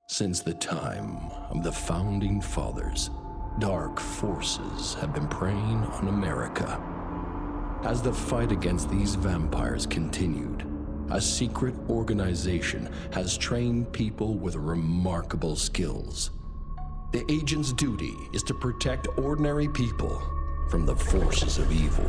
Since the time of the Founding Fathers, dark forces have been preying on America. As the fight against these vampires continued, a secret organization has trained people with remarkable skills. The agent's duty is to protect ordinary people from the forces of evil.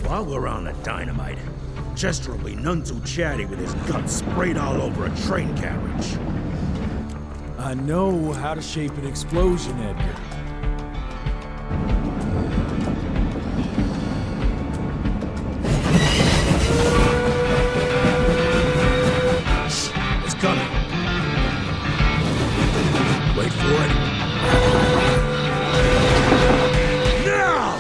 While we're on the dynamite, Chester will be none too chatty with his guts sprayed all over a train carriage. I know how to shape an explosion, Edgar. It's coming. Wait for it. Now!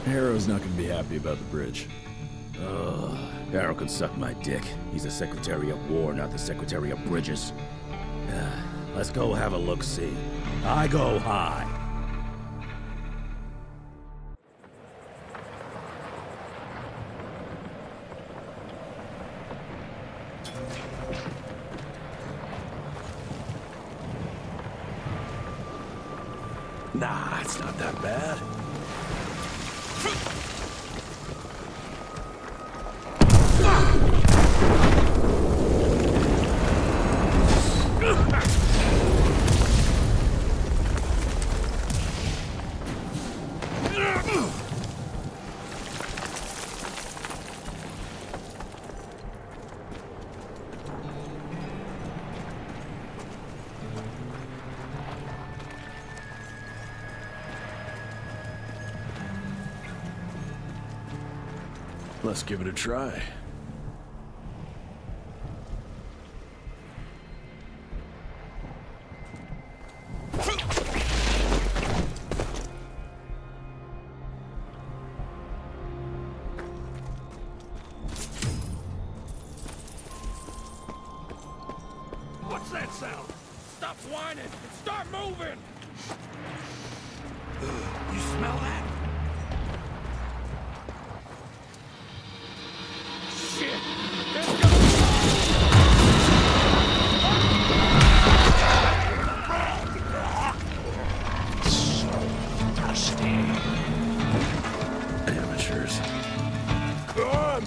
Harrow's not gonna be happy about the bridge. Harrow can suck my dick. He's the Secretary of War, not the Secretary of Bridges. Let's go have a look-see. I go high. Nah, it's not that bad. Let's give it a try. What's that sound? Stop whining and start moving! You smell that? Shit! Let's go! Amateurs. Come!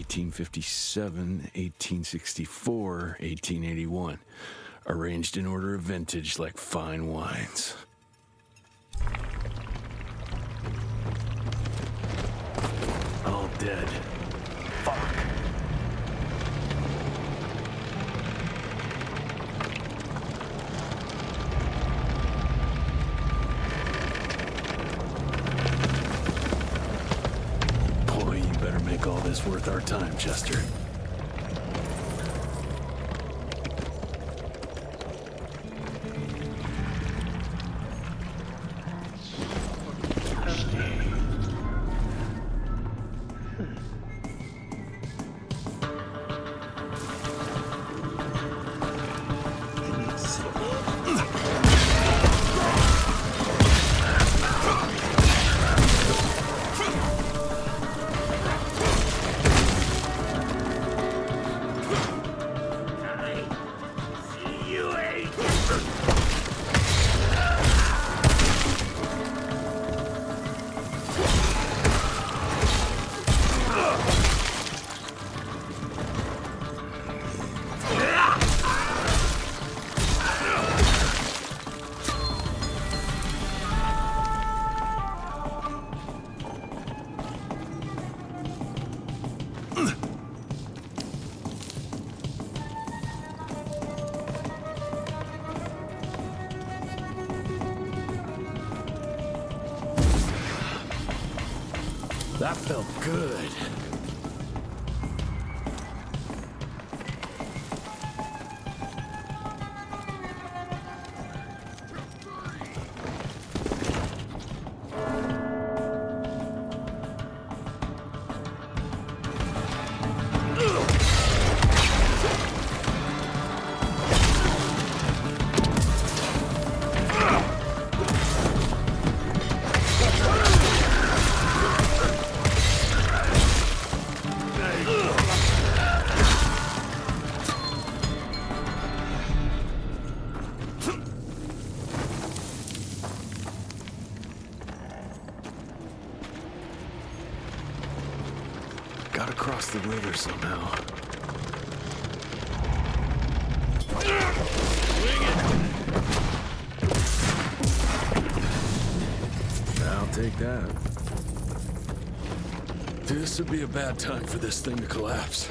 1857, 1864, 1881. Arranged in order of vintage like fine wines. All dead. Fuck. Boy, you better make all this worth our time, Chester. That felt good. Gotta cross the river somehow. I'll take that. This would be a bad time for this thing to collapse.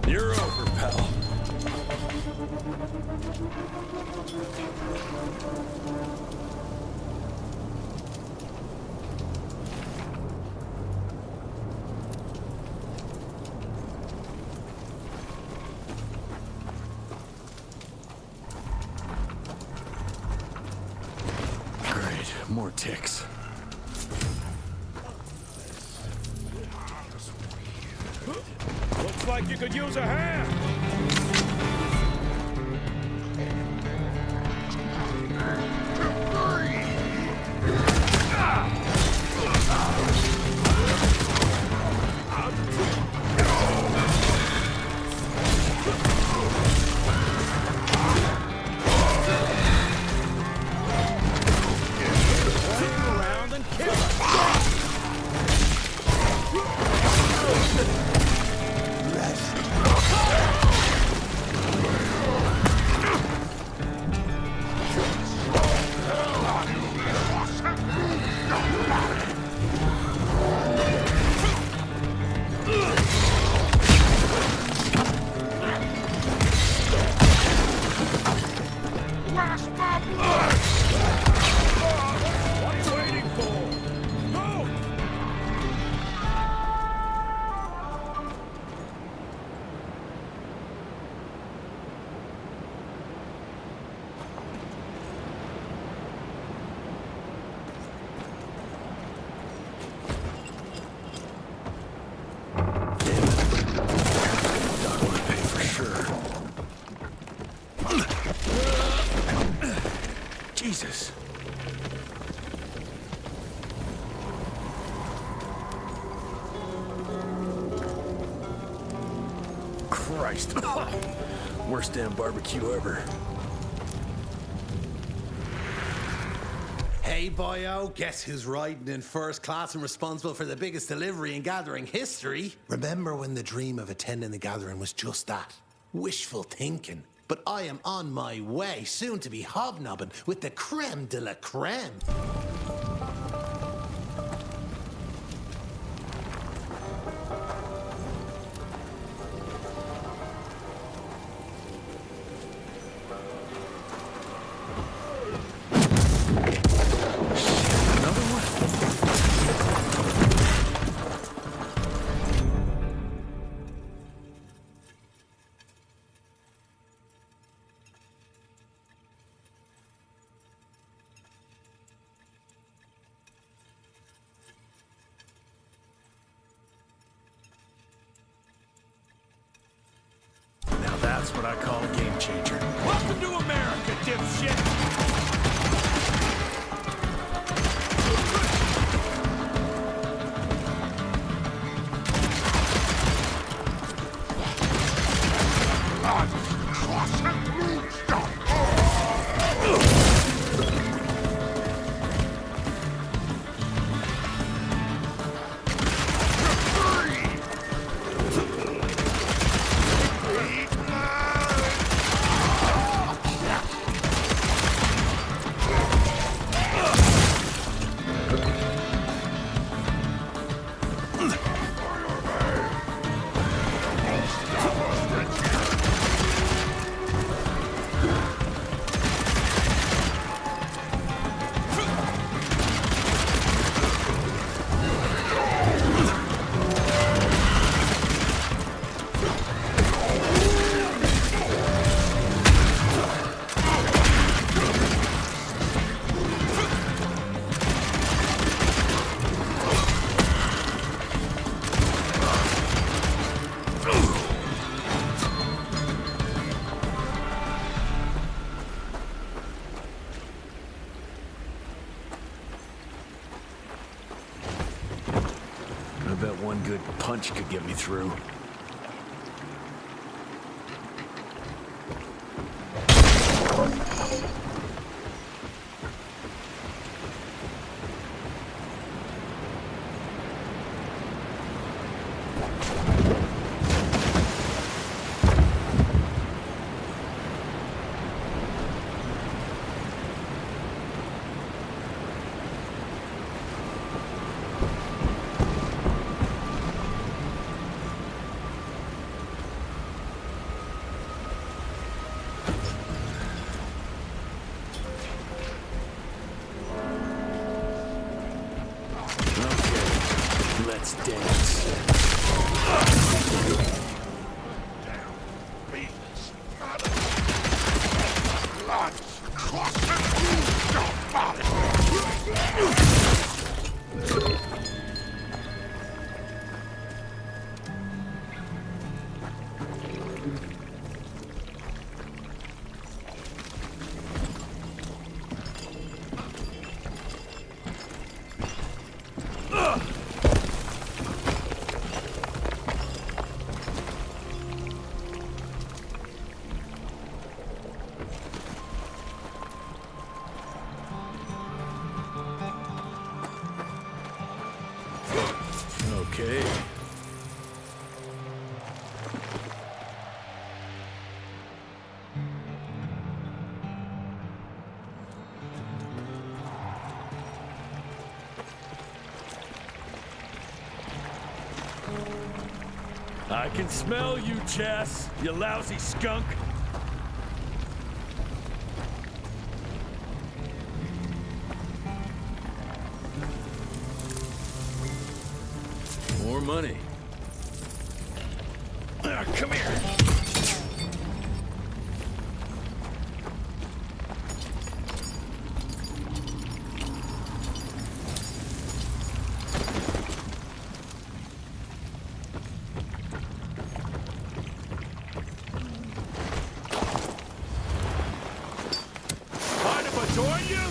You're over, pal. ticks. Looks like you could use a hand. Jesus. Christ. Worst damn barbecue ever. Hey, boyo, guess who's riding in first class and responsible for the biggest delivery in gathering history? Remember when the dream of attending the gathering was just that? Wishful thinking. But I am on my way, soon to be hobnobbing with the creme de la creme. That's what I call a game changer. Welcome to America, dipshit! I bet one good punch could get me through. I can smell you, Jess, you lousy skunk. More money. Come here. Mind if I join you?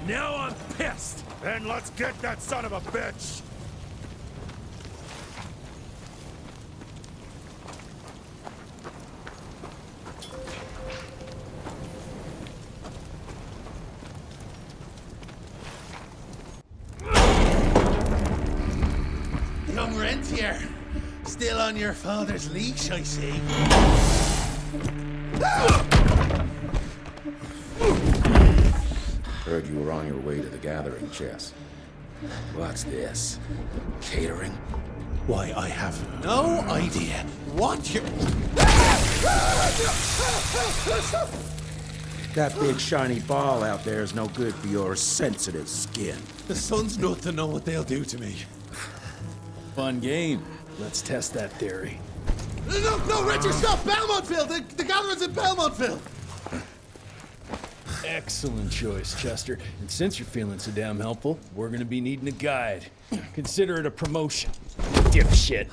Now I'm pissed! Then let's get that son of a bitch! Young Rentier, still on your father's leash, I see. Heard you were on your way to the gathering, Jess. What's this? Catering? Why, I have no idea what you're... That big shiny ball out there is no good for your sensitive skin. The sun's not to know what they'll do to me. Fun game. Let's test that theory. No, Richard, stop! Belmontville! The gathering's in Belmontville! Excellent choice, Chester. And since you're feeling so damn helpful, we're gonna be needing a guide. Consider it a promotion. Dipshit.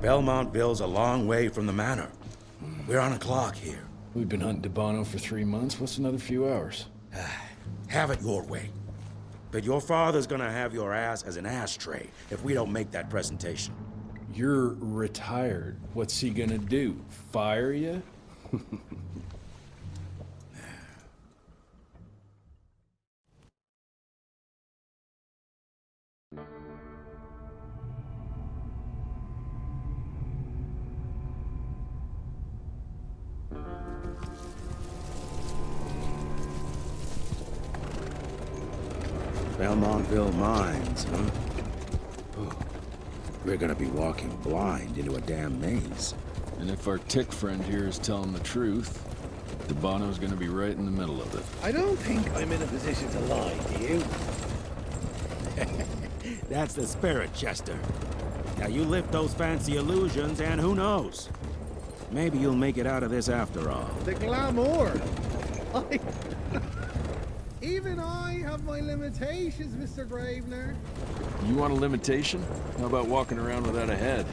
Belmontville's a long way from the manor. We're on a clock here. We've been hunting Debano for 3 months. What's another few hours? Have it your way. But your father's gonna have your ass as an ashtray if we don't make that presentation. You're retired. What's he gonna do? Fire you? Belmontville Mines, huh? Oh, we're gonna be walking blind into a damn maze. And if our tick friend here is telling the truth, Debano's gonna be right in the middle of it. I don't think I'm in a position to lie, do you? That's the spirit, Chester. Now you lift those fancy illusions and who knows? Maybe you'll make it out of this after all. The glamour! Even I have my limitations, Mr. Gravener. You want a limitation? How about walking around without a head?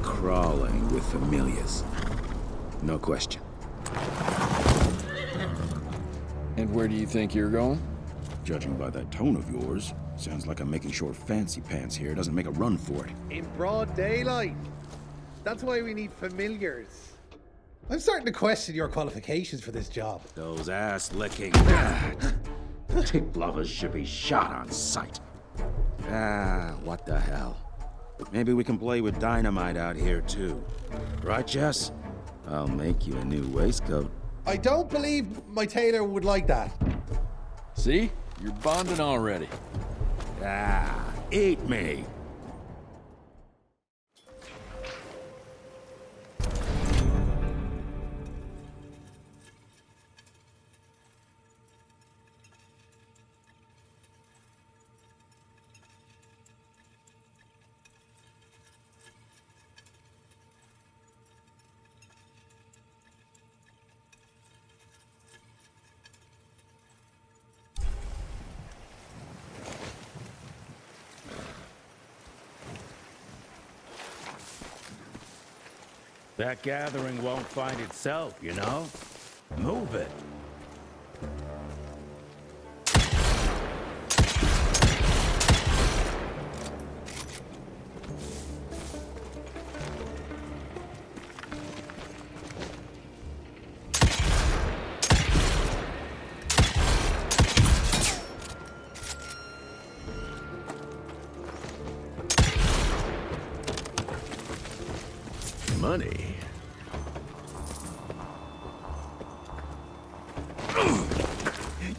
Crawling with familiars. No question. And where do you think you're going? Judging by that tone of yours, sounds like I'm making sure Fancy Pants here doesn't make a run for it. In broad daylight. That's why we need familiars. I'm starting to question your qualifications for this job. Those ass-licking tip lovers should be shot on sight. What the hell? Maybe we can play with dynamite out here, too. Right, Jess? I'll make you a new waistcoat. I don't believe my tailor would like that. See? You're bonding already. Eat me. That gathering won't find itself, you know? Move it. Money.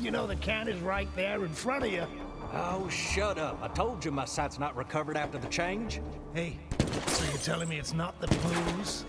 You know the can is right there in front of you. Oh, shut up. I told you my sight's not recovered after the change. Hey, so you're telling me it's not the booze?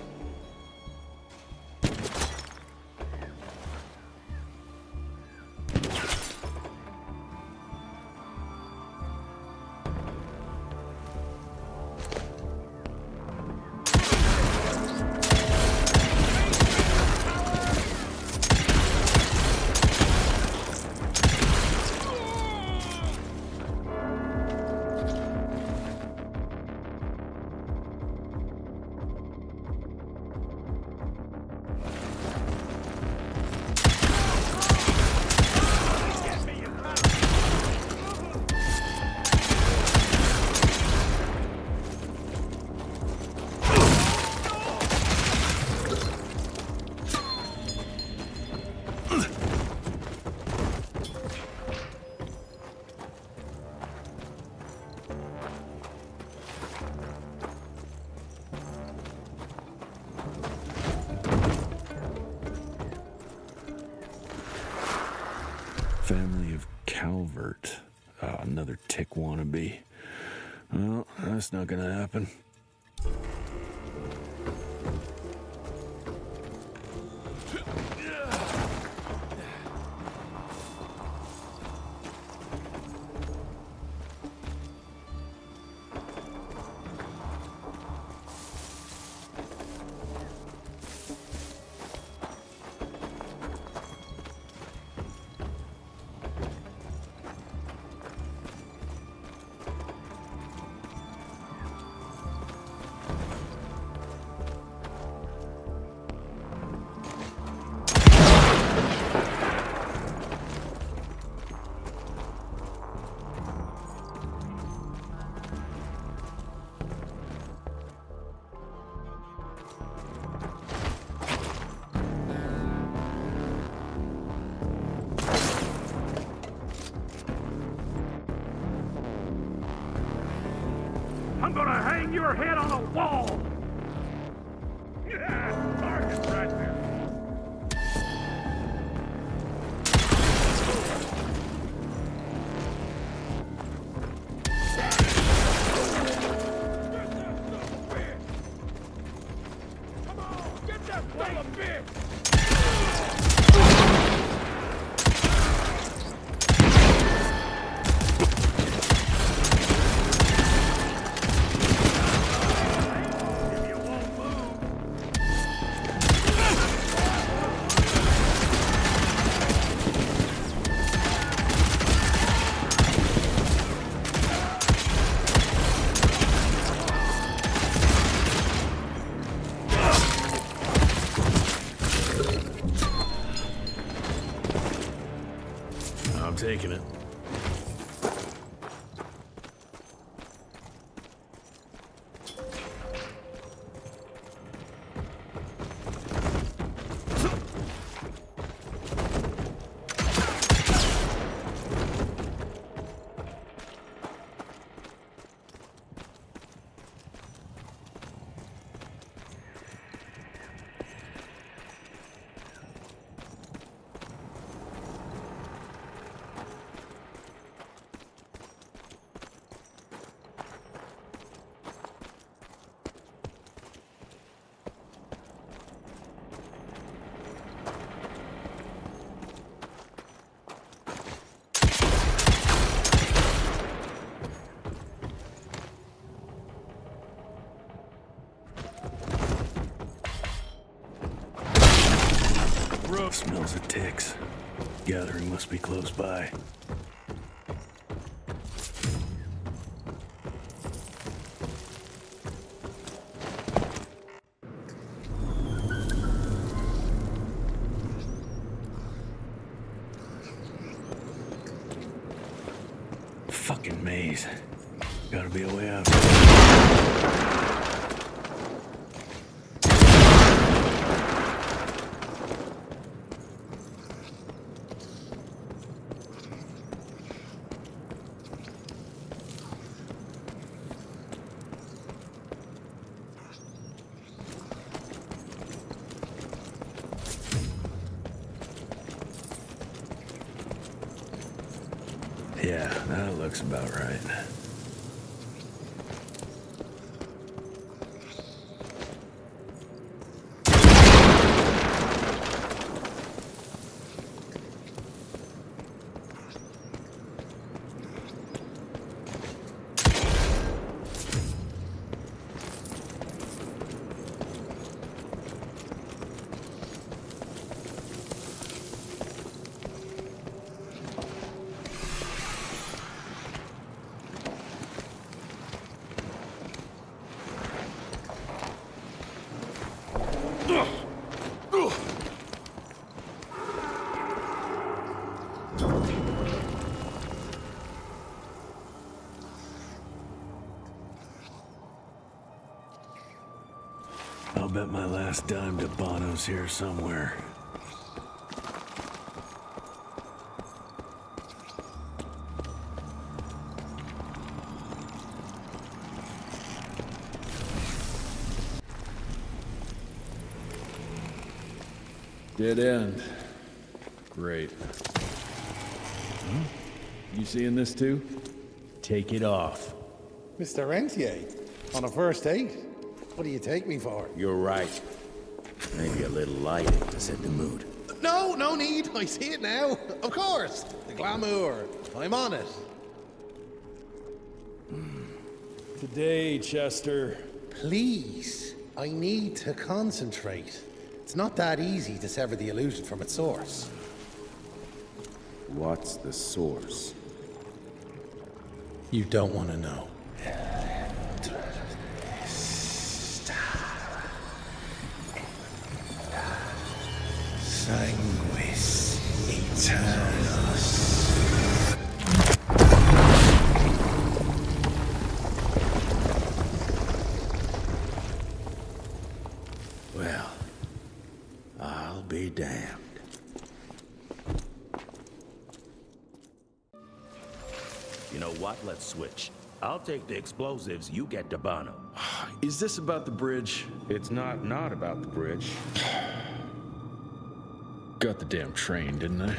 Family of Calvert. Another tick wannabe. Well, that's not gonna happen. I'm gonna hang your head on a wall! Yeah, target's right there. Come on, get that son of a bitch! taking it. Smells of ticks. Gathering must be close by. Fucking maze. Gotta be a way out. Yeah, that looks about right. I'll bet my last dime to Bono's here somewhere. Dead end. Great. You seeing this too? Take it off. Mr. Rentier, on a first date? What do you take me for? You're right. Maybe a little lighting to set the mood. No, no need. I see it now. Of course. The glamour. I'm on it. Today, Chester. Please, I need to concentrate. It's not that easy to sever the illusion from its source. What's the source? You don't want to know. Sanguis Eternus. Well, I'll be damned. You know what? Let's switch. I'll take the explosives, you get the Bono. Is this about the bridge? It's not about the bridge. Got the damn train, didn't I?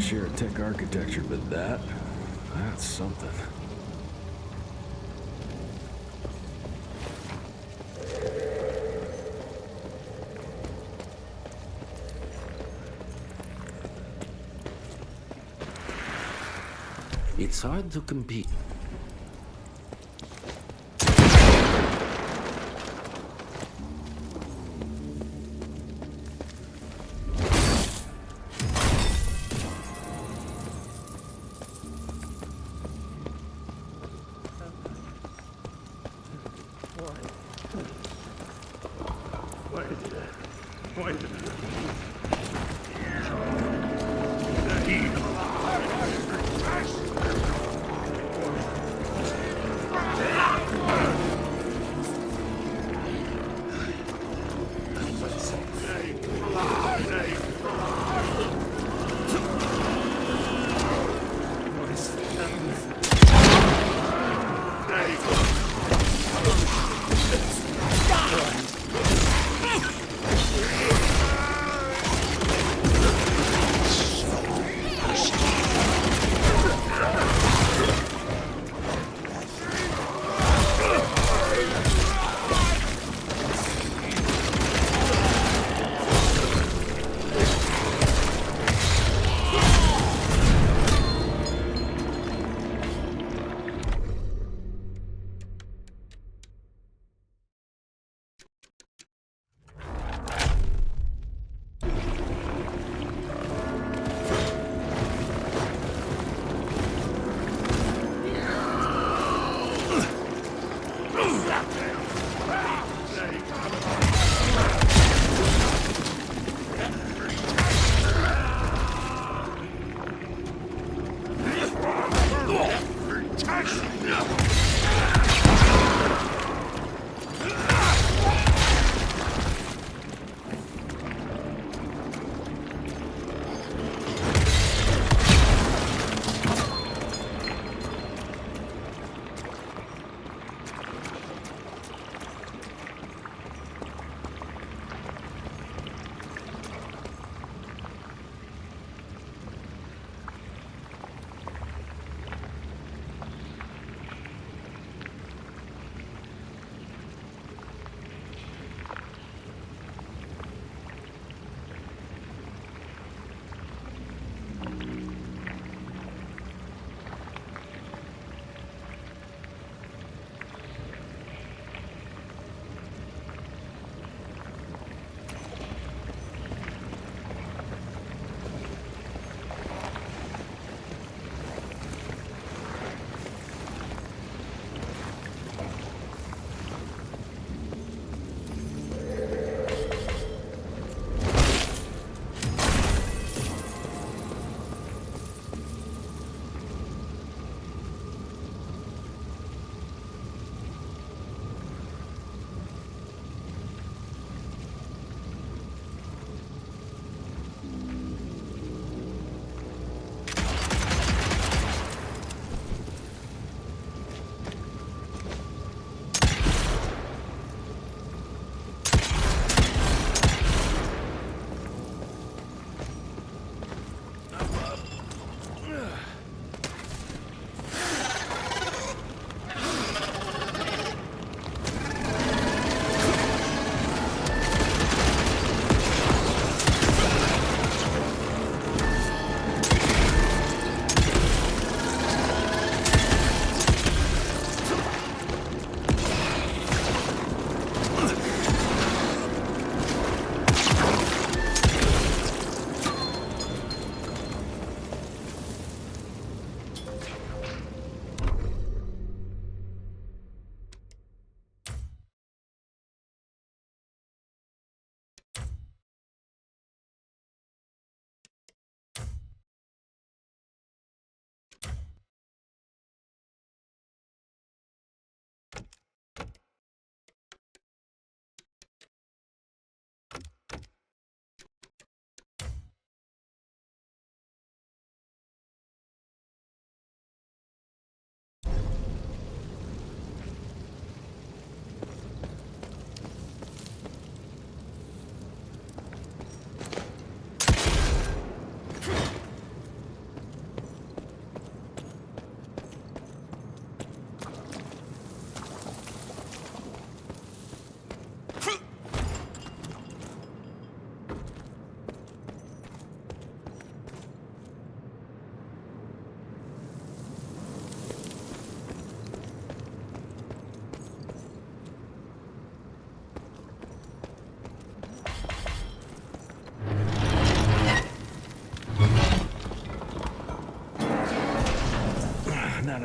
share of tech architecture, but that's something. It's hard to compete.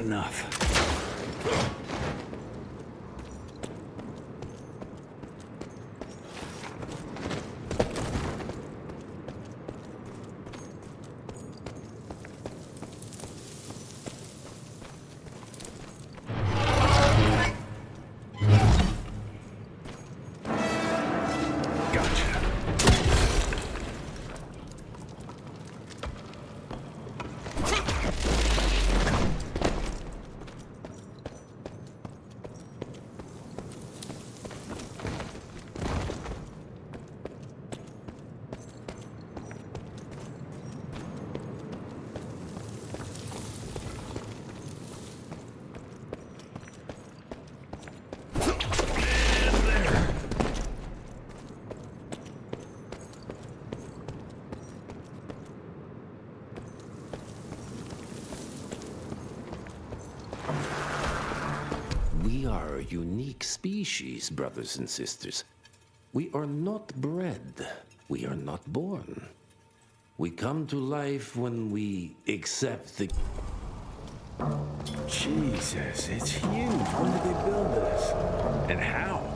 enough. We are a unique species, brothers and sisters. We are not bred. We are not born. We come to life when we accept the... Jesus, it's huge. When did they build this? And how?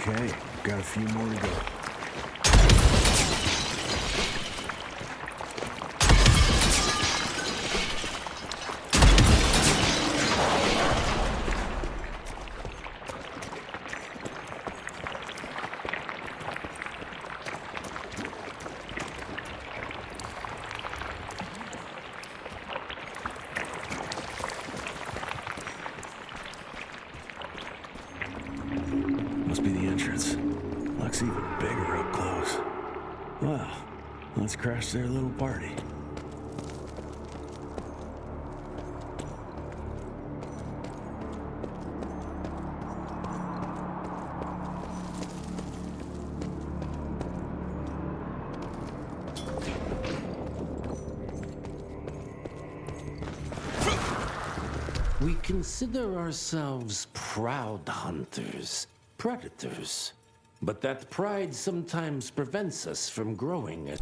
Okay, got a few more to go. looks even bigger up close. Well, let's crash their little party. We consider ourselves proud hunters, predators. But that pride sometimes prevents us from growing it.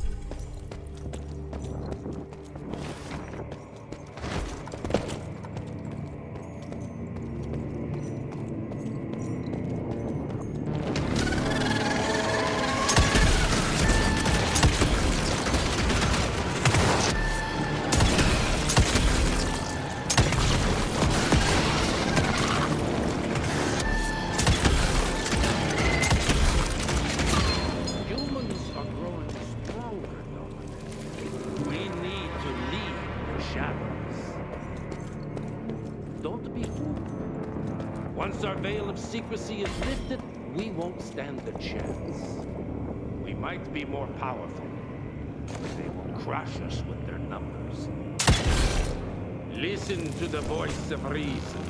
Once our veil of secrecy is lifted, we won't stand a chance. We might be more powerful, but they will crush us with their numbers. Listen to the voice of reason.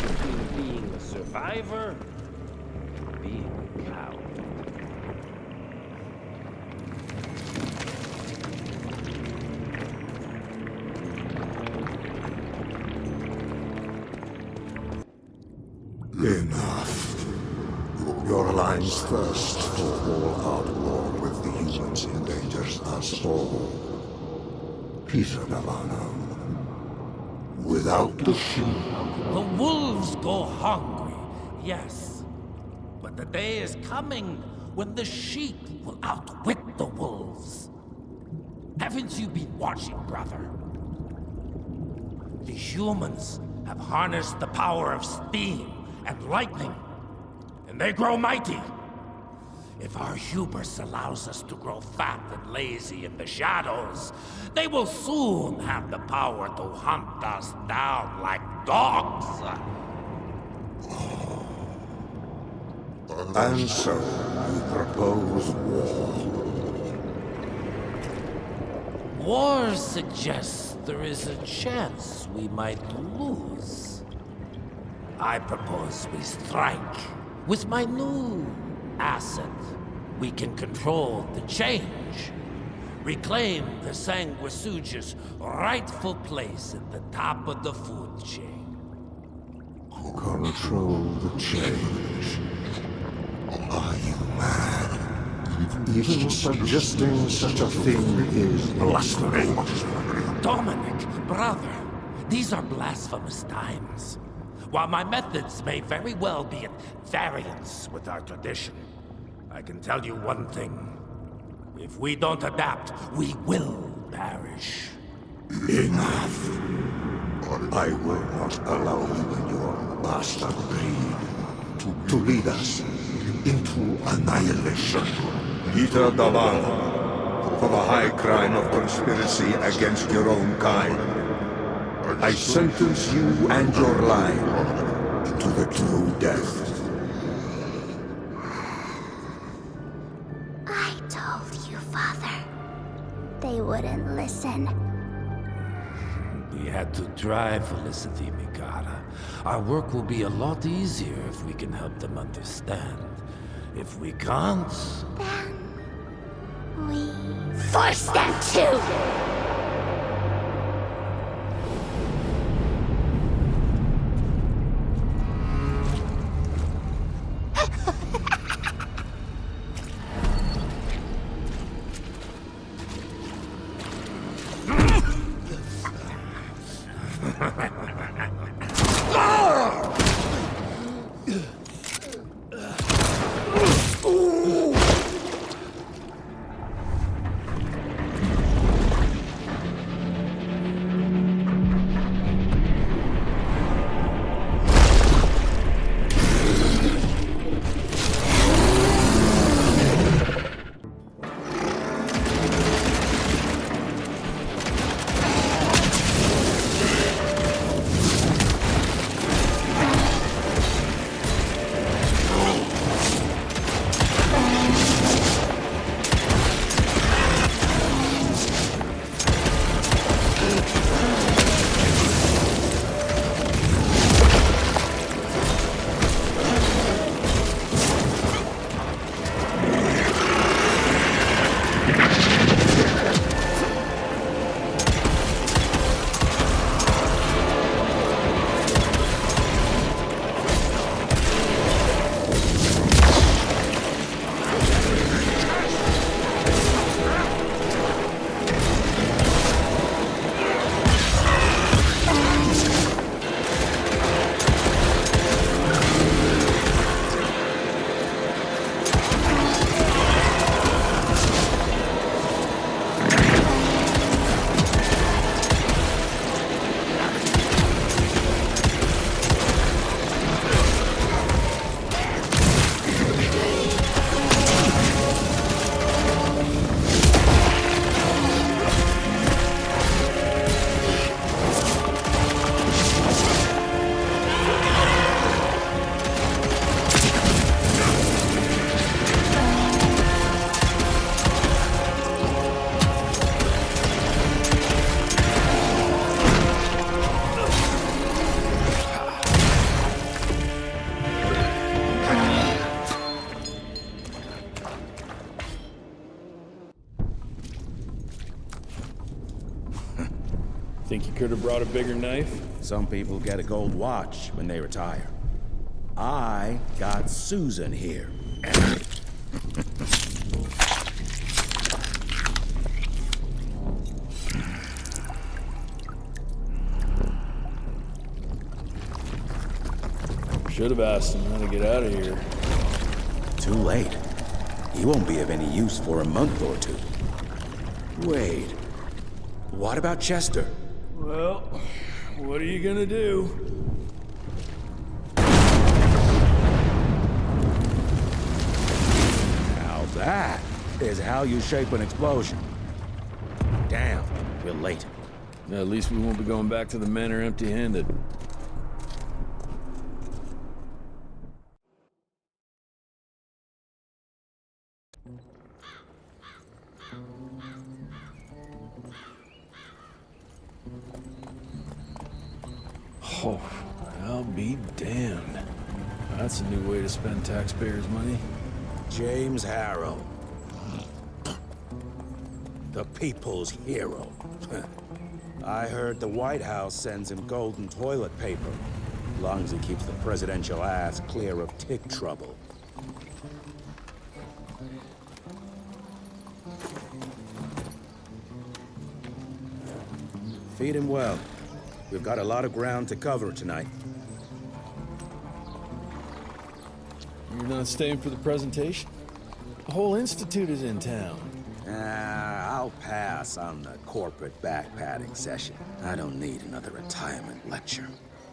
Between being a survivor and being a coward. Enough. Your alliance thirst for all-out war with the humans endangers us all. Peter Davano. Without the sheep. The wolves go hungry, yes. But the day is coming when the sheep will outwit the wolves. Haven't you been watching, brother? The humans have harnessed the power of steam and lightning, and they grow mighty. If our hubris allows us to grow fat and lazy in the shadows, they will soon have the power to hunt us down like dogs. And so, you propose war. War suggests there is a chance we might lose. I propose we strike. With my new asset, we can control the change. Reclaim the Sanguisuja's rightful place at the top of the food chain. Control the change. Are you mad? Even suggesting such a thing is blasphemy. Dominic, brother, these are blasphemous times. While my methods may very well be at variance with our tradition, I can tell you one thing. If we don't adapt, we will perish. Enough. I will not allow you and your bastard breed to lead us into annihilation. Peter Davano, for the high crime of conspiracy against your own kind, I sentence you and your line to the true death. I told you, Father. They wouldn't listen. We had to try, Felicity Mikata. Our work will be a lot easier if we can help them understand. If we can't... Then... we... force them to! Could have brought a bigger knife. Some people get a gold watch when they retire. I got Susan here. Should have asked him how to get out of here. Too late. He won't be of any use for a month or two. Wait. What about Chester? Well, what are you gonna do? Now that is how you shape an explosion. Damn, we're late. At least we won't be going back to the manor empty-handed. Oh, I'll be damned. That's a new way to spend taxpayers' money. James Harrow. The people's hero. I heard the White House sends him golden toilet paper, as long as he keeps the presidential ass clear of tick trouble. Feed him well. We've got a lot of ground to cover tonight. You're not staying for the presentation? The whole institute is in town. I'll pass on the corporate backpatting session. I don't need another retirement lecture.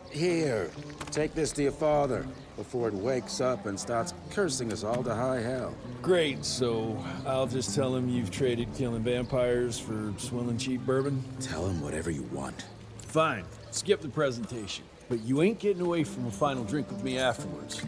Here, take this to your father before it wakes up and starts cursing us all to high hell. Great, so I'll just tell him you've traded killing vampires for swilling cheap bourbon? Tell him whatever you want. Fine, skip the presentation. But you ain't getting away from a final drink with me afterwards.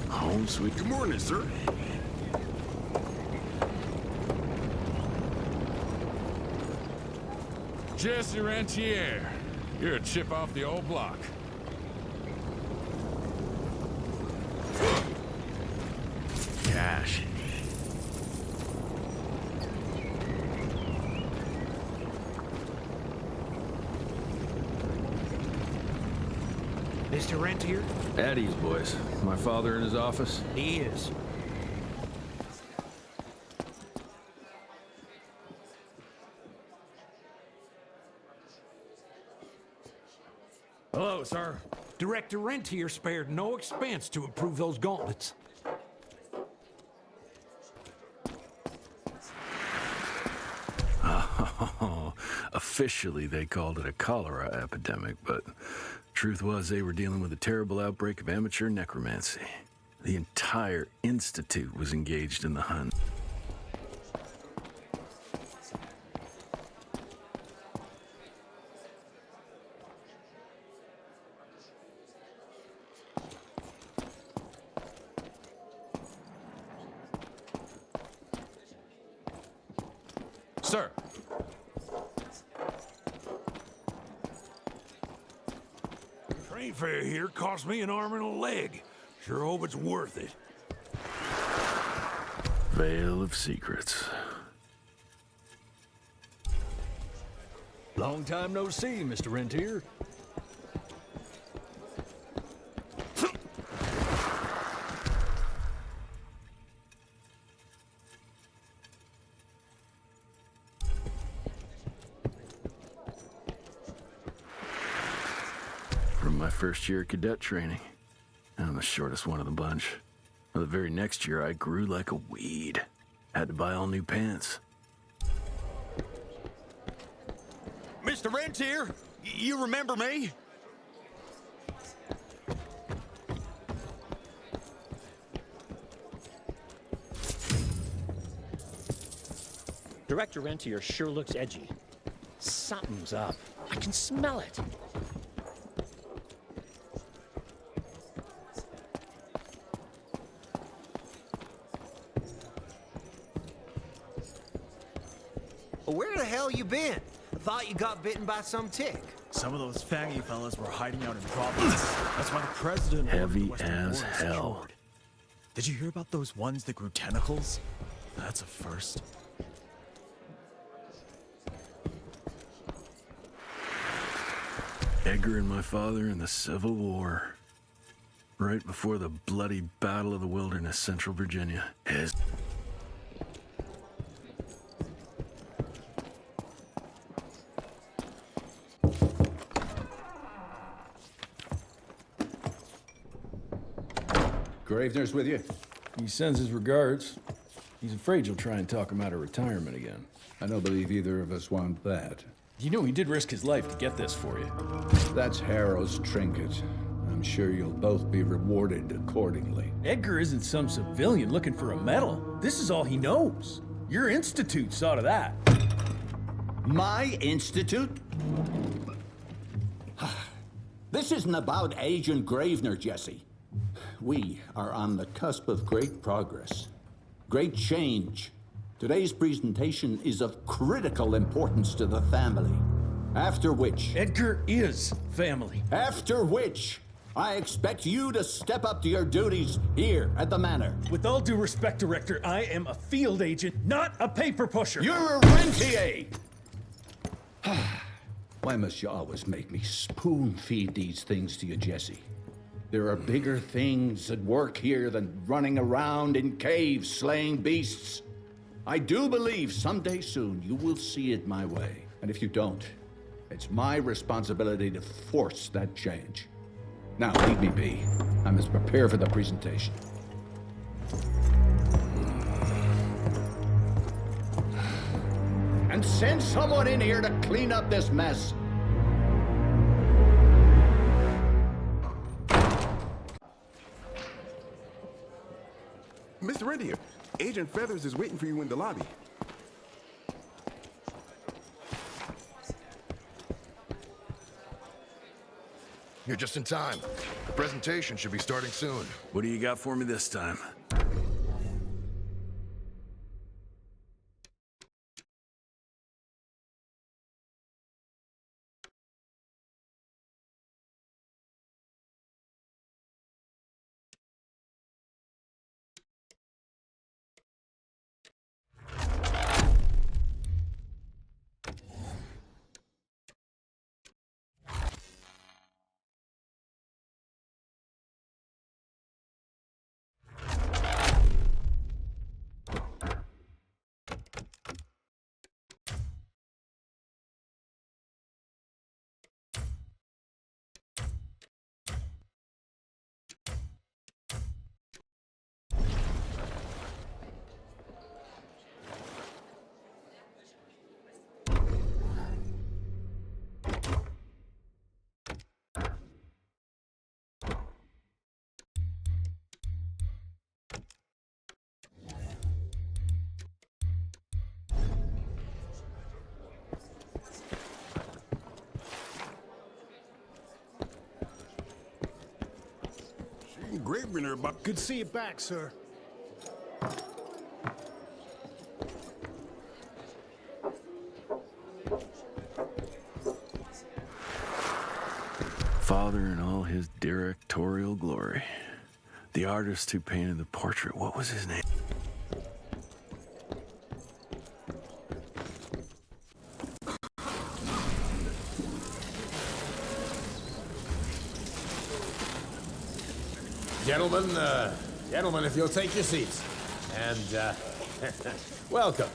Home sweet. Good morning, sir. Jesse Rentier. You're a chip off the old block. Cash. Mr. Rentier? At ease, boys. My father in his office? He is. Hello, sir. Director Rentier spared no expense to approve those gauntlets. Oh, officially they called it a cholera epidemic, but Truth was, they were dealing with a terrible outbreak of amateur necromancy. The entire institute was engaged in the hunt. Sir. Train fare here cost me an arm and a leg. Sure hope it's worth it. Veil of Secrets. Long time no see, Mr. Rentier. From my first year of cadet training, I'm the shortest one of the bunch. Well, the very next year, I grew like a weed. Had to buy all new pants. Mr. Rentier, you remember me? Director Rentier sure looks edgy. Something's up. I can smell it. Where the hell you been? I thought you got bitten by some tick. Some of those faggy fellas were hiding out in Providence. That's why the president ordered the Heavy Western as Hordes hell. destroyed. Did you hear about those ones that grew tentacles? That's a first. Edgar and my father in the Civil War. Right before the bloody Battle of the Wilderness, Central Virginia. His... Gravener's with you? He sends his regards. He's afraid you'll try and talk him out of retirement again. I don't believe either of us want that. You know he did risk his life to get this for you. That's Harrow's trinket. I'm sure you'll both be rewarded accordingly. Edgar isn't some civilian looking for a medal. This is all he knows. Your institute saw to that. My institute? This isn't about Agent Gravener, Jesse. We are on the cusp of great progress, great change. Today's presentation is of critical importance to the family. After which... Edgar is family. After which, I expect you to step up to your duties here at the manor. With all due respect, Director, I am a field agent, not a paper pusher. You're a rentier! Why must you always make me spoon-feed these things to you, Jesse? There are bigger things at work here than running around in caves slaying beasts. I do believe someday soon you will see it my way. And if you don't, it's my responsibility to force that change. Now, leave me be. I must prepare for the presentation. And send someone in here to clean up this mess. Mr. Rentier, Agent Feathers is waiting for you in the lobby. You're just in time. The presentation should be starting soon. What do you got for me this time? Gravener about... Good to see you back, sir. Father in all his directorial glory. The artist who painted the portrait, what was his name? Gentlemen, if you'll take your seats. And, welcome.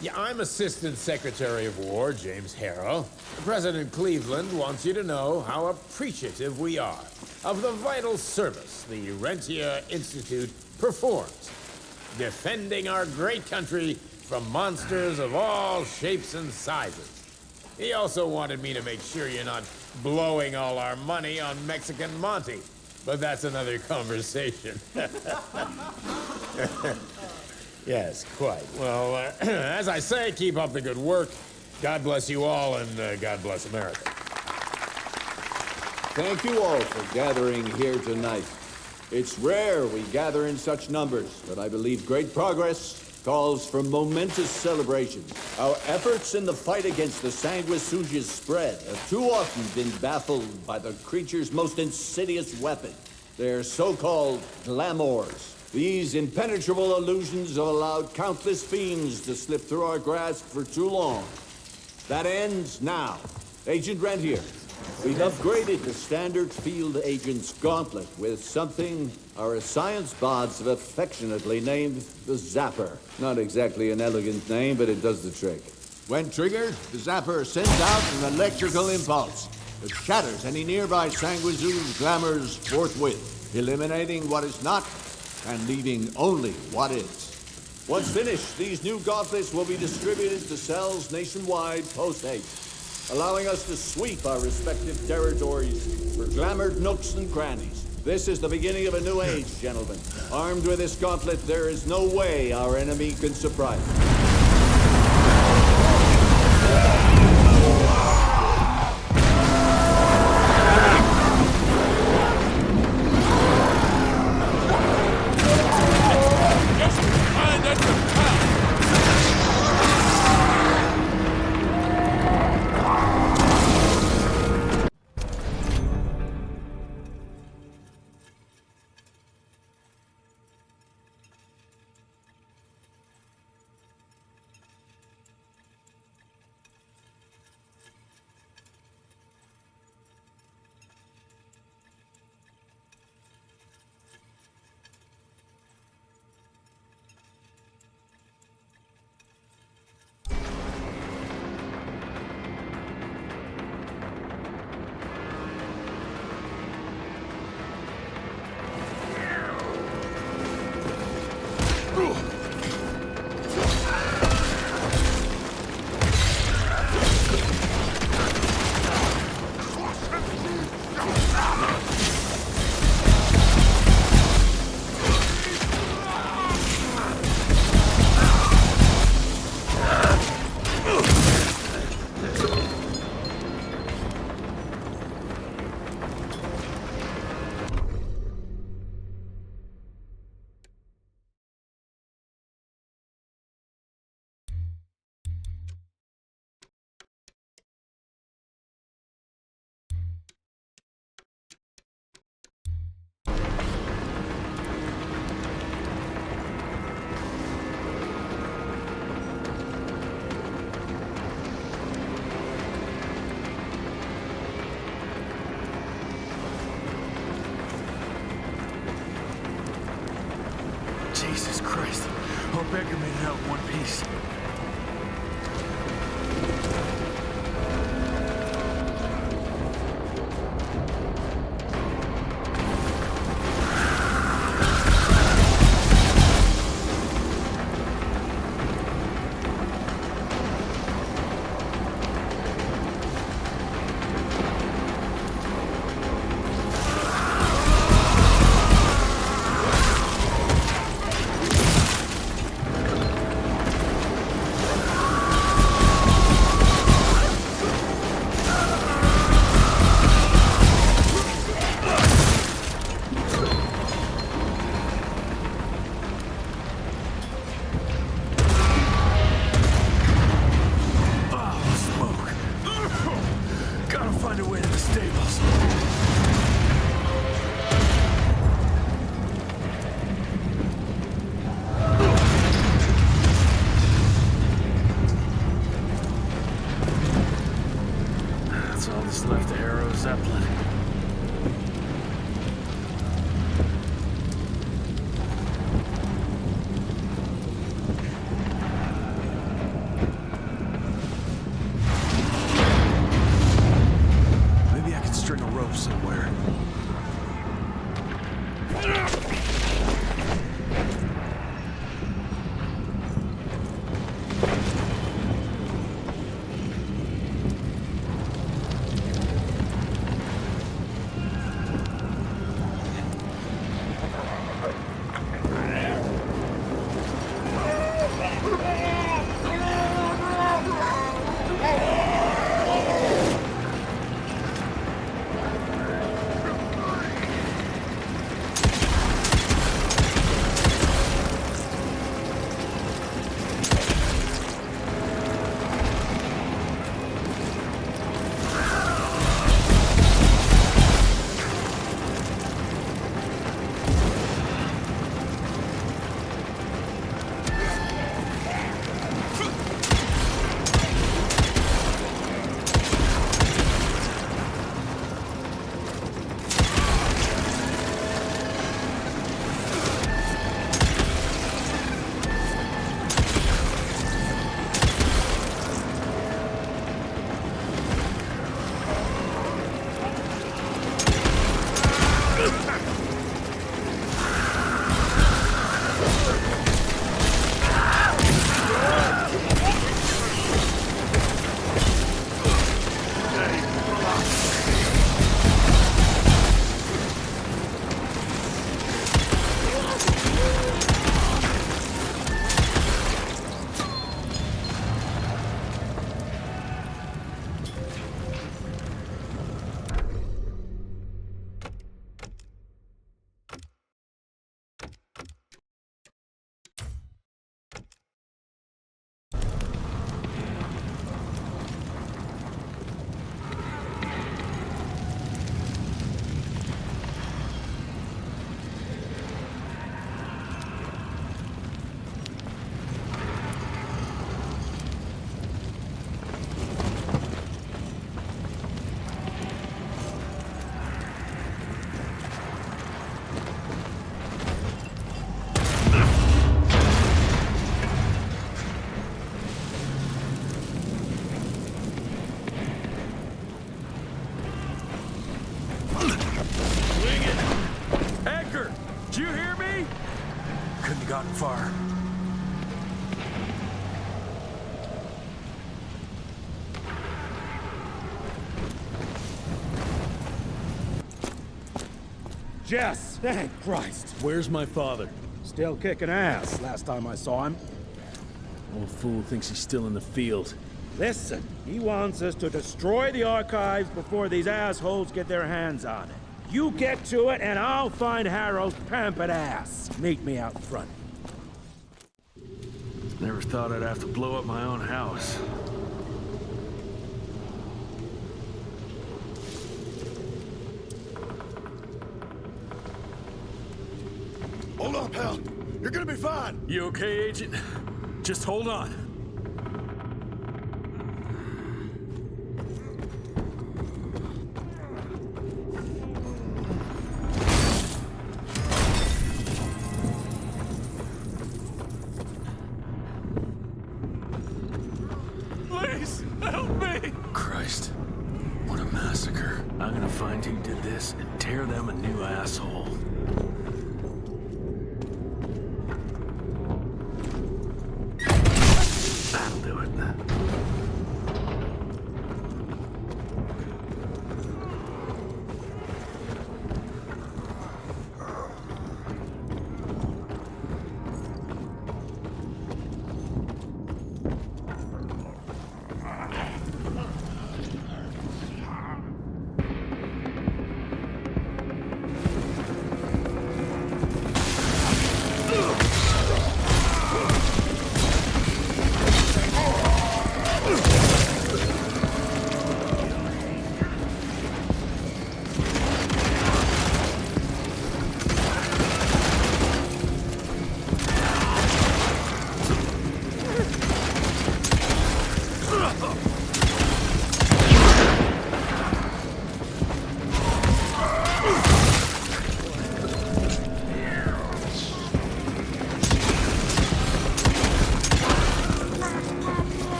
Yeah, I'm Assistant Secretary of War, James Harrow. President Cleveland wants you to know how appreciative we are of the vital service the Rentier Institute performs, defending our great country from monsters of all shapes and sizes. He also wanted me to make sure you're not blowing all our money on Mexican Monty. But that's another conversation. Yes, quite. Well, as I say, keep up the good work. God bless you all, and God bless America. Thank you all for gathering here tonight. It's rare we gather in such numbers, but I believe great progress calls for momentous celebration. Our efforts in the fight against the sanguisuga's spread have too often been baffled by the creature's most insidious weapon, their so-called glamours. These impenetrable illusions have allowed countless fiends to slip through our grasp for too long. That ends now. Agent Rentier, we've upgraded the standard field agent's gauntlet with something our science bots have affectionately named the Zapper. Not exactly an elegant name, but it does the trick. When triggered, the Zapper sends out an electrical impulse that shatters any nearby sanguisuga's glamours forthwith, eliminating what is not and leaving only what is. Once finished, these new gauntlets will be distributed to cells nationwide post-haste, allowing us to sweep our respective territories for glamoured nooks and crannies. This is the beginning of a new age, gentlemen. Armed with this gauntlet, there is no way our enemy can surprise us. Jesus Christ. Hope Edgar made it out in one piece. Couldn't have gotten far. Jess! Thank Christ! Where's my father? Still kicking ass, last time I saw him. Old fool thinks he's still in the field. Listen, he wants us to destroy the archives before these assholes get their hands on it. You get to it, and I'll find Harrow's pampered ass. Meet me out front. Never thought I'd have to blow up my own house. Hold on, pal. You're gonna be fine. You okay, Agent? Just hold on. Please, help me! Christ, what a massacre. I'm gonna find who did this and tear them a new asshole. That'll do it.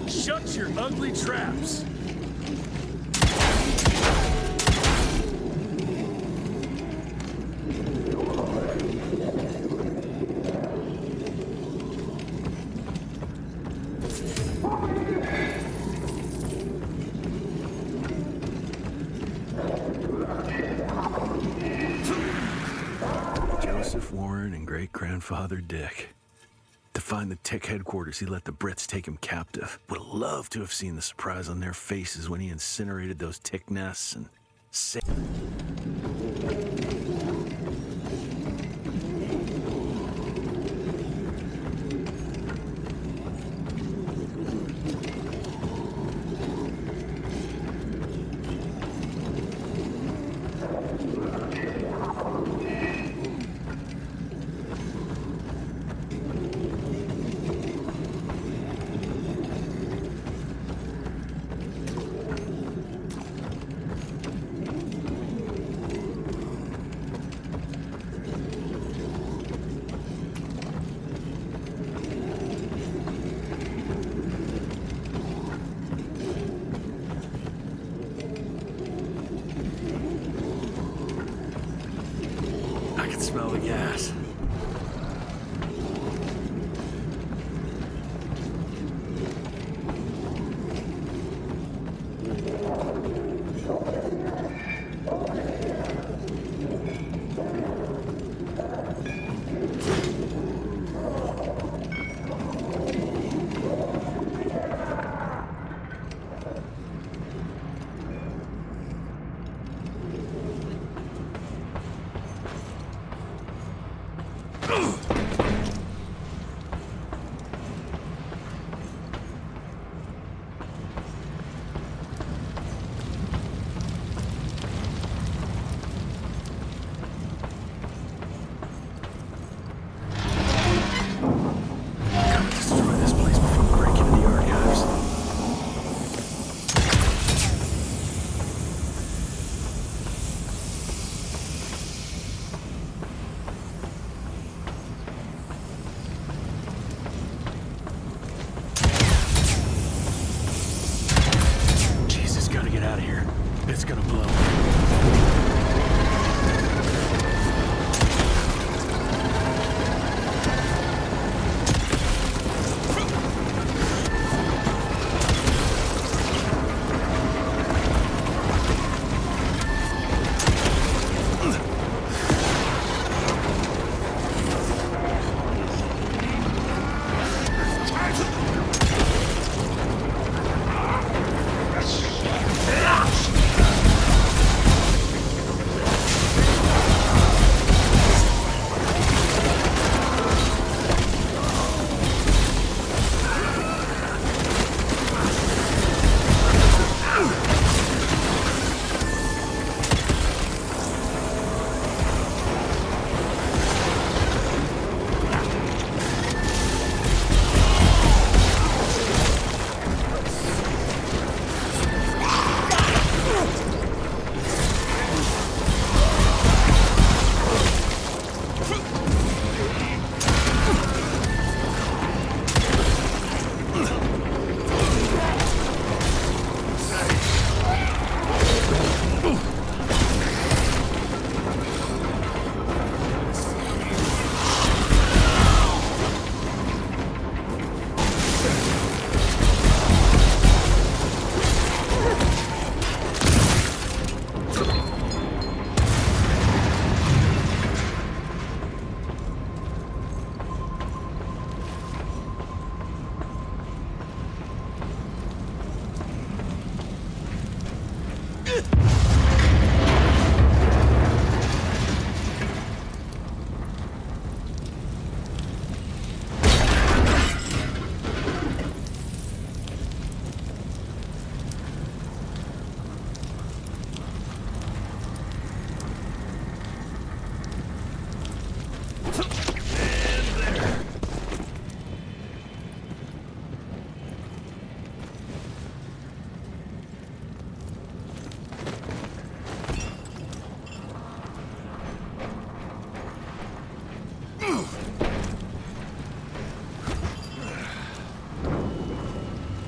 Shut your ugly traps! Joseph Warren and great-grandfather Dick. To find the Tick headquarters, he let the Brits take him captive. Would have loved to have seen the surprise on their faces when he incinerated those Tick nests and... can smell the gas. It's gonna blow.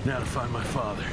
Now to find my father.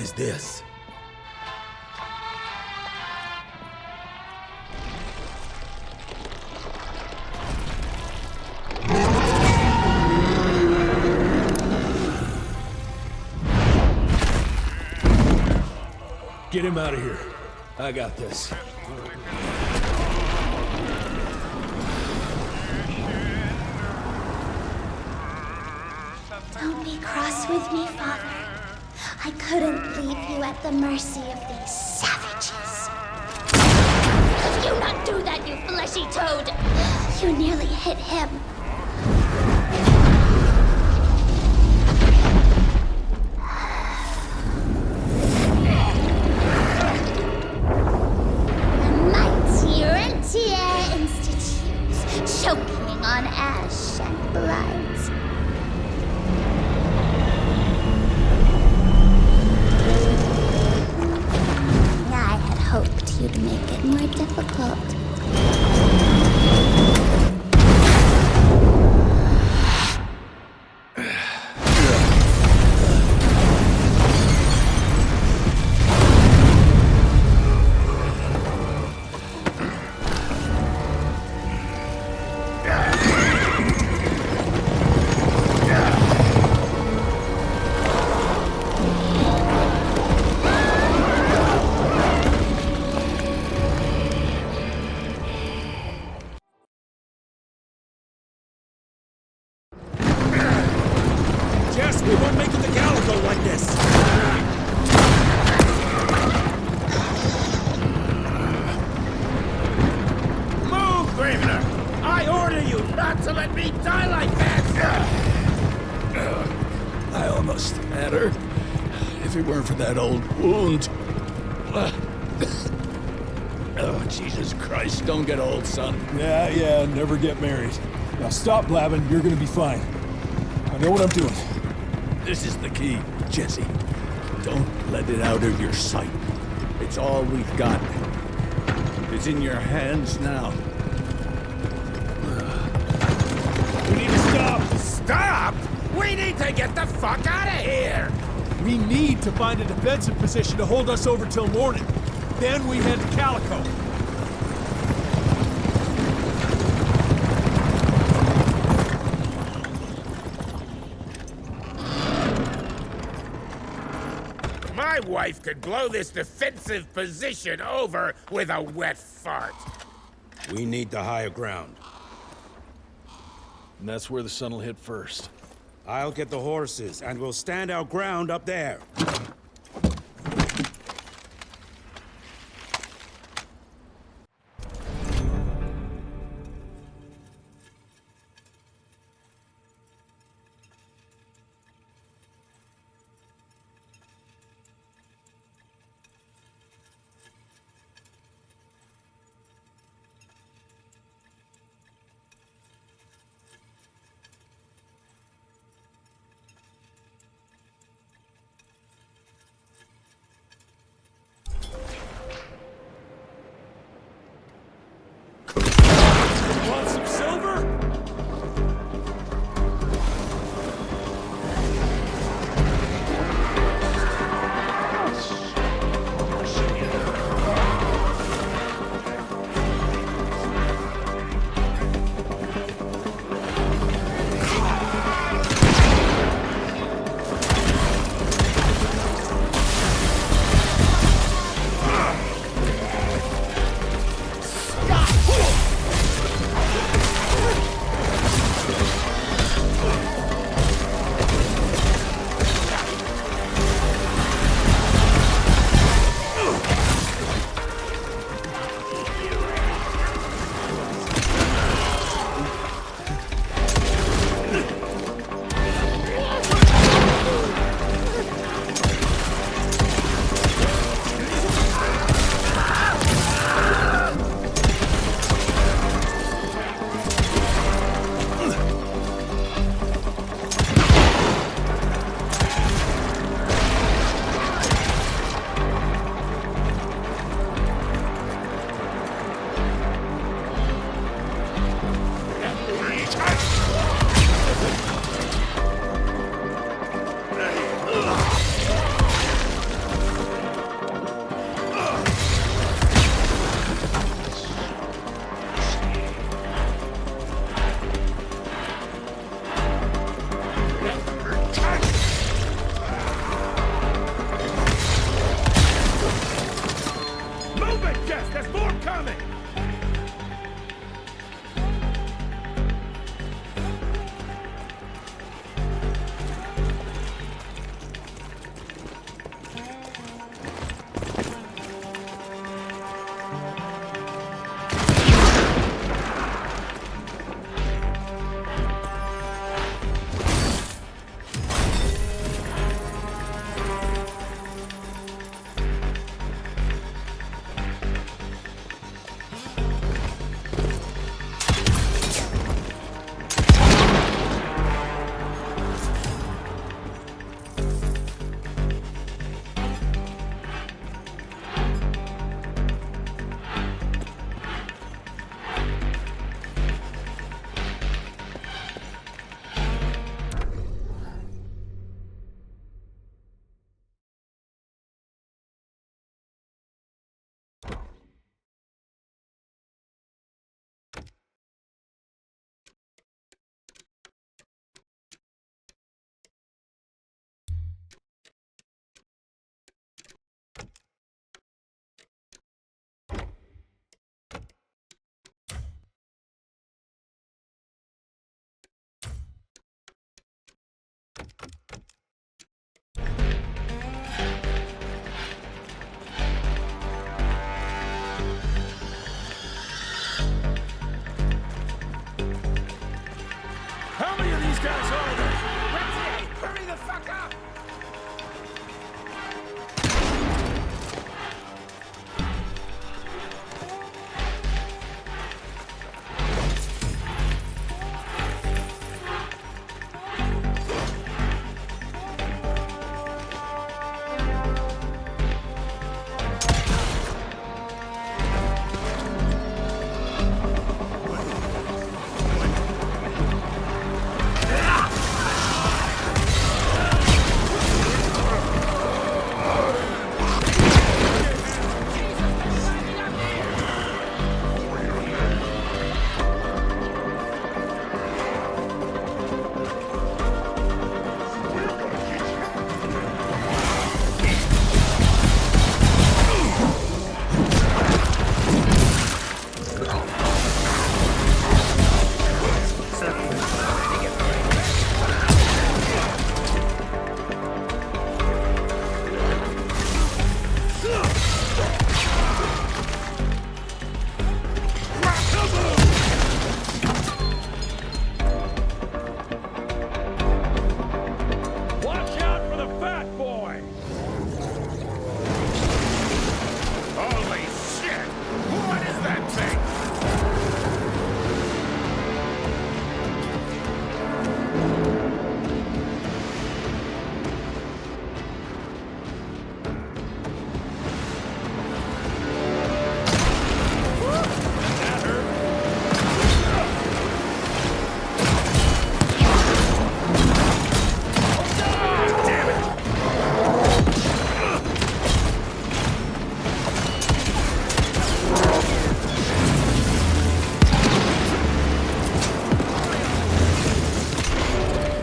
is this? Get him out of here. I got this. Don't be cross with me, Father. I couldn't leave you at the mercy of these savages. You not do that, you fleshy toad! You nearly hit him. The mighty Rentier Institute, choking on ash and blood. I had hoped you'd make it more difficult. Jess, we won't make it to Calico like this! Move, Gravener! I order you not to let me die like that! I almost had her. If it weren't for that old wound. Oh, Jesus Christ, don't get old, son. Yeah, never get married. Now stop blabbing, you're gonna be fine. I know what I'm doing. This is the key, Jesse. Don't let it out of your sight. It's all we've got. It's in your hands now. We need to stop! Stop?! We need to get the fuck out of here! We need to find a defensive position to hold us over till morning. Then we head to Calico. My wife could blow this defensive position over with a wet fart. We need the higher ground. And that's where the sun will hit first. I'll get the horses, and we'll stand our ground up there. guys are they? Rentier, hurry the fuck up! Watch out for the fat boy! Holy shit! What is that thing?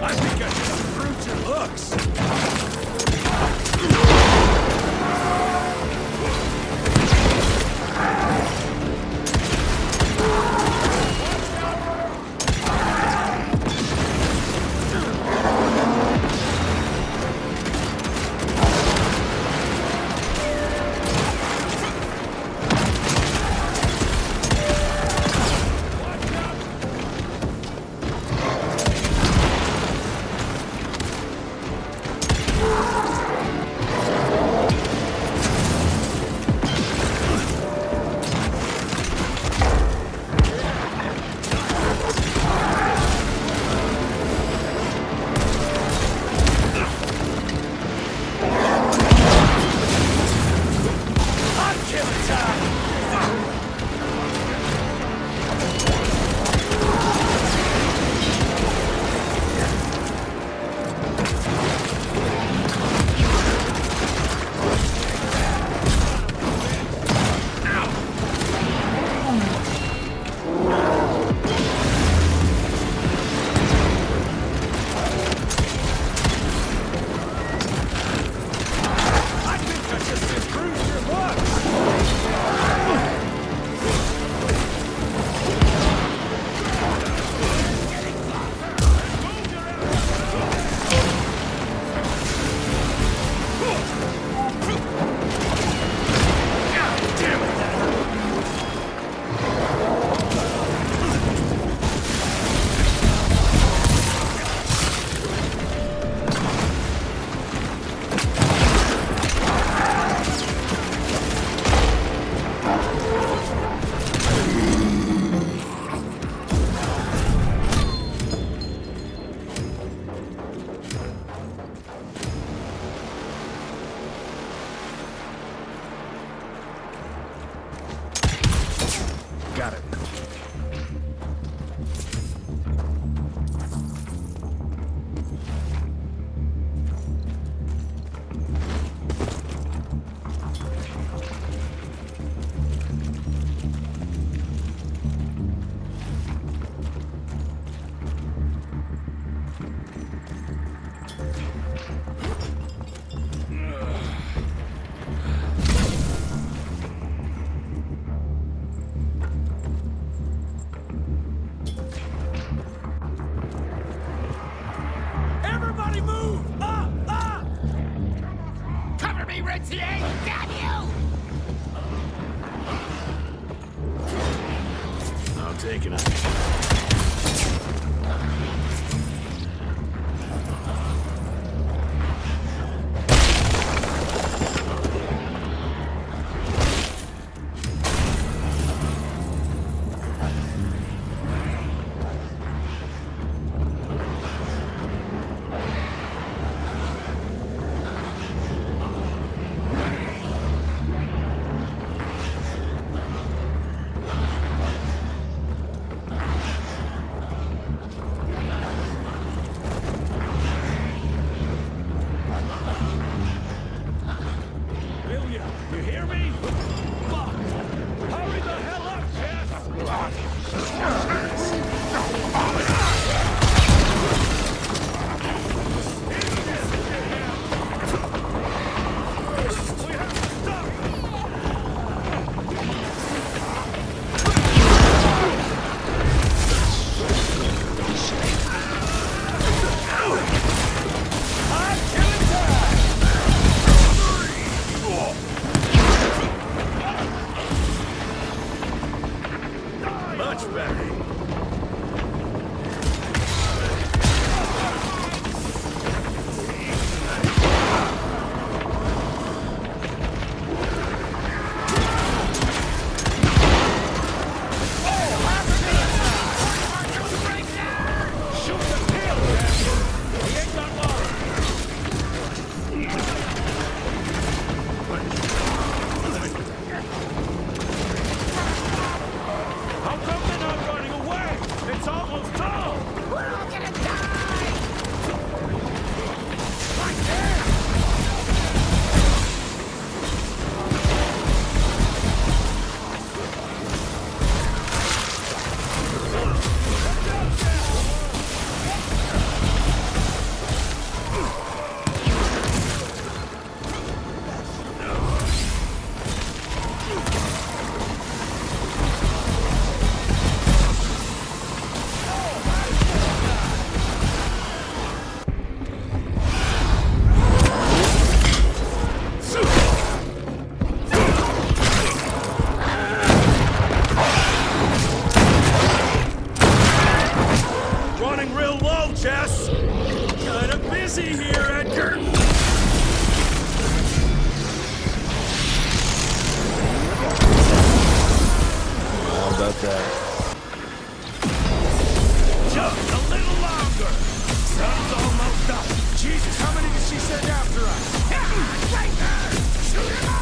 I think I just screwed your looks! Got it. Everybody move! Up! Up! Cover me, Rentier! Damn you! I'm taking it. low, Jess! Kinda busy here, Edgar! How about that? Just a little longer! Sun's almost up! Jesus, how many did she send after us? Right there! Shoot him up!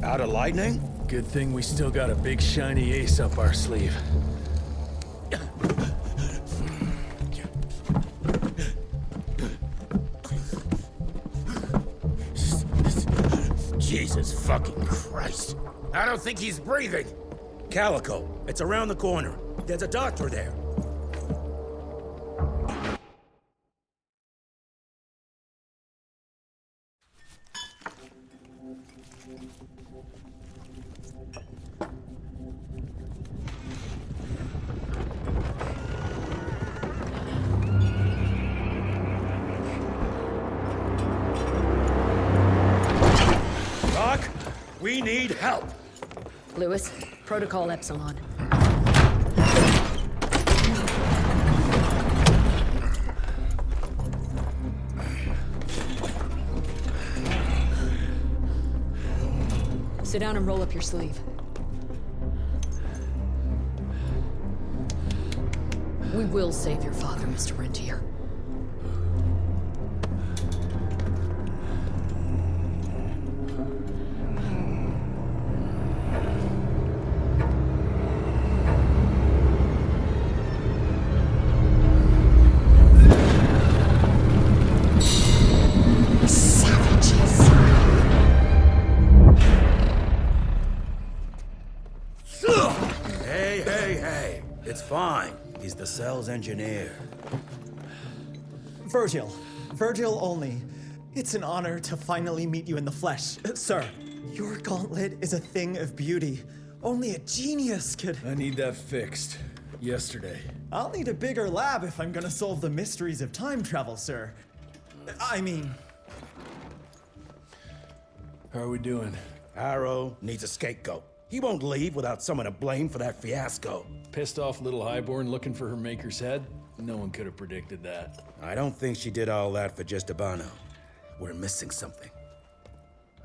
Out of lightning? Good thing we still got a big shiny ace up our sleeve. Jesus fucking Christ. I don't think he's breathing. Calico, it's around the corner. There's a doctor there. Doc, we need help. Lewis, Protocol Epsilon. Sit down and roll up your sleeve. We will save your father, Mr. Rentier. Hey. It's fine. He's the cell's engineer. Virgil. Virgil only. It's an honor to finally meet you in the flesh. Sir, your gauntlet is a thing of beauty. Only a genius could... I need that fixed. Yesterday. I'll need a bigger lab if I'm gonna solve the mysteries of time travel, sir. I mean... How are we doing? Arrow needs a scapegoat. He won't leave without someone to blame for that fiasco. Pissed off little highborn looking for her maker's head? No one could have predicted that. I don't think she did all that for just Abano. We're missing something.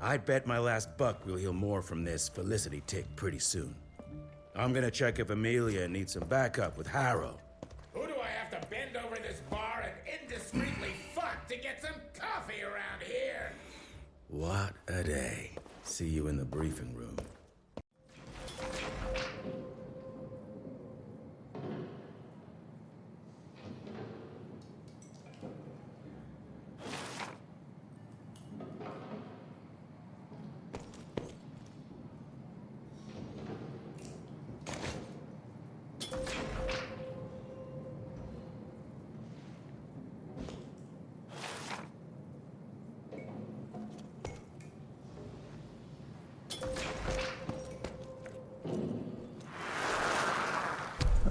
I'd bet my last buck we'll hear more from this Felicity tick pretty soon. I'm gonna check if Amelia needs some backup with Harrow. Who do I have to bend over this bar and indiscreetly fuck to get some coffee around here? What a day. See you in the briefing room.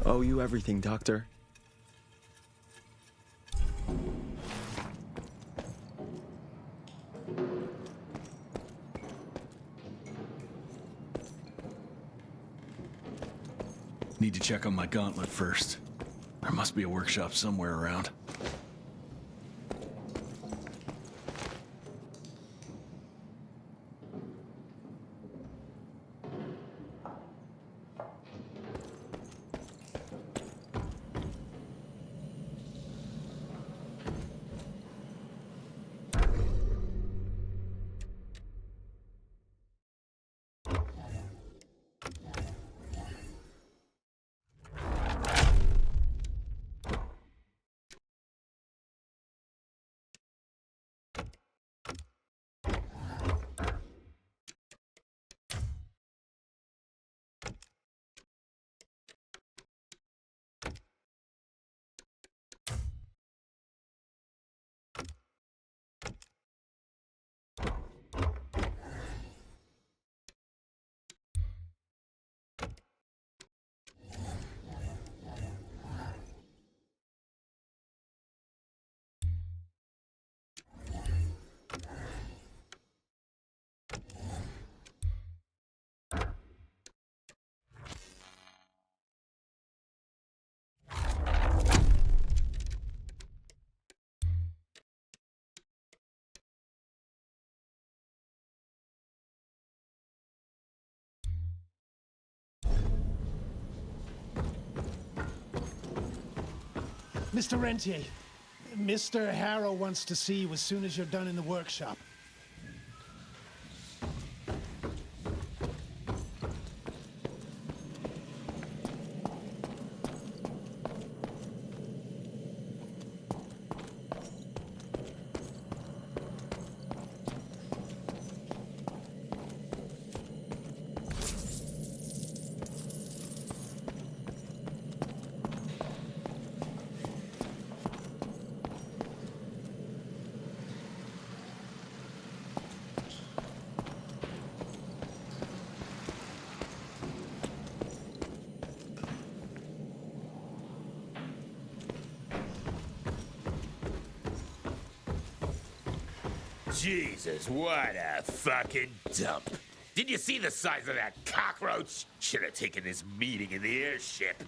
Owe you everything, Doctor. Need to check on my gauntlet first. There must be a workshop somewhere around. Mr. Rentier, Mr. Harrow wants to see you as soon as you're done in the workshop. Jesus, what a fucking dump. Did you see the size of that cockroach? Should have taken this meeting in the airship.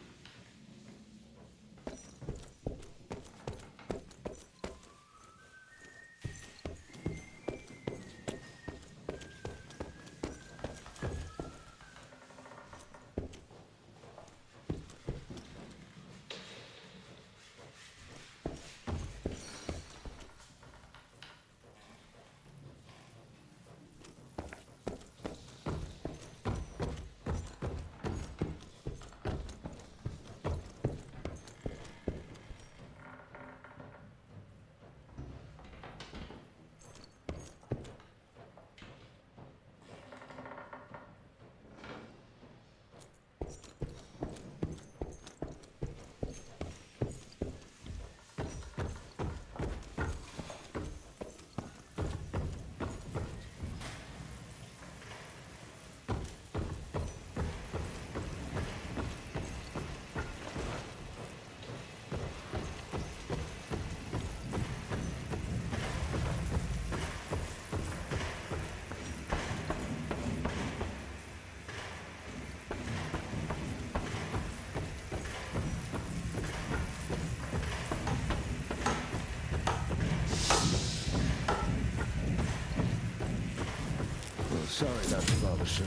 Sorry about your father, sir.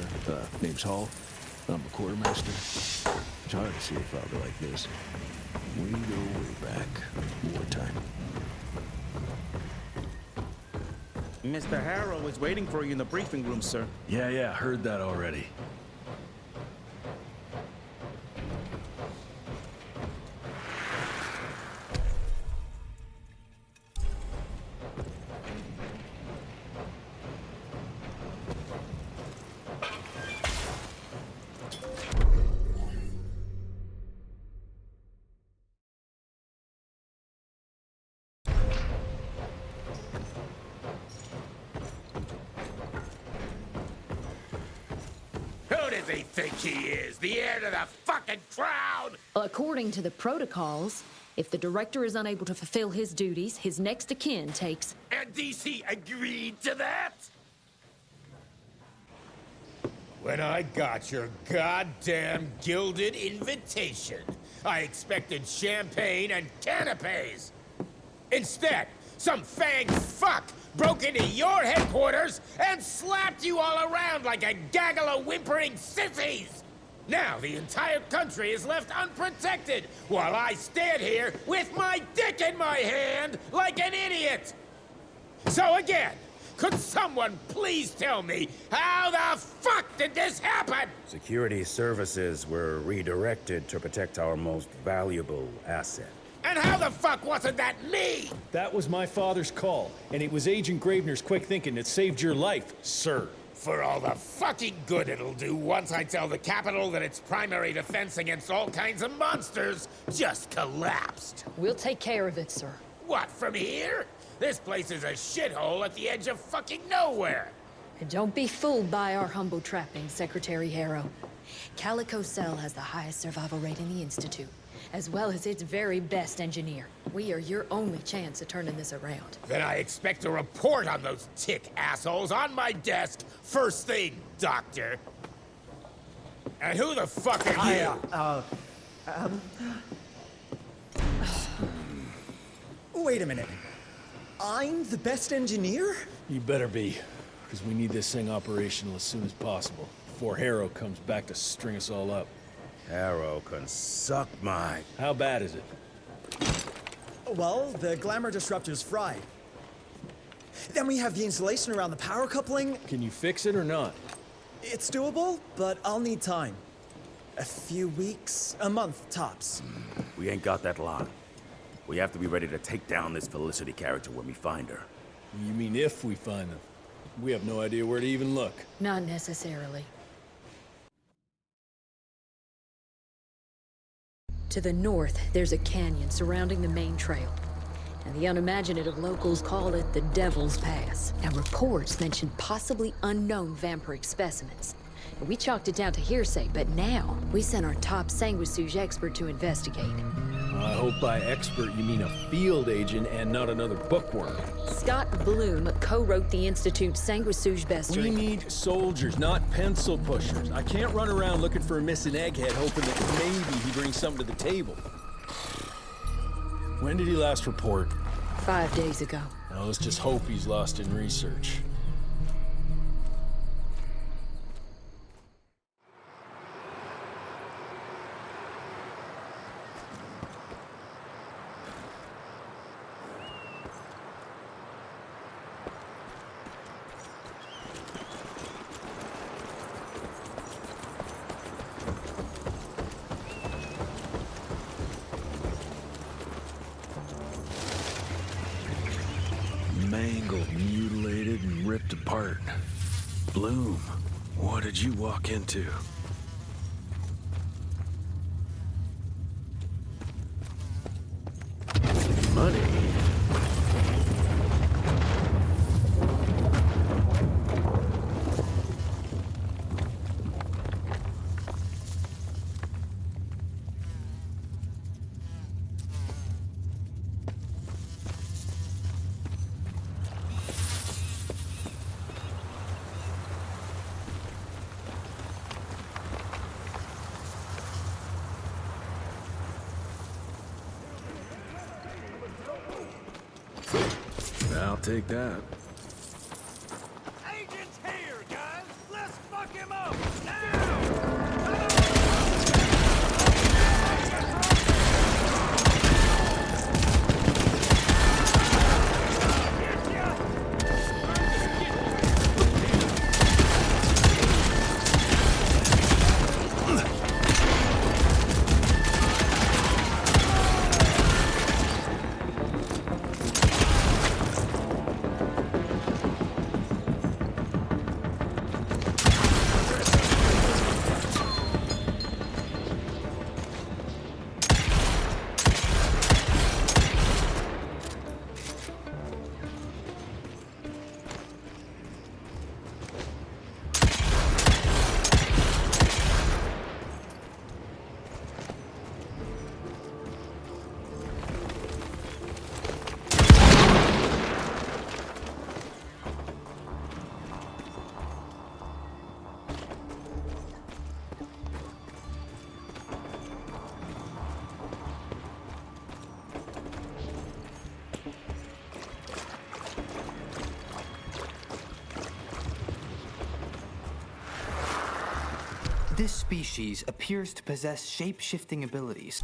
Name's Hall. I'm a quartermaster. It's hard to see a father like this. We go way back. Wartime. Mr. Harrow is waiting for you in the briefing room, sir. Yeah, heard that already. Who does he think he is? The heir to the fucking crown? According to the protocols, if the director is unable to fulfill his duties, his next of kin takes... And DC agreed to that? When I got your goddamn gilded invitation, I expected champagne and canapes. Instead, some fang fuck broke into your headquarters and slapped you all around like a gaggle of whimpering sissies! Now the entire country is left unprotected while I stand here with my dick in my hand like an idiot! So again, could someone please tell me how the fuck did this happen? Security services were redirected to protect our most valuable asset. And how the fuck wasn't that me? That was my father's call, and it was Agent Gravener's quick thinking that saved your life, sir. For all the fucking good it'll do once I tell the Capitol that its primary defense against all kinds of monsters just collapsed. We'll take care of it, sir. What, from here? This place is a shithole at the edge of fucking nowhere. And don't be fooled by our humble trappings, Secretary Harrow. Calico Cell has the highest survival rate in the Institute, as well as its very best engineer. We are your only chance of turning this around. Then I expect a report on those tick assholes on my desk first thing, Doctor. And who the fuck are you? Wait a minute. I'm the best engineer? You better be, because we need this thing operational as soon as possible, before Harrow comes back to string us all up. Harrow can suck my... How bad is it? Well, the glamour disruptor's fried. Then we have the insulation around the power coupling. Can you fix it or not? It's doable, but I'll need time. A few weeks, a month tops. We ain't got that long. We have to be ready to take down this Felicity character when we find her. You mean if we find them? We have no idea where to even look. Not necessarily. To the north, there's a canyon surrounding the main trail. And the unimaginative locals call it the Devil's Pass. Now, reports mention possibly unknown vampiric specimens. We chalked it down to hearsay, but now we sent our top sanguisuge expert to investigate. I hope by expert you mean a field agent and not another bookworm. Scott Bloom co-wrote the Institute's sanguisuge bestiary. We need soldiers, not pencil pushers. I can't run around looking for a missing egghead hoping that maybe he brings something to the table. When did he last report? 5 days ago. Now let's just hope he's lost in research. Mangled, mutilated, and ripped apart. Bloom, what did you walk into? Money. I'll take that. Agent's here, guys! Let's fuck him up! This species appears to possess shape-shifting abilities.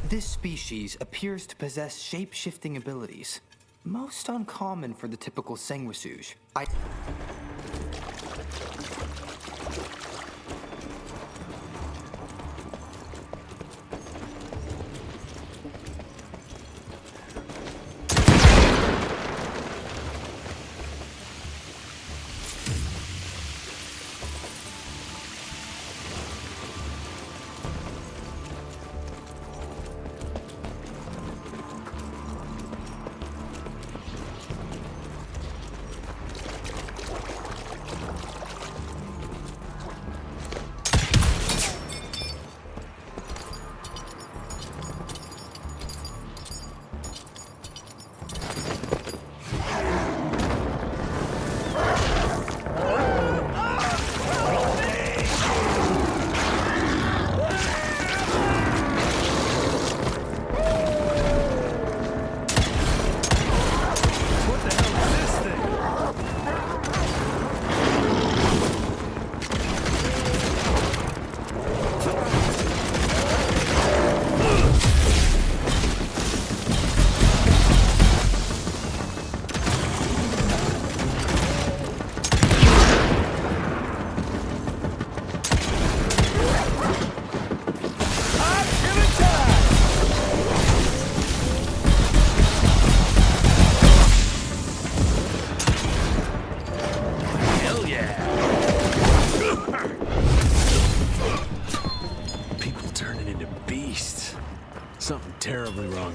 This species appears to possess shape-shifting abilities, most uncommon for the typical sanguisuge.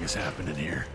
is happening here?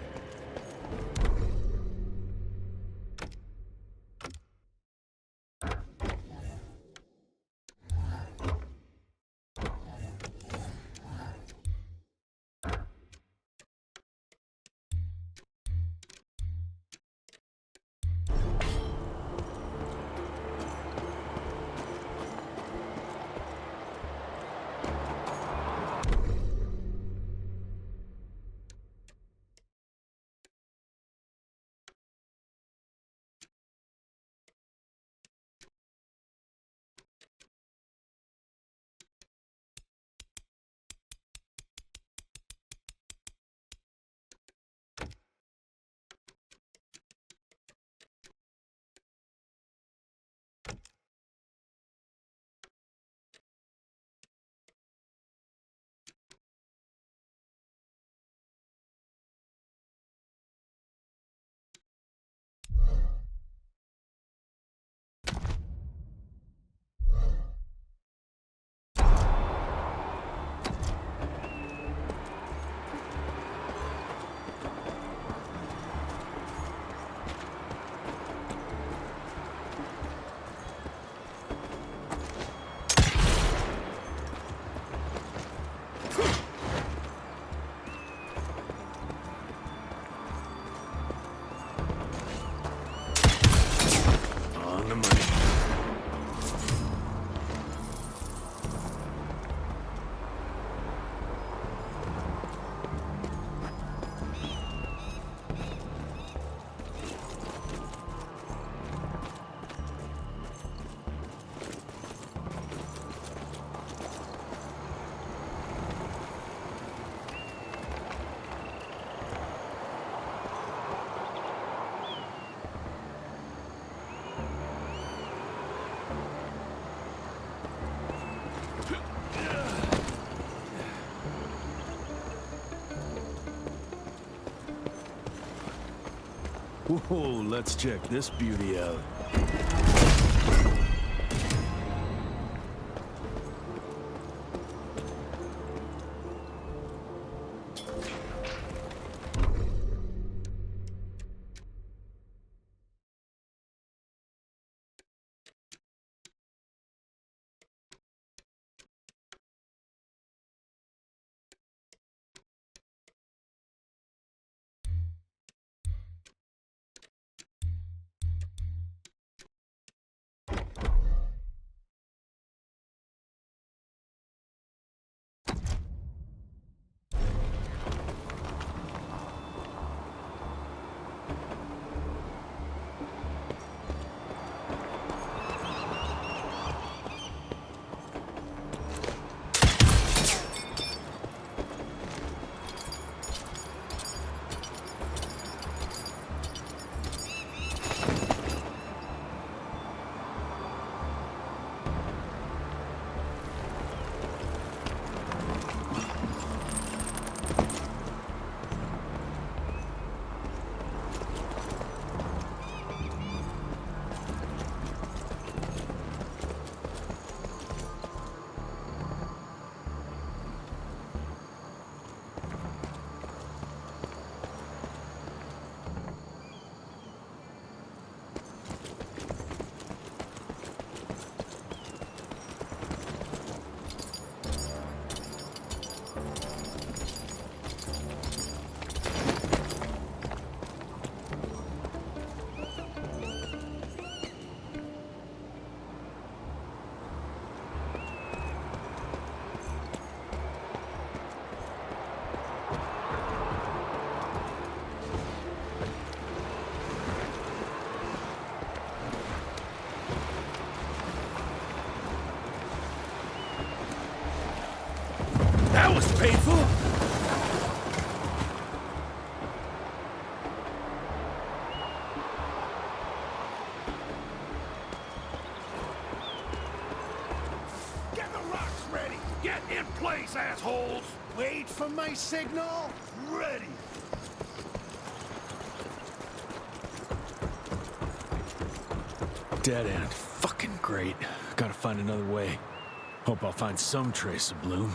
Whoa, let's check this beauty out. That was painful! Get the rocks ready! Get in place, assholes! Wait for my signal! Ready! Dead end. Fucking great. Gotta find another way. Hope I'll find some trace of Bloom.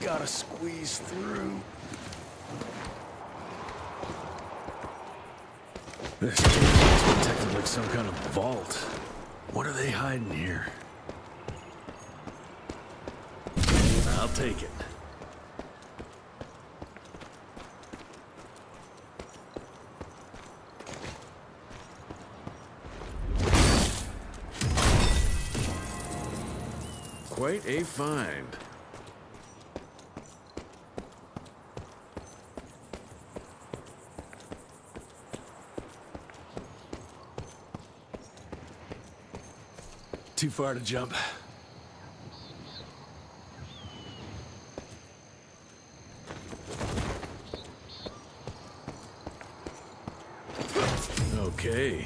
gotta squeeze through. This cave is protected like some kind of vault. What are they hiding here? I'll take it. Quite a find. Too far to jump. Okay.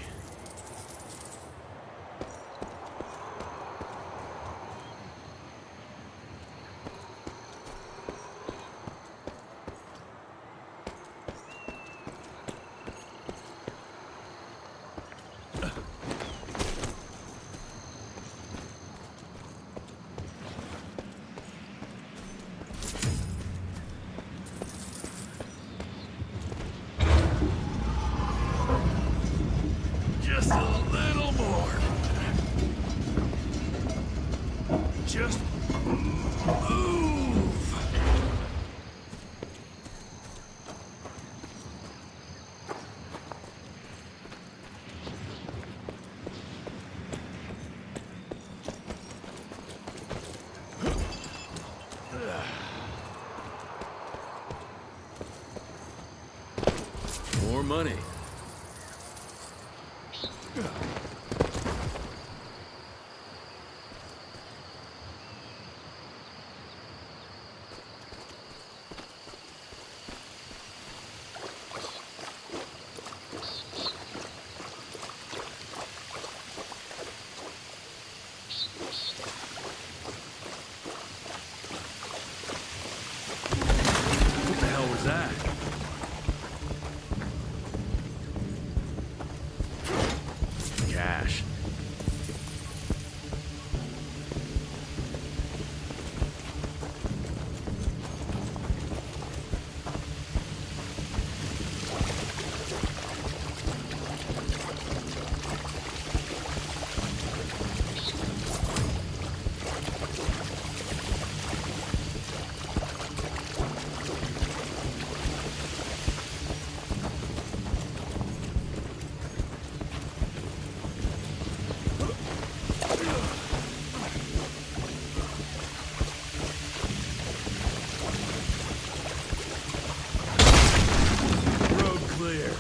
Just a little more. Just move. More money. What the hell was that? Cash. Road clear.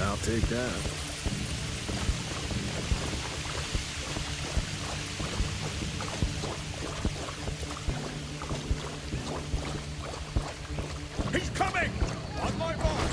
I'll take that. He's coming! On my mark!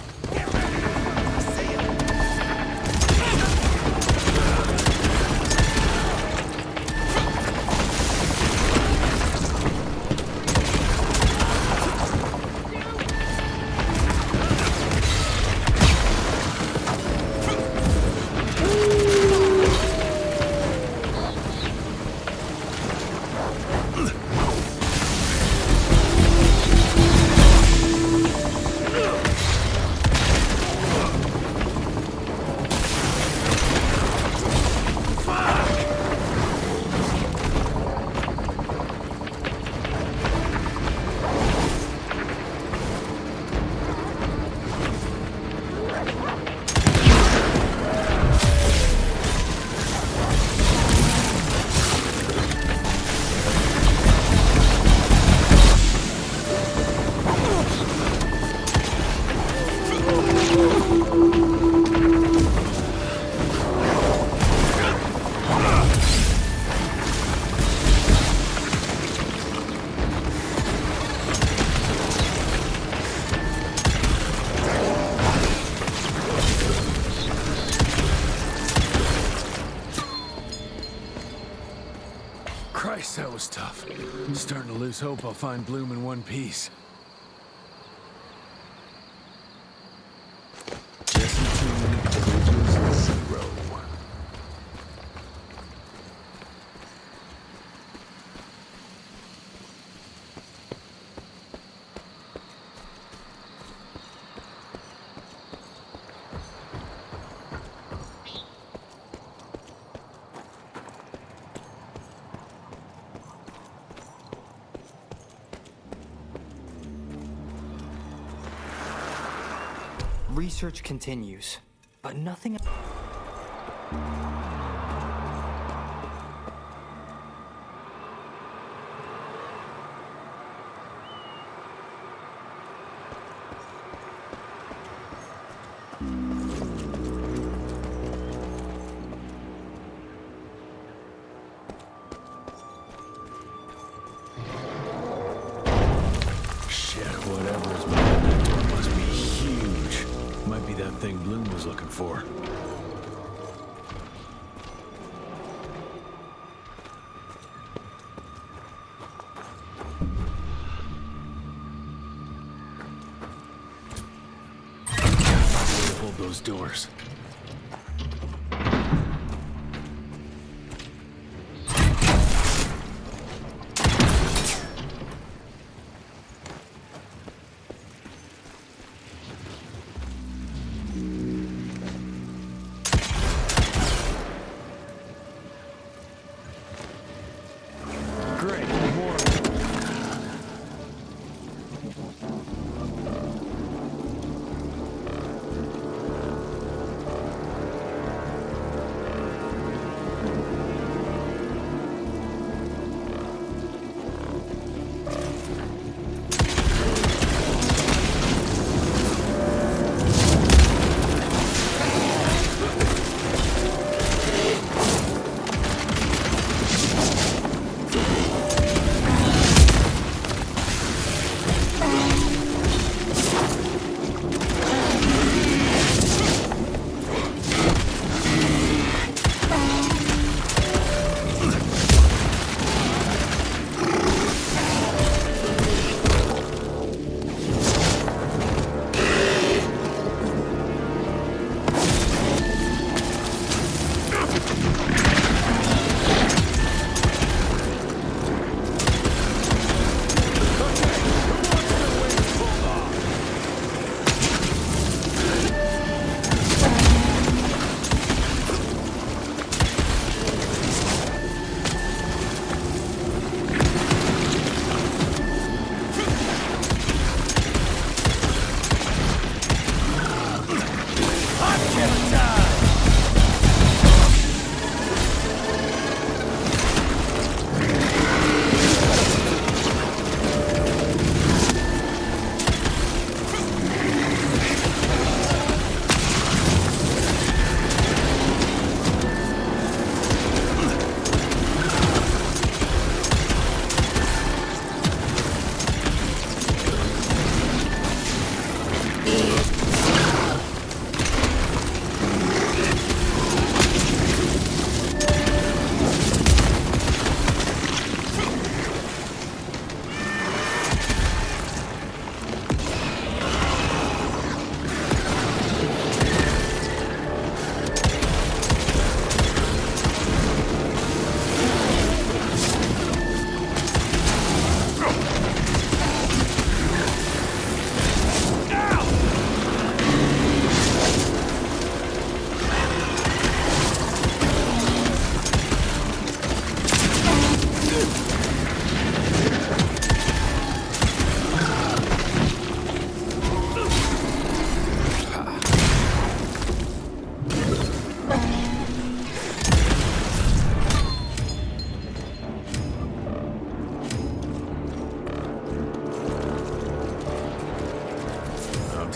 Christ, that was tough. Starting to lose hope I'll find Bloom in one piece. Research continues, but nothing... Shit, whatever is behind that door must be huge. Might be that thing Bloom was looking for. Hold those doors.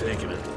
taking it.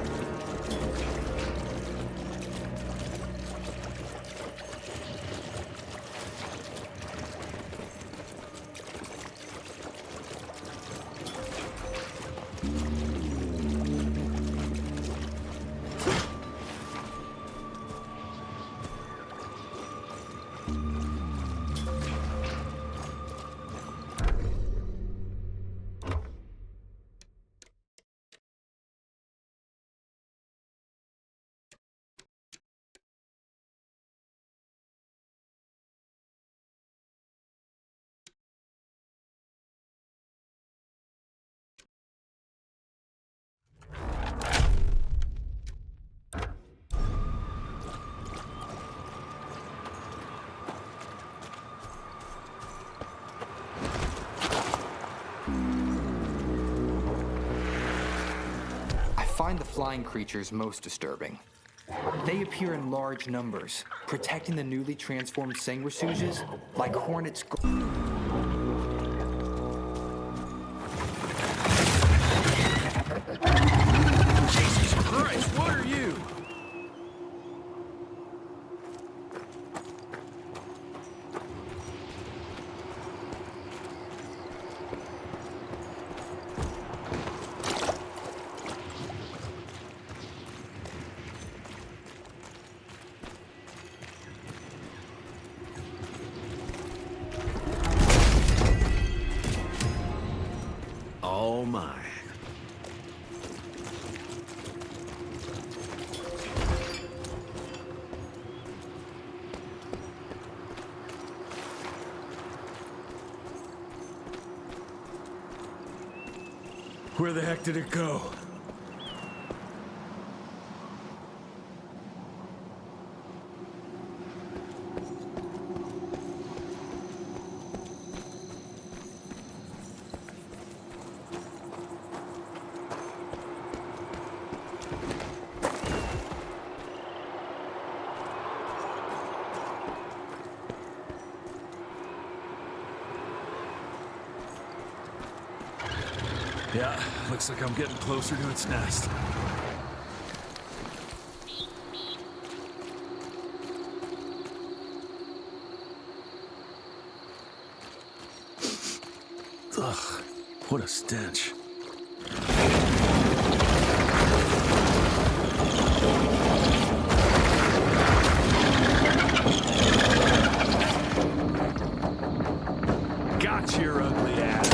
find the flying creatures most disturbing. They appear in large numbers, protecting the newly transformed sanguisuges like hornets. Jesus Christ, what are you? All mine. Where the heck did it go? Yeah, looks like I'm getting closer to its nest. Ugh, what a stench. Got your ugly ass.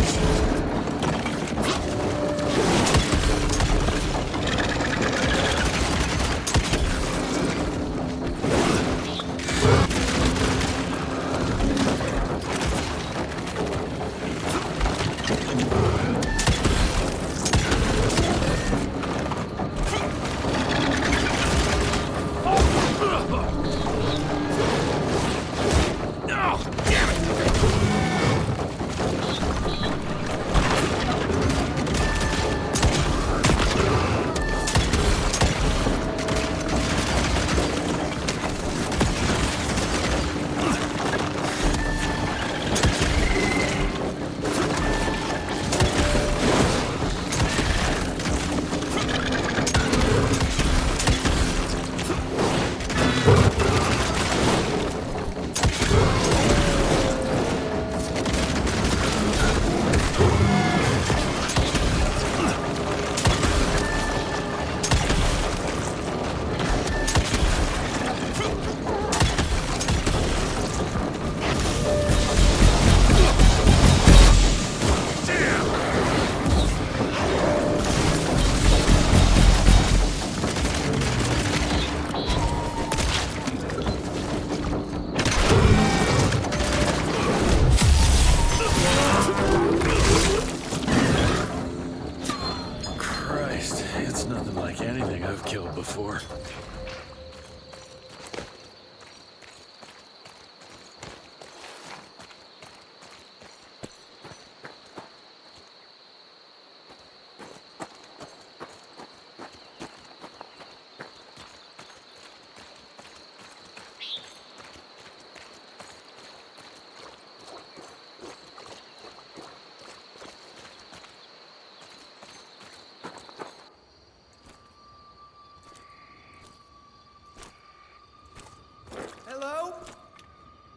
It's nothing like anything I've killed before. Hello?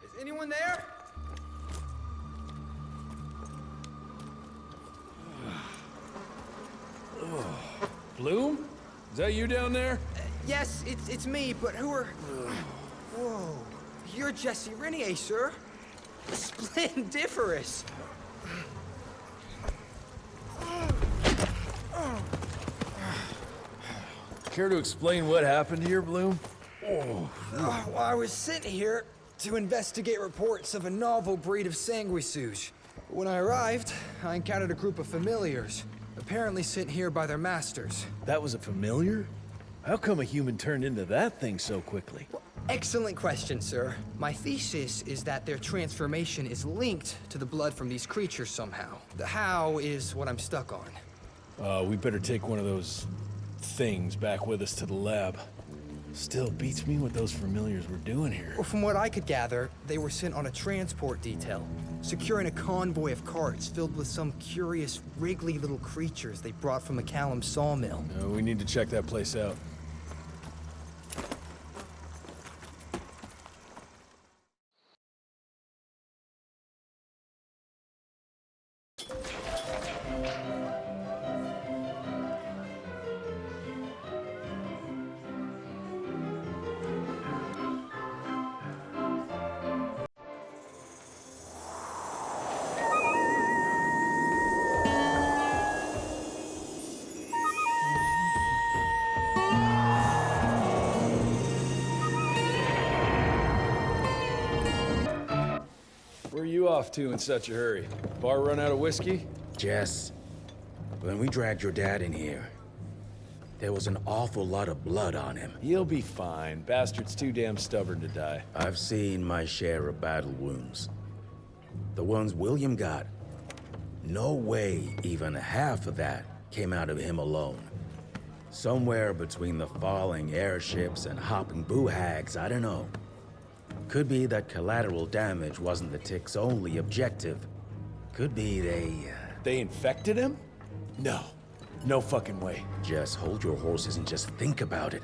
Is anyone there? Bloom? Is that you down there? Yes, it's me, but who are... Whoa. You're Jesse Rentier, sir. Splendiferous. Care to explain what happened here, Bloom? Well, I was sent here to investigate reports of a novel breed of sanguisuge. When I arrived, I encountered a group of familiars, apparently sent here by their masters. That was a familiar? How come a human turned into that thing so quickly? Well, excellent question, sir. My thesis is that their transformation is linked to the blood from these creatures somehow. The how is what I'm stuck on. We better take one of those things back with us to the lab. Still beats me what those familiars were doing here. Well, from what I could gather, they were sent on a transport detail, securing a convoy of carts filled with some curious, wriggly little creatures they brought from McCallum's sawmill. We need to check that place out. Where are you off to in such a hurry? Bar run out of whiskey? Jess, when we dragged your dad in here, there was an awful lot of blood on him. He'll be fine. Bastard's too damn stubborn to die. I've seen my share of battle wounds. The ones William got, no way even half of that came out of him alone. Somewhere between the falling airships and hopping boo-hags, I don't know. Could be that collateral damage wasn't the Tick's only objective. Could be They infected him? No. No fucking way. Just hold your horses and just think about it.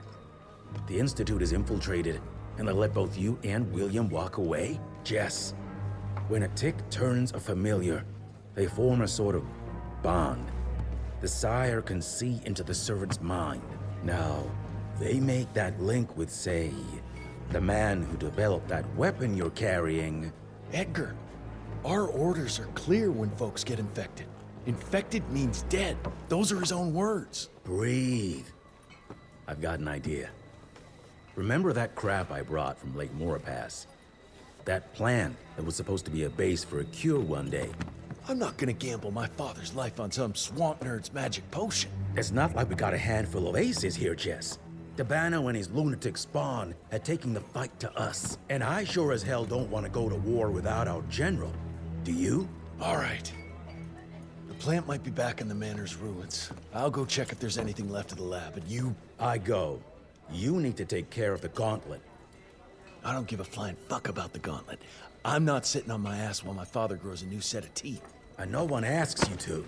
The Institute is infiltrated, and they let both you and William walk away? Jess, when a Tick turns a familiar, they form a sort of bond. The sire can see into the servant's mind. Now, they make that link with, say, the man who developed that weapon you're carrying. Edgar, our orders are clear when folks get infected. Infected means dead. Those are his own words. Breathe. I've got an idea. Remember that crap I brought from Lake Morapass? That plant that was supposed to be a base for a cure one day. I'm not gonna gamble my father's life on some swamp nerd's magic potion. It's not like we got a handful of aces here, Jess. Dabano and his lunatic spawn had taken the fight to us. And I sure as hell don't want to go to war without our general. Do you? All right. The plant might be back in the manor's ruins. I'll go check if there's anything left of the lab, and you... I go. You need to take care of the gauntlet. I don't give a flying fuck about the gauntlet. I'm not sitting on my ass while my father grows a new set of teeth. And no one asks you to.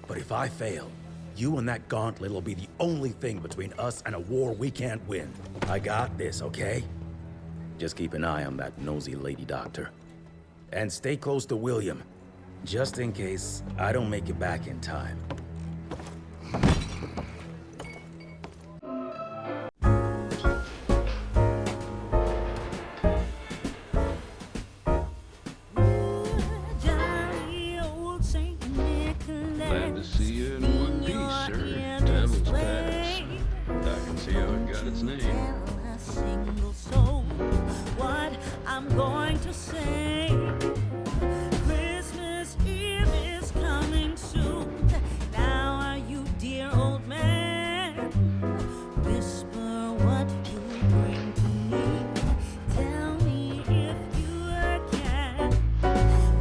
But if I fail, you and that gauntlet will be the only thing between us and a war we can't win. I got this, okay? Just keep an eye on that nosy lady doctor. And stay close to William, just in case I don't make it back in time. Glad to see you in one piece, sir. Devil's Pass. I can see how it got its name. What I'm going to say. Christmas Eve is coming soon. Now are you, dear old man? Whisper what you bring to me. Tell me if you can.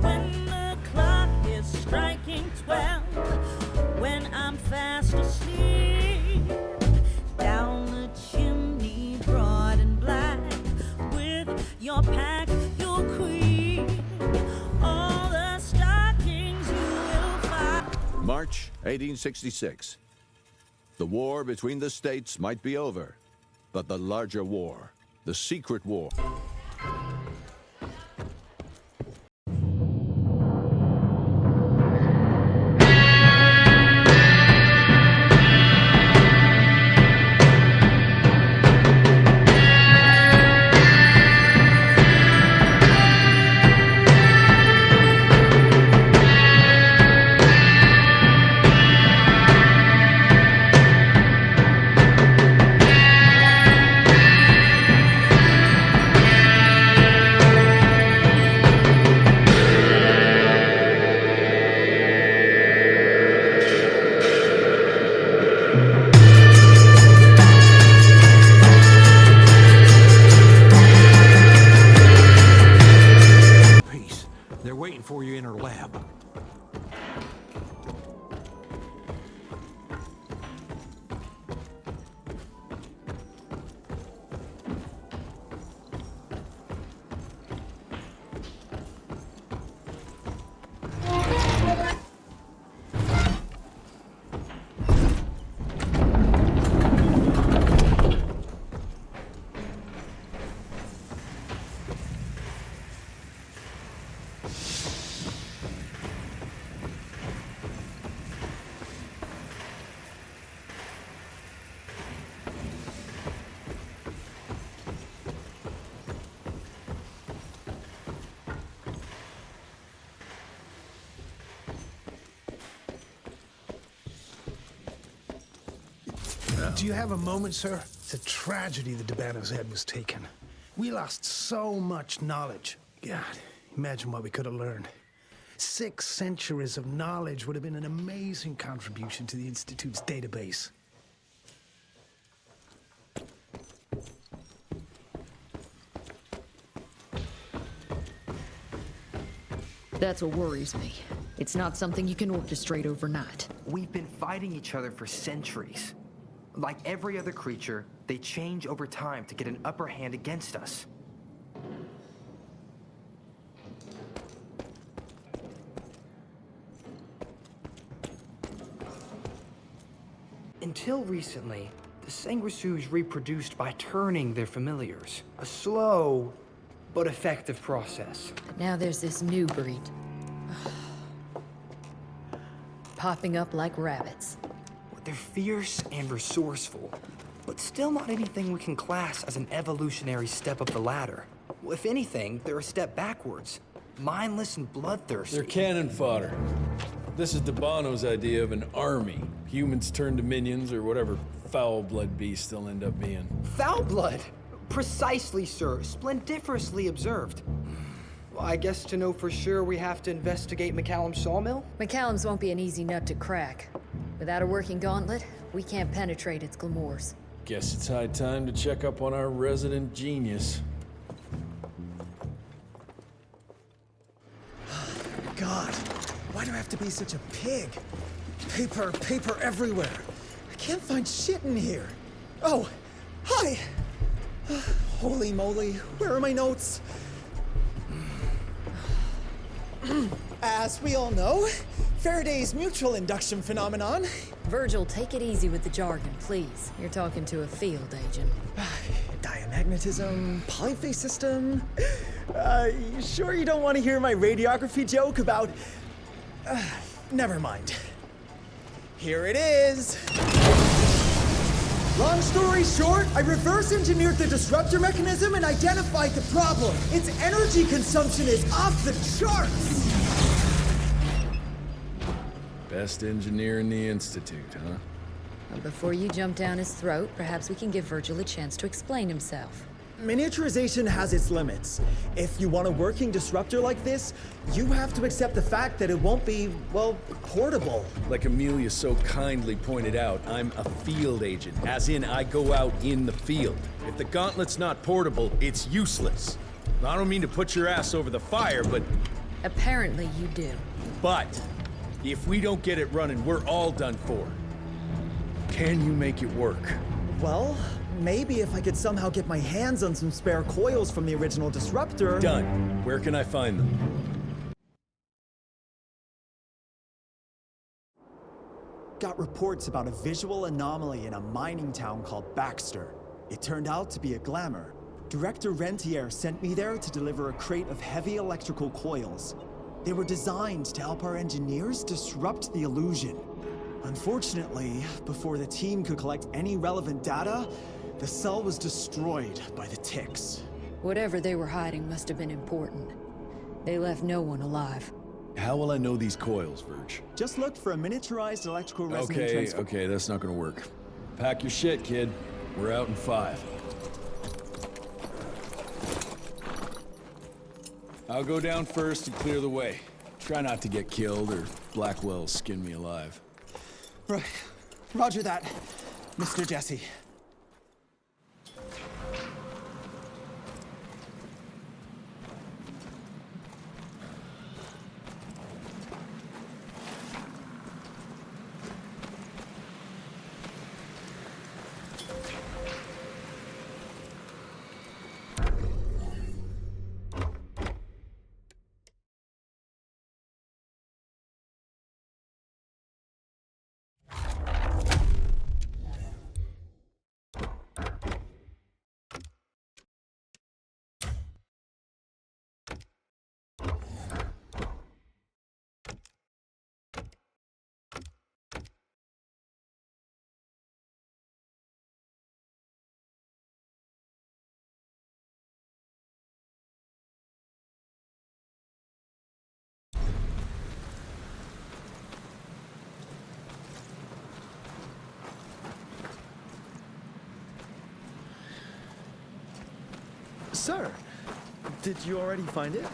When the clock is striking 12, when I'm fast asleep, down the chimney, broad and black, with your pack, you'll creep. All the stockings you will find. March 1866. The war between the states might be over, but the larger war, the secret war. Do you have a moment, sir? It's a tragedy the Dabano's head was taken. We lost so much knowledge. God, imagine what we could have learned. 6 centuries of knowledge would have been an amazing contribution to the Institute's database. That's what worries me. It's not something you can orchestrate overnight. We've been fighting each other for centuries. Like every other creature, they change over time to get an upper hand against us. Until recently, the sanguisuges reproduced by turning their familiars. A slow but effective process. But now there's this new breed. Popping up like rabbits. They're fierce and resourceful, but still not anything we can class as an evolutionary step up the ladder. If anything, they're a step backwards. Mindless and bloodthirsty. They're cannon fodder. This is Dabano's idea of an army. Humans turn to minions or whatever foul blood beasts they'll end up being. Foul blood? Precisely, sir. Splendiferously observed. Well, I guess to know for sure we have to investigate McCallum's sawmill? McCallum's won't be an easy nut to crack. Without a working gauntlet, we can't penetrate its glamours. Guess it's high time to check up on our resident genius. God, why do I have to be such a pig? Paper everywhere. I can't find shit in here. Oh, hi! Holy moly, where are my notes? As we all know, Faraday's mutual induction phenomenon. Virgil, take it easy with the jargon, please. You're talking to a field agent. Diamagnetism, polyphase system. You sure you don't want to hear my radiography joke about... never mind. Here it is. Long story short, I reverse engineered the disruptor mechanism and identified the problem. Its energy consumption is off the charts. Best engineer in the Institute, huh? Well, before you jump down his throat, perhaps we can give Virgil a chance to explain himself. Miniaturization has its limits. If you want a working disruptor like this, you have to accept the fact that it won't be, well, portable. Like Amelia so kindly pointed out, I'm a field agent, as in I go out in the field. If the gauntlet's not portable, it's useless. I don't mean to put your ass over the fire, but... Apparently you do. But, if we don't get it running, we're all done for. Can you make it work? Well, maybe if I could somehow get my hands on some spare coils from the original disruptor... Done. Where can I find them? Got reports about a visual anomaly in a mining town called Baxter. It turned out to be a glamour. Director Rentier sent me there to deliver a crate of heavy electrical coils. They were designed to help our engineers disrupt the illusion. Unfortunately, before the team could collect any relevant data, the cell was destroyed by the ticks. Whatever they were hiding must have been important. They left no one alive. How will I know these coils, Verge? Just look for a miniaturized electrical resonant transfer. Okay, that's not gonna work. Pack your shit, kid. We're out in 5. I'll go down first and clear the way. Try not to get killed or Blackwell skin me alive. Right. Roger that, Mr. Jesse. Sir, did you already find it?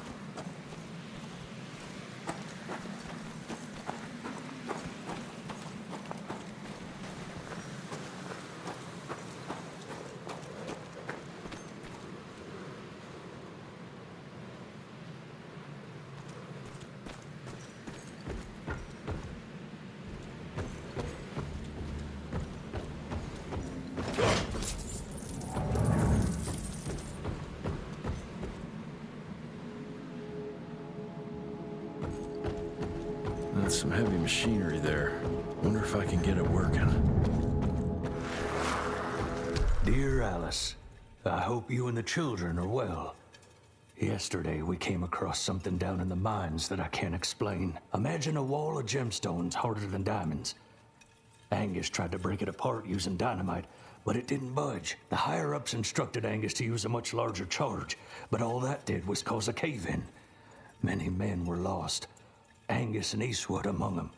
That's some heavy machinery there. Wonder if I can get it working. Dear Alice, I hope you and the children are well. Yesterday, we came across something down in the mines that I can't explain. Imagine a wall of gemstones harder than diamonds. Angus tried to break it apart using dynamite, but it didn't budge. The higher-ups instructed Angus to use a much larger charge, but all that did was cause a cave-in. Many men were lost. Angus and Eastwood among them.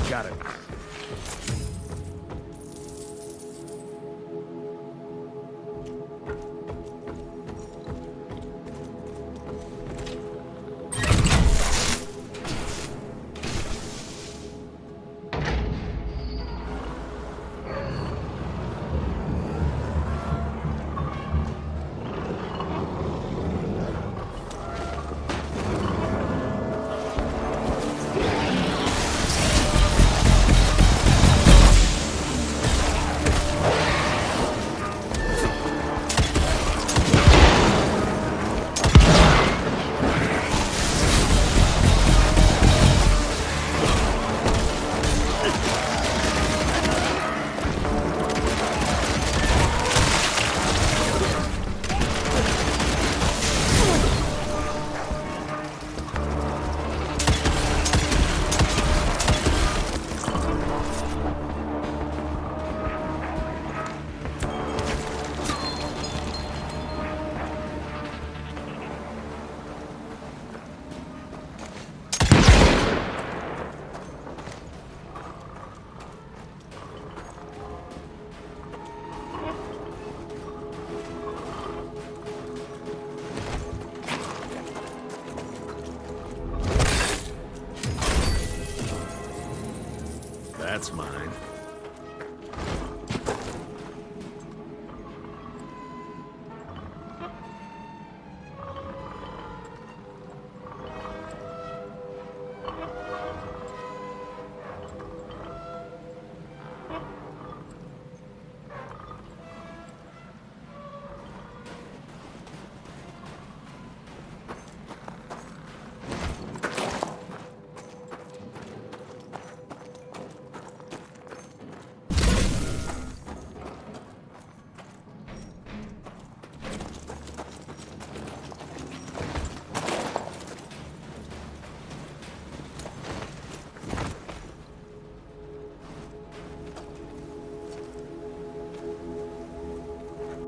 Got it. That's mine.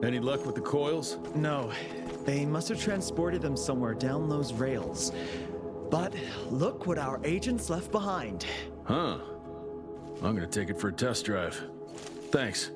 Any luck with the coils? No. They must have transported them somewhere down those rails. But look what our agents left behind. Huh. I'm gonna take it for a test drive. Thanks.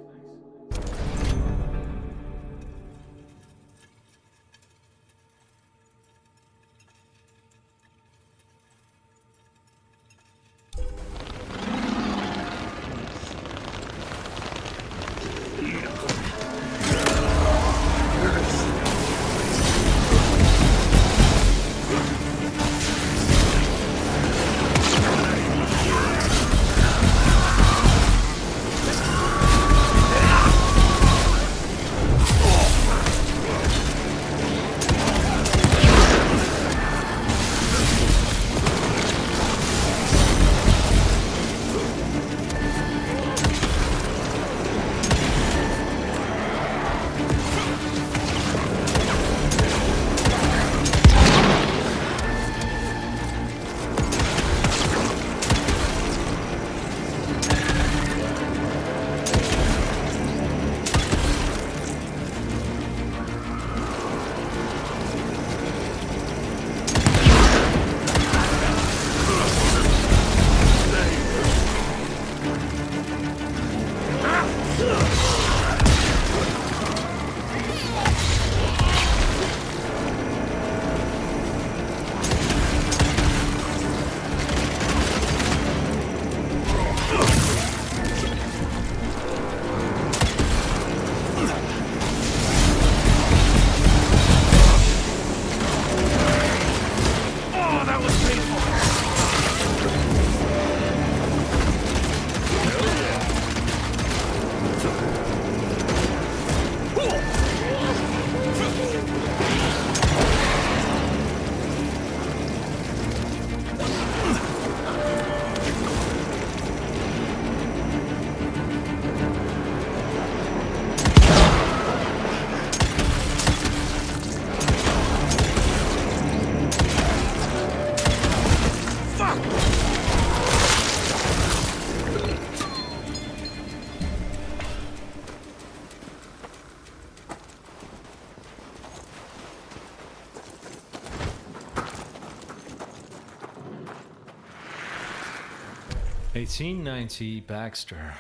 1890, Baxter.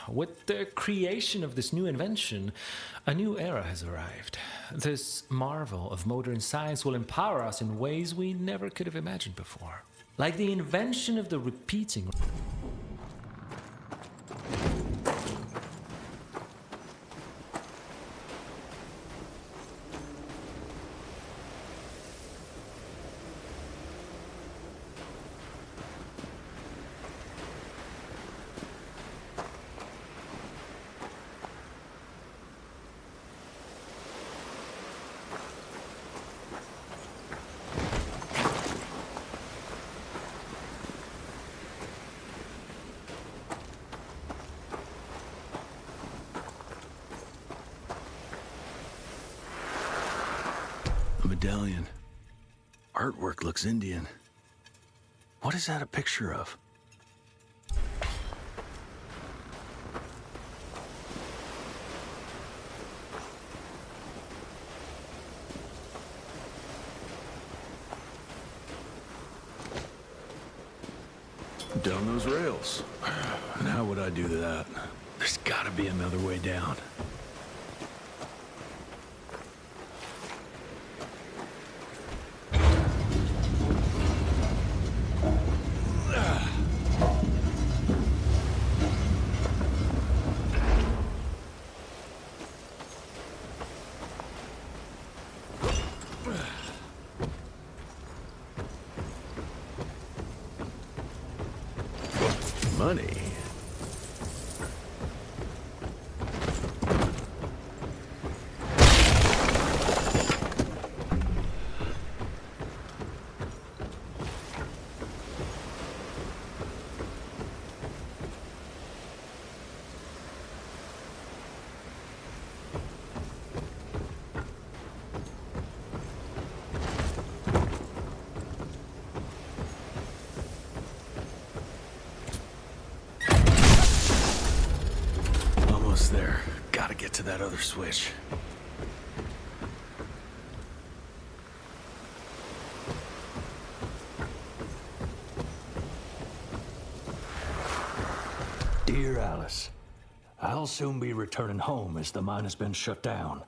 With the creation of this new invention, a new era has arrived. This marvel of modern science will empower us in ways we never could have imagined before. Like the invention of the repeating. Medallion. Artwork looks Indian. What is that a picture of? Down those rails. And how would I do that? There's gotta be another way down. Money. There. Gotta get to that other switch. Dear Alice, I'll soon be returning home as the mine has been shut down.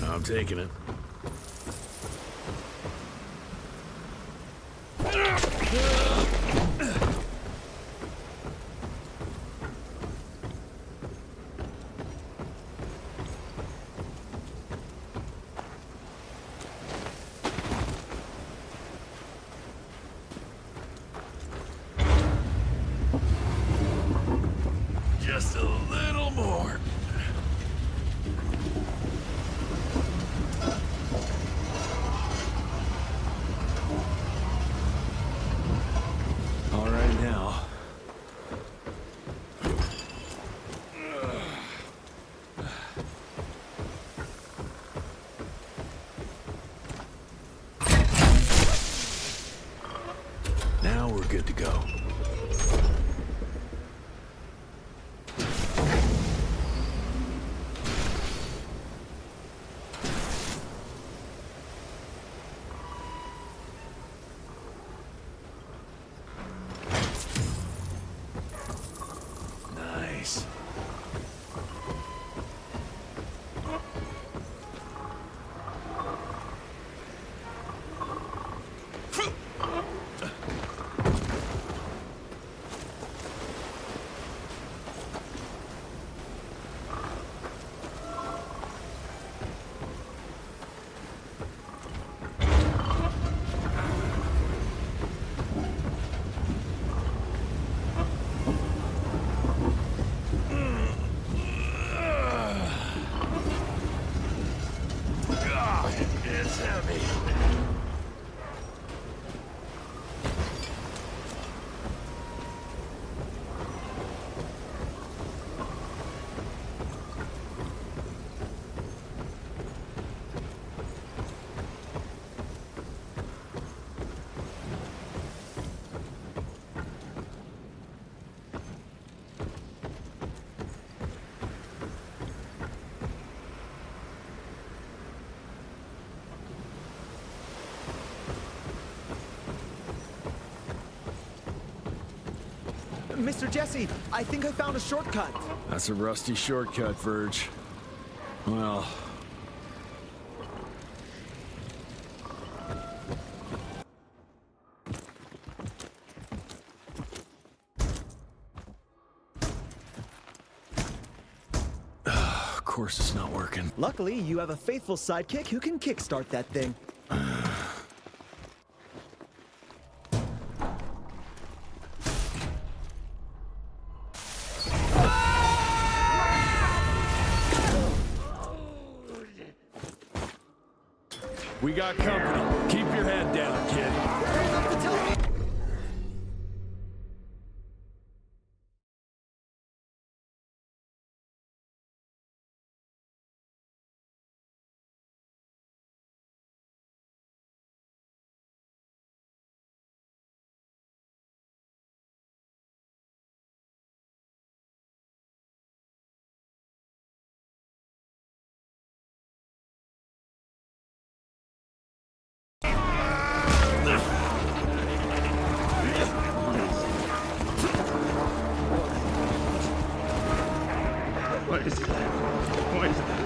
I'm taking it. Just a little more. All right now. Now we're good to go. Nice. Mr. Jesse, I think I found a shortcut. That's a rusty shortcut, Verge. Well... Of course it's not working. Luckily, you have a faithful sidekick who can kickstart that thing. We got company. Keep your head down, kid. What is that? Poison.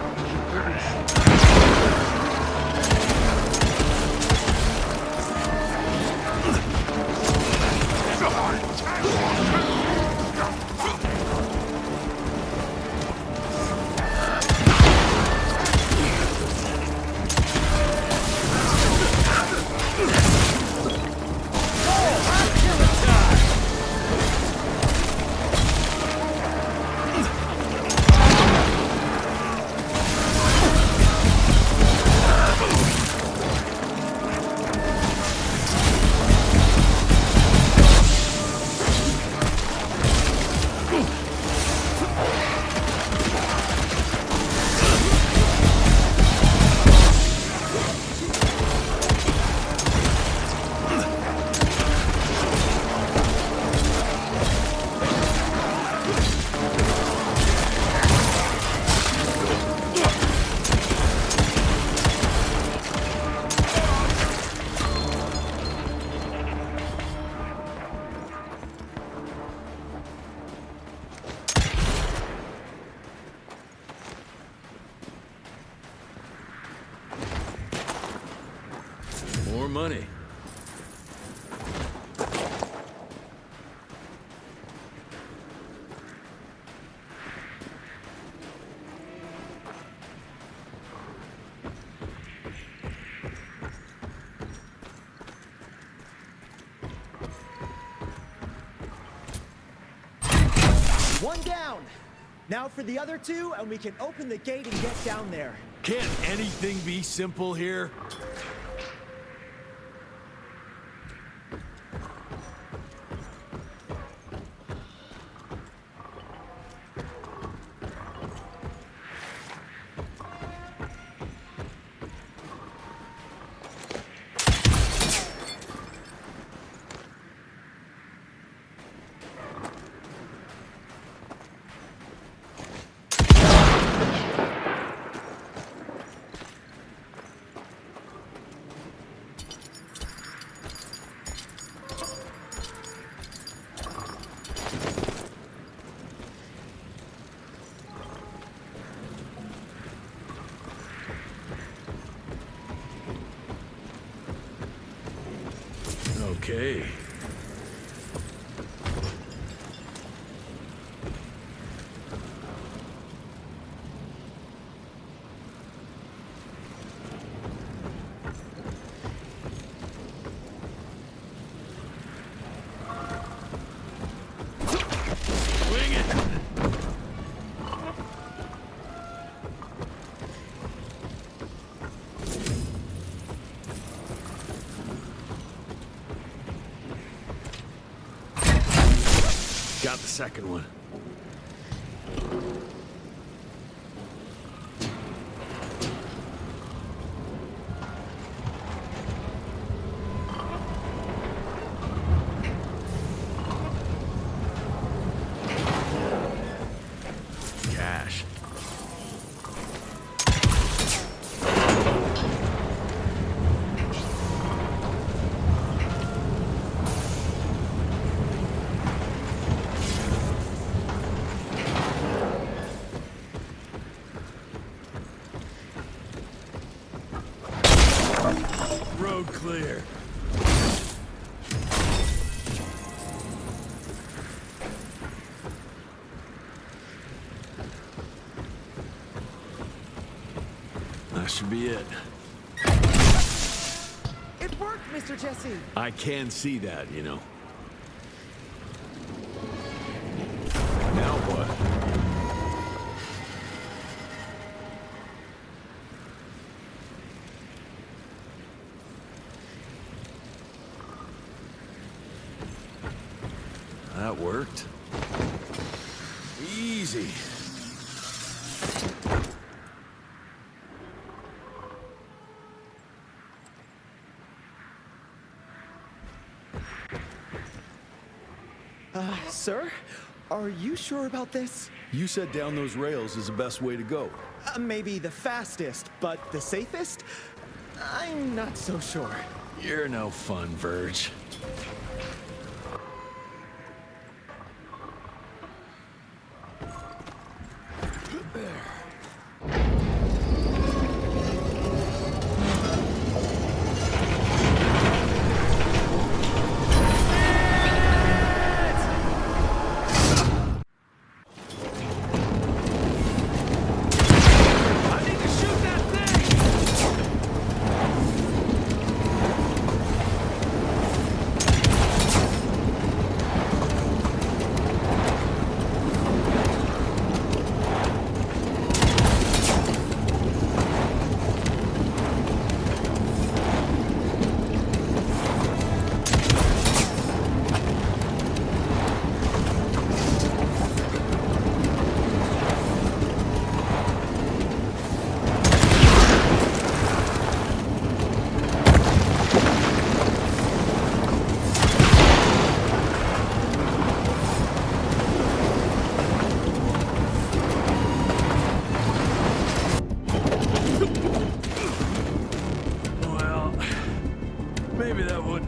More money. One down. Now for the other two, and we can open the gate and get down there. Can't anything be simple here? Okay. Swing it. Got the second one. Cash. That should be it. It worked, Mr. Jesse! I can see that, you know. Now what? That worked. Easy. Sir? Are you sure about this? You said down those rails is the best way to go. Maybe the fastest, but the safest? I'm not so sure. You're no fun, Verge.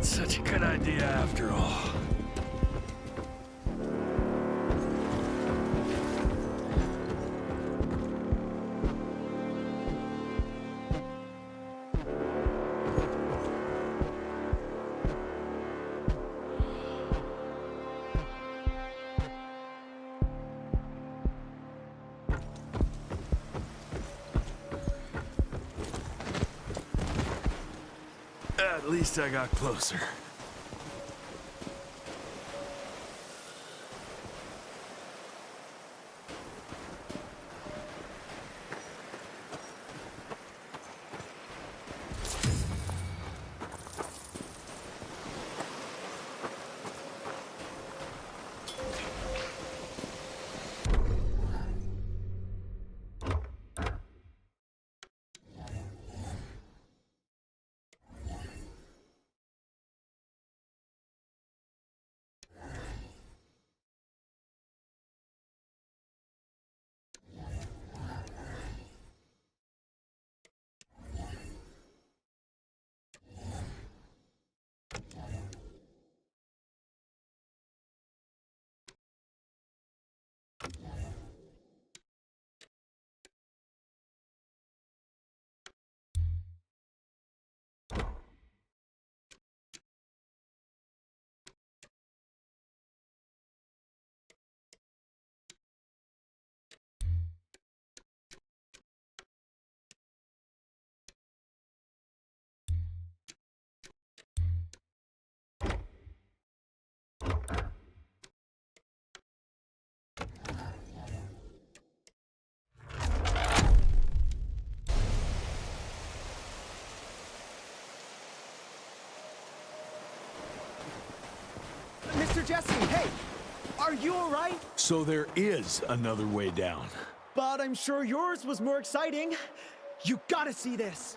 Such a good idea after all. At least I got closer. Mr. Jesse, hey! Are you alright? So there is another way down. But I'm sure yours was more exciting. You gotta see this!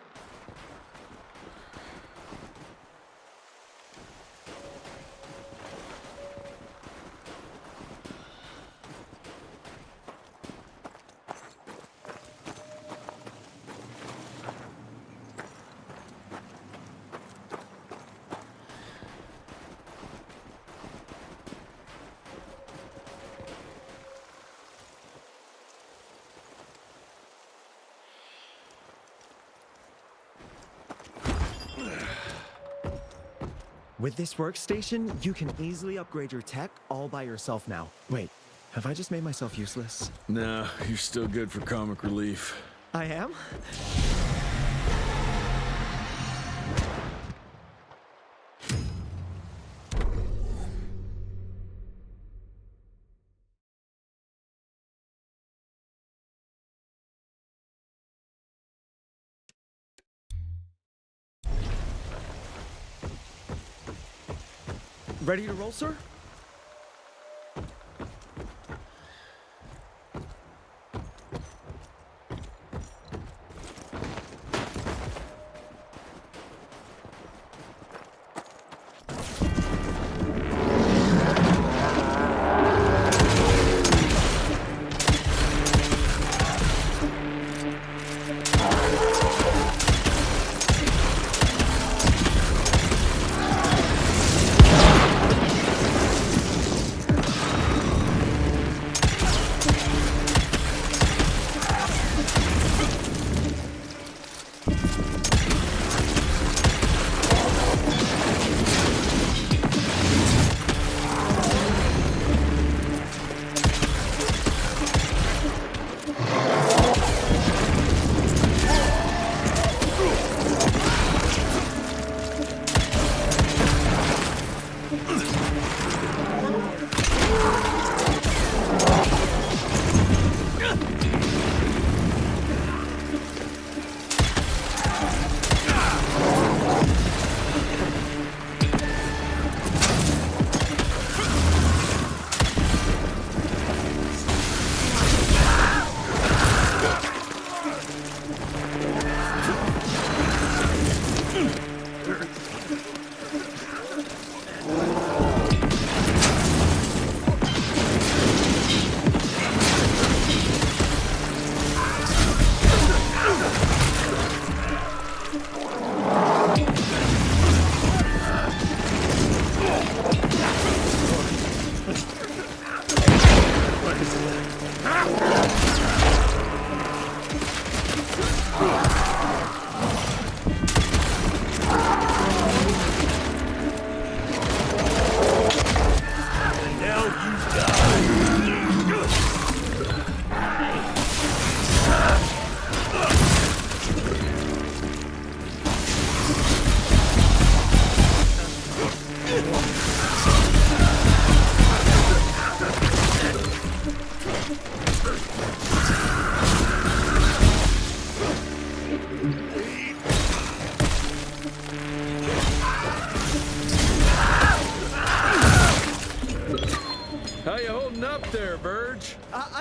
With this workstation, you can easily upgrade your tech all by yourself now. Wait, have I just made myself useless? No, you're still good for comic relief. I am? Ready to roll, sir?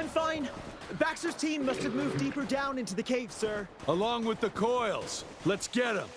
I'm fine. Baxter's team must have moved deeper down into the cave, sir. Along with the coils. Let's get them.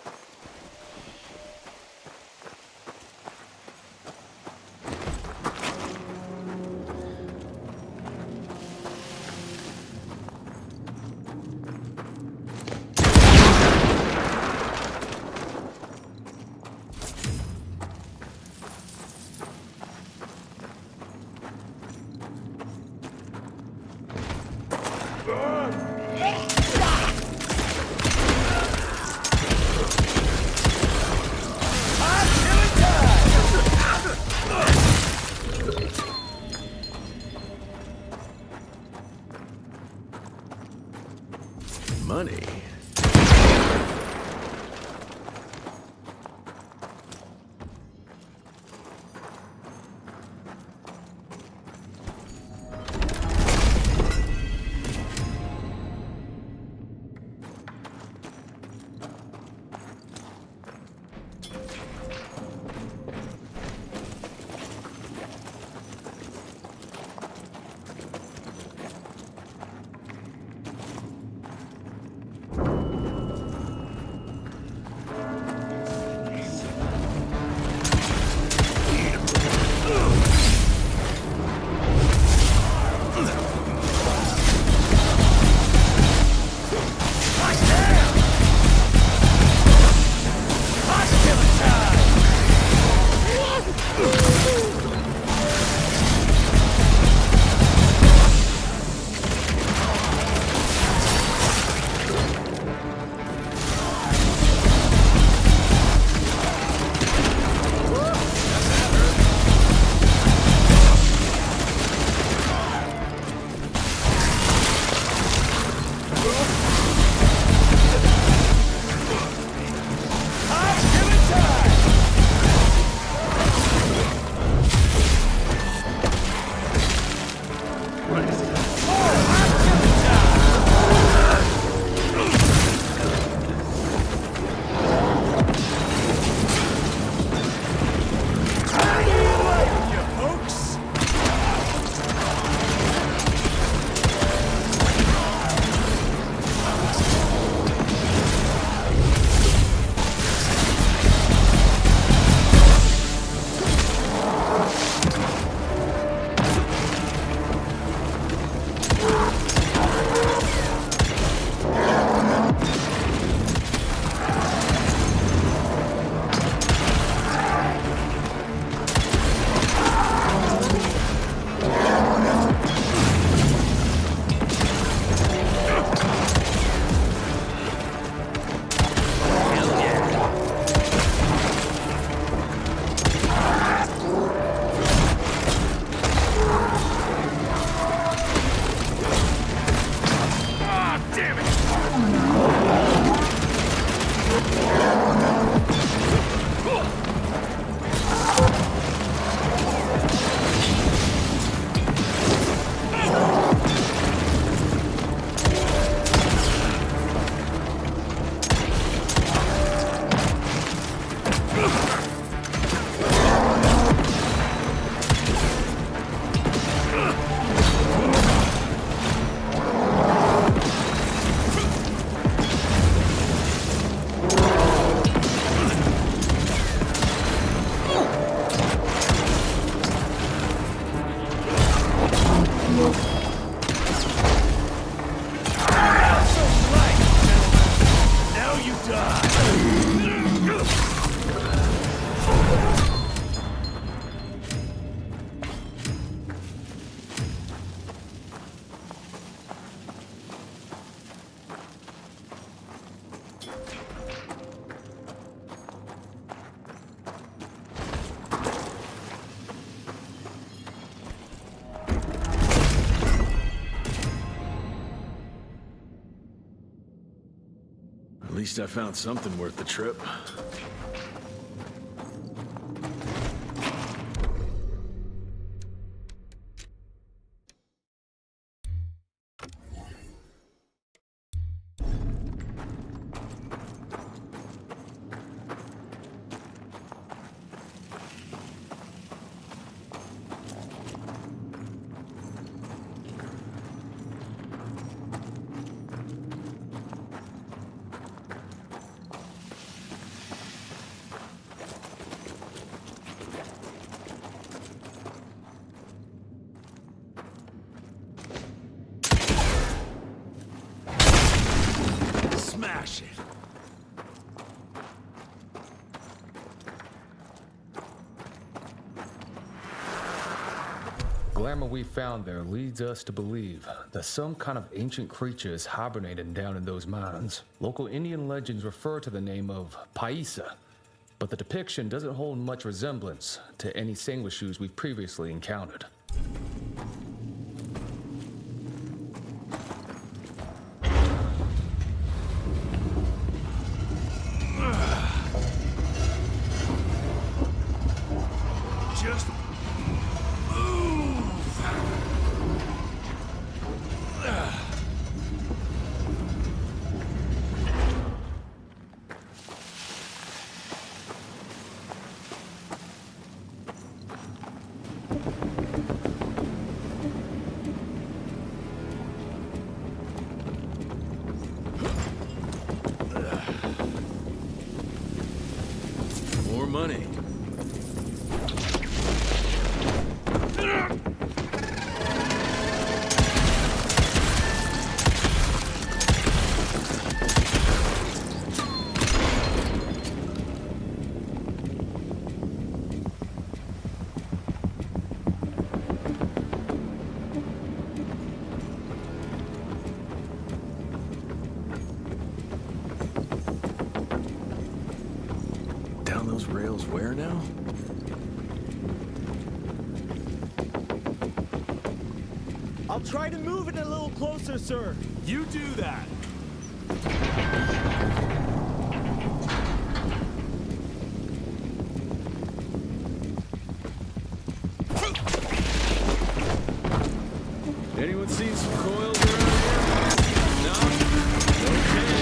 Money. Now you die! At least I found something worth the trip. Smash it! Glamour we found there leads us to believe that some kind of ancient creature is hibernating down in those mines. Local Indian legends refer to the name of Paisa, but the depiction doesn't hold much resemblance to any sanguishues we've previously encountered. Just move! More money. Down those rails where now? I'll try to move it a little closer, sir. You do that! Anyone seen some coils around here? No? Okay.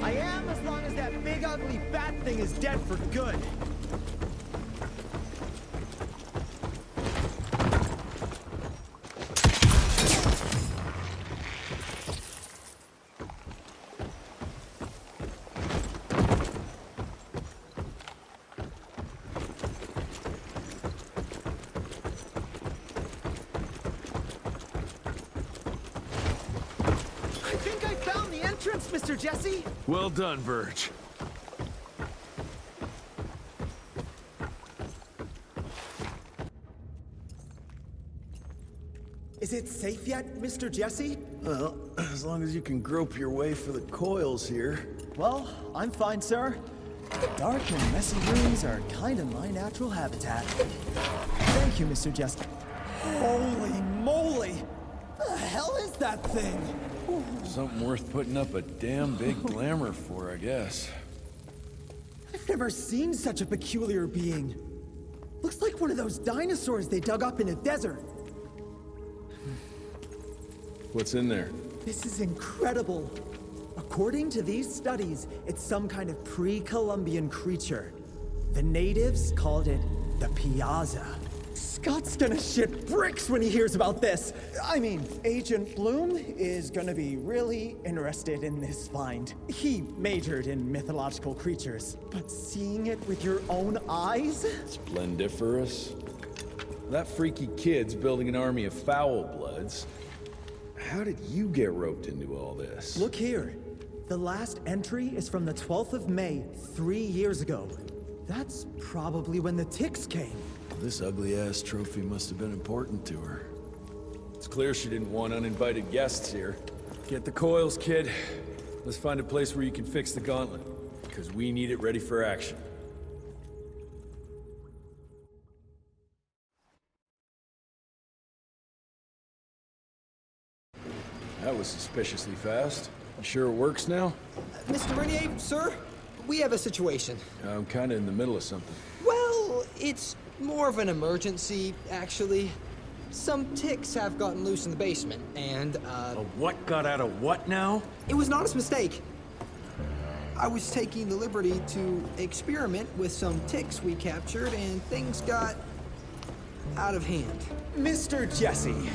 I am, as long as that big ugly bat thing is dead for good. Mr. Jesse? Well done, Verge. Is it safe yet, Mr. Jesse? Well, as long as you can grope your way for the coils here. Well, I'm fine, sir. The dark and messy rooms are kind of my natural habitat. Thank you, Mr. Jesse. Holy moly! The hell is that thing? Something worth putting up a damn big glamour for, I guess. I've never seen such a peculiar being. Looks like one of those dinosaurs they dug up in a desert. What's in there? This is incredible. According to these studies, it's some kind of pre-Columbian creature. The natives called it the Piazza. Scott's gonna shit bricks when he hears about this. I mean, Agent Bloom is gonna be really interested in this find. He majored in mythological creatures, but seeing it with your own eyes? Splendiferous. That freaky kid's building an army of foul bloods. How did you get roped into all this? Look here. The last entry is from the 12th of May, 3 years ago. That's probably when the ticks came. This ugly-ass trophy must have been important to her. It's clear she didn't want uninvited guests here. Get the coils, kid. Let's find a place where you can fix the gauntlet, because we need it ready for action. That was suspiciously fast. You sure it works now? Mr. Rentier, sir, we have a situation. I'm kind of in the middle of something. Well, it's more of an emergency, actually. Some ticks have gotten loose in the basement, and, A what got out of what now? It was an honest mistake. I was taking the liberty to experiment with some ticks we captured, and things got out of hand. Mr. Jesse,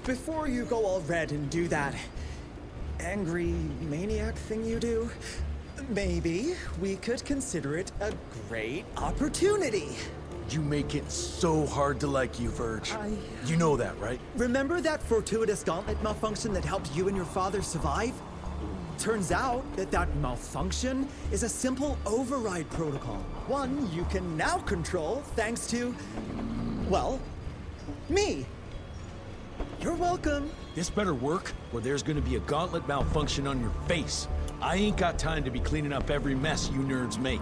before you go all red and do that angry maniac thing you do, maybe we could consider it a great opportunity. You make it so hard to like you, Verge. You know that, right? Remember that fortuitous gauntlet malfunction that helped you and your father survive? Turns out that malfunction is a simple override protocol. One you can now control thanks to, well, me. You're welcome. This better work, or there's gonna be a gauntlet malfunction on your face. I ain't got time to be cleaning up every mess you nerds make.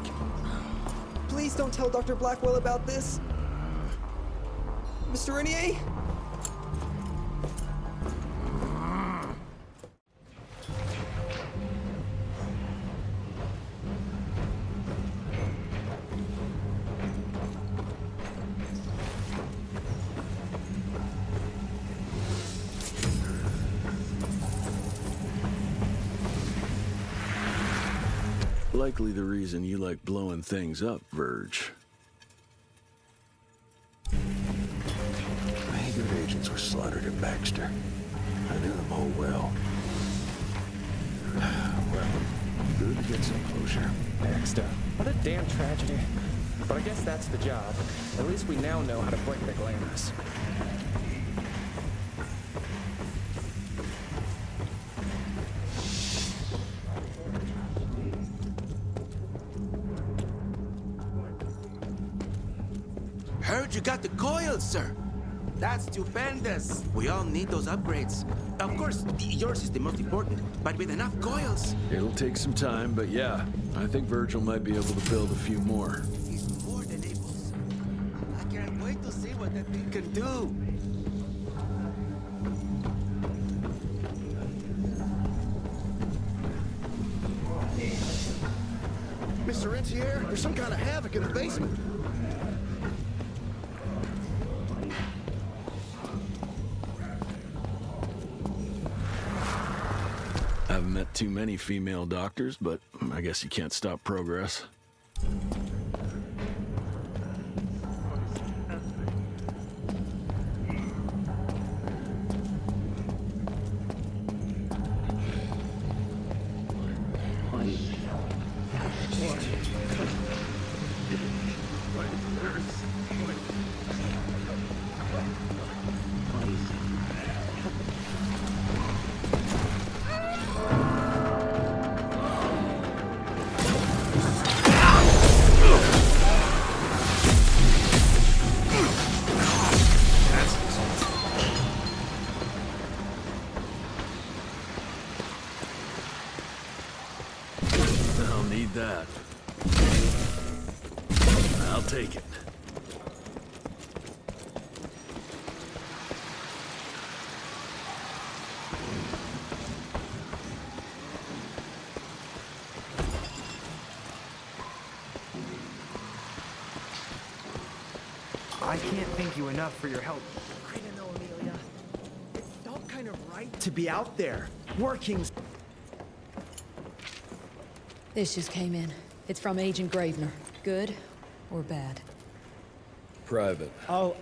Please don't tell Dr. Blackwell about this. Mr. Rentier? likely the reason you like blowing things up, Verge. Many good agents were slaughtered at Baxter. I knew them all well. Well, good to get some closure. Baxter. What a damn tragedy. But I guess that's the job. At least we now know how to break the glamours. Heard you got the coils, sir. That's stupendous. We all need those upgrades. Of course, yours is the most important, but with enough coils. It'll take some time, but yeah, I think Virgil might be able to build a few more. He's more than able, sir. I can't wait to see what that thing can do. Mr. Rentier, there's some kind of havoc in the basement. I've met too many female doctors, but I guess you can't stop progress. That. I'll take it. I can't thank you enough for your help. I don't know, Amelia. It felt kind of right To be out there, working. This just came in. It's from Agent Gravener. Good or bad? Private. Oh,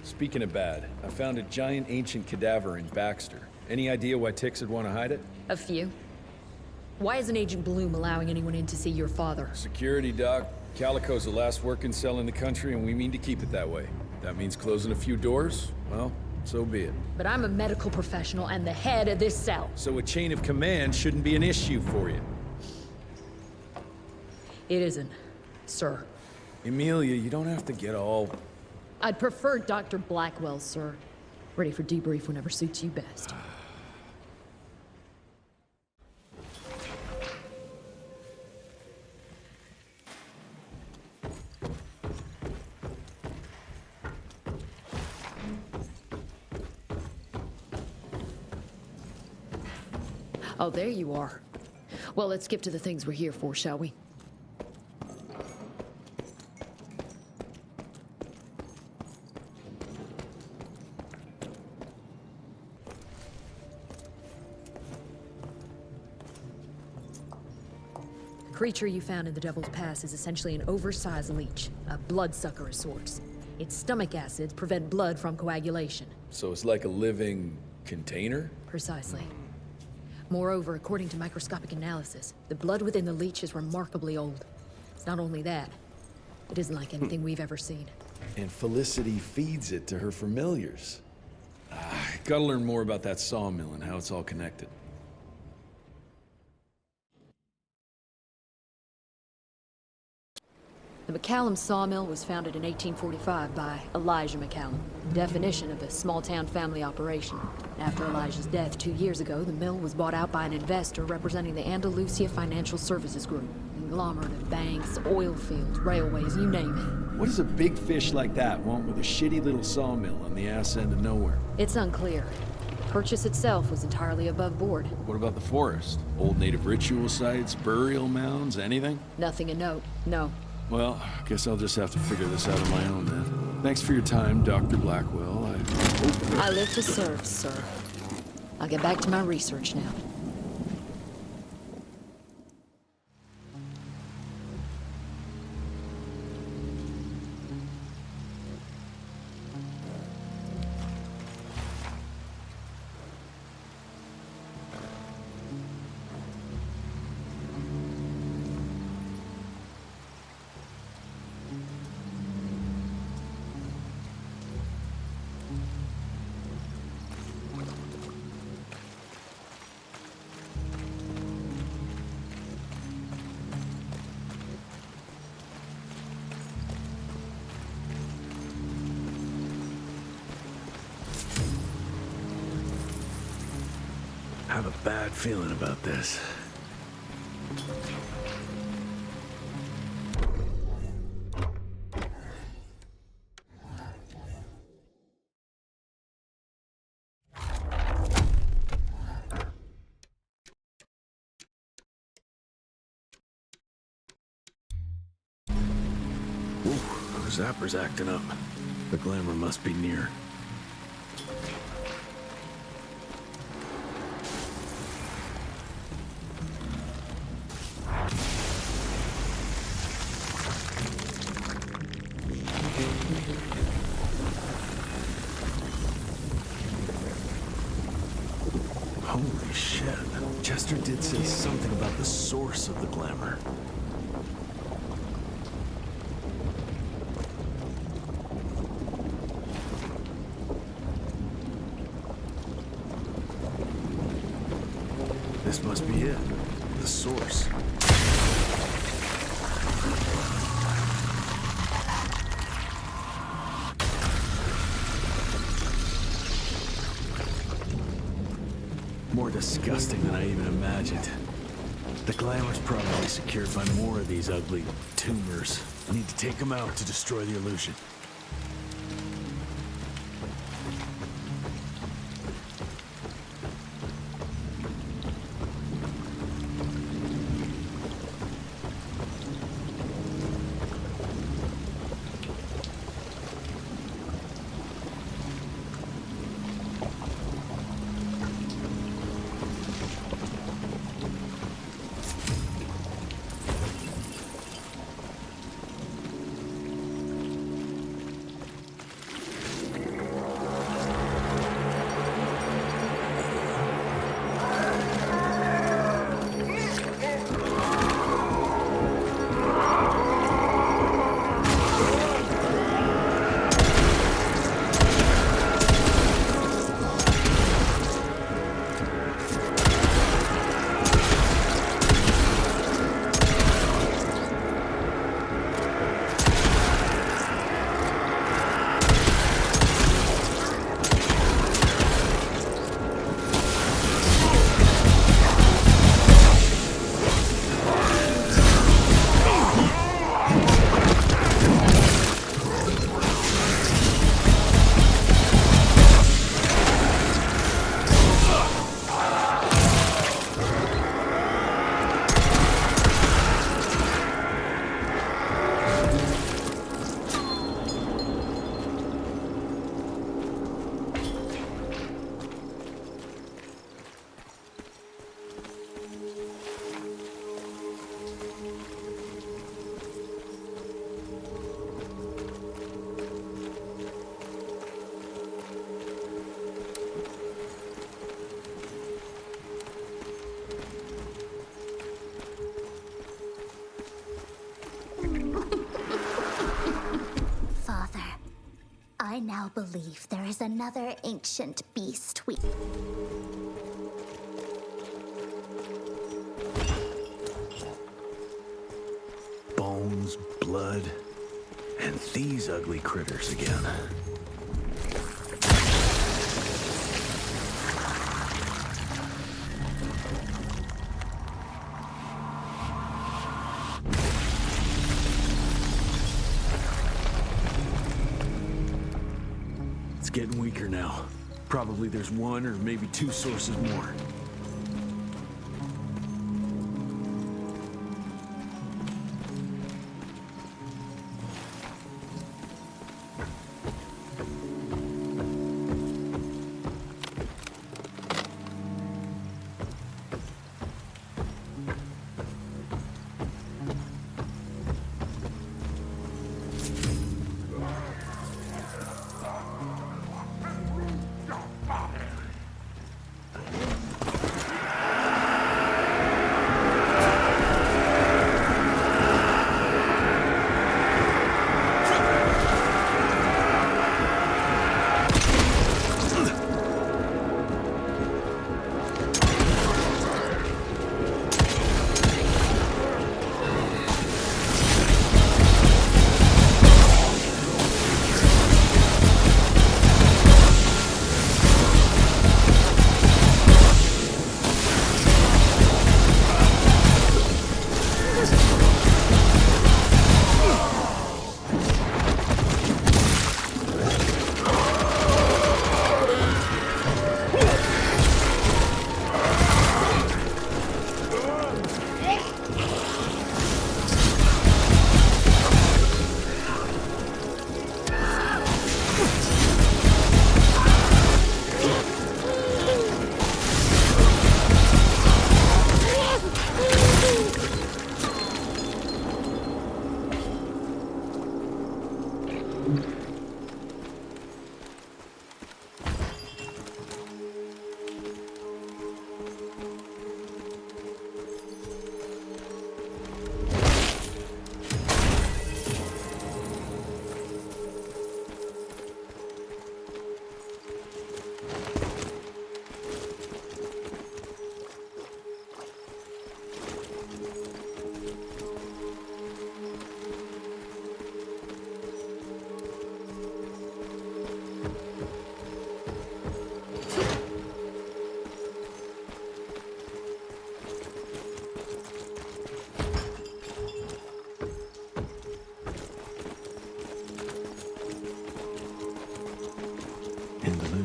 Speaking of bad, I found a giant ancient cadaver in Baxter. Any idea why Tix would want to hide it? A few. Why isn't Agent Bloom allowing anyone in to see your father? Security, Doc. Calico's the last working cell in the country, and we mean to keep it that way. That means closing a few doors? Well, so be it. But I'm a medical professional and the head of this cell. So a chain of command shouldn't be an issue for you. It isn't, sir. Emilia, you don't have to get all... I'd prefer Dr. Blackwell, sir. Ready for debrief whenever suits you best. Oh, there you are. Well, let's skip to the things we're here for, shall we? The creature you found in the Devil's Pass is essentially an oversized leech, a bloodsucker of sorts. Its stomach acids prevent blood from coagulation. So it's like a living container? Precisely. Moreover, according to microscopic analysis, the blood within the leech is remarkably old. It's not only that, it isn't like anything we've ever seen. And Felicity feeds it to her familiars. Gotta learn more about that sawmill and how it's all connected. The McCallum sawmill was founded in 1845 by Elijah McCallum, definition of a small-town family operation. After Elijah's death 2 years ago, the mill was bought out by an investor representing the Andalusia Financial Services Group. Conglomerate of banks, oil fields, railways, you name it. What does a big fish like that want with a shitty little sawmill on the ass end of nowhere? It's unclear. The purchase itself was entirely above board. What about the forest? Old native ritual sites, burial mounds, anything? Nothing of note, no. Well, guess I'll just have to figure this out on my own then. Thanks for your time, Dr. Blackwell. I live to serve, sir. I'll get back to my research now. have a bad feeling about this. Zapper's acting up. The glamour must be near. Holy shit. Chester did say something about the source of the glamour. This must be it. The source. More disgusting than I even imagined. The glamour's probably secured by more of these ugly tumors. I need to take them out to destroy the illusion. I now believe there is another ancient beast we... Bones, blood, and these ugly critters again. It's getting weaker now. Probably there's one or maybe two sources more.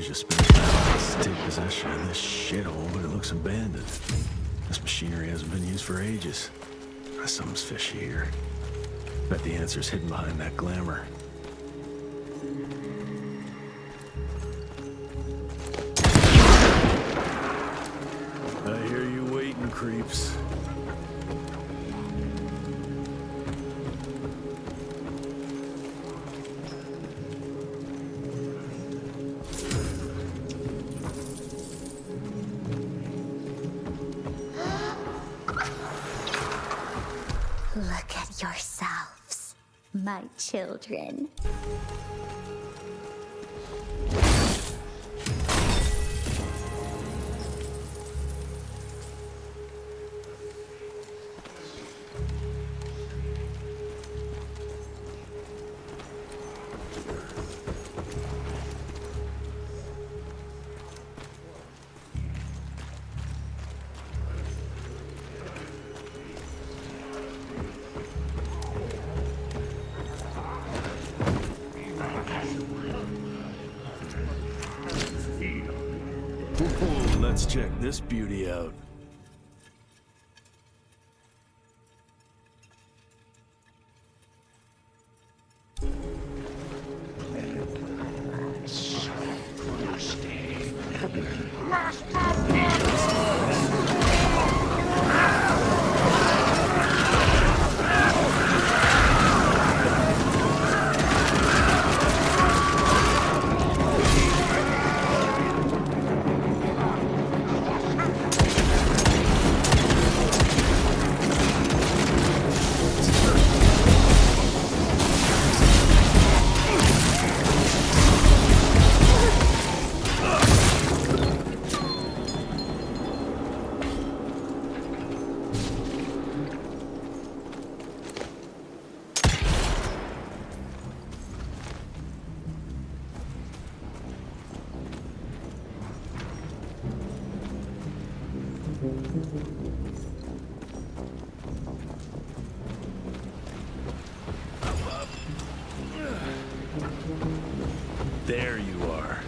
Just spent hours to take possession of this shithole, but it looks abandoned. This machinery hasn't been used for ages. Something's fishy here. Bet the answer's hidden behind that glamour. I hear you waiting, creeps. Look at yourselves, my children. Let's check this beauty out. There you are.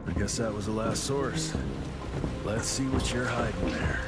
I guess that was the last source. Let's see what you're hiding there.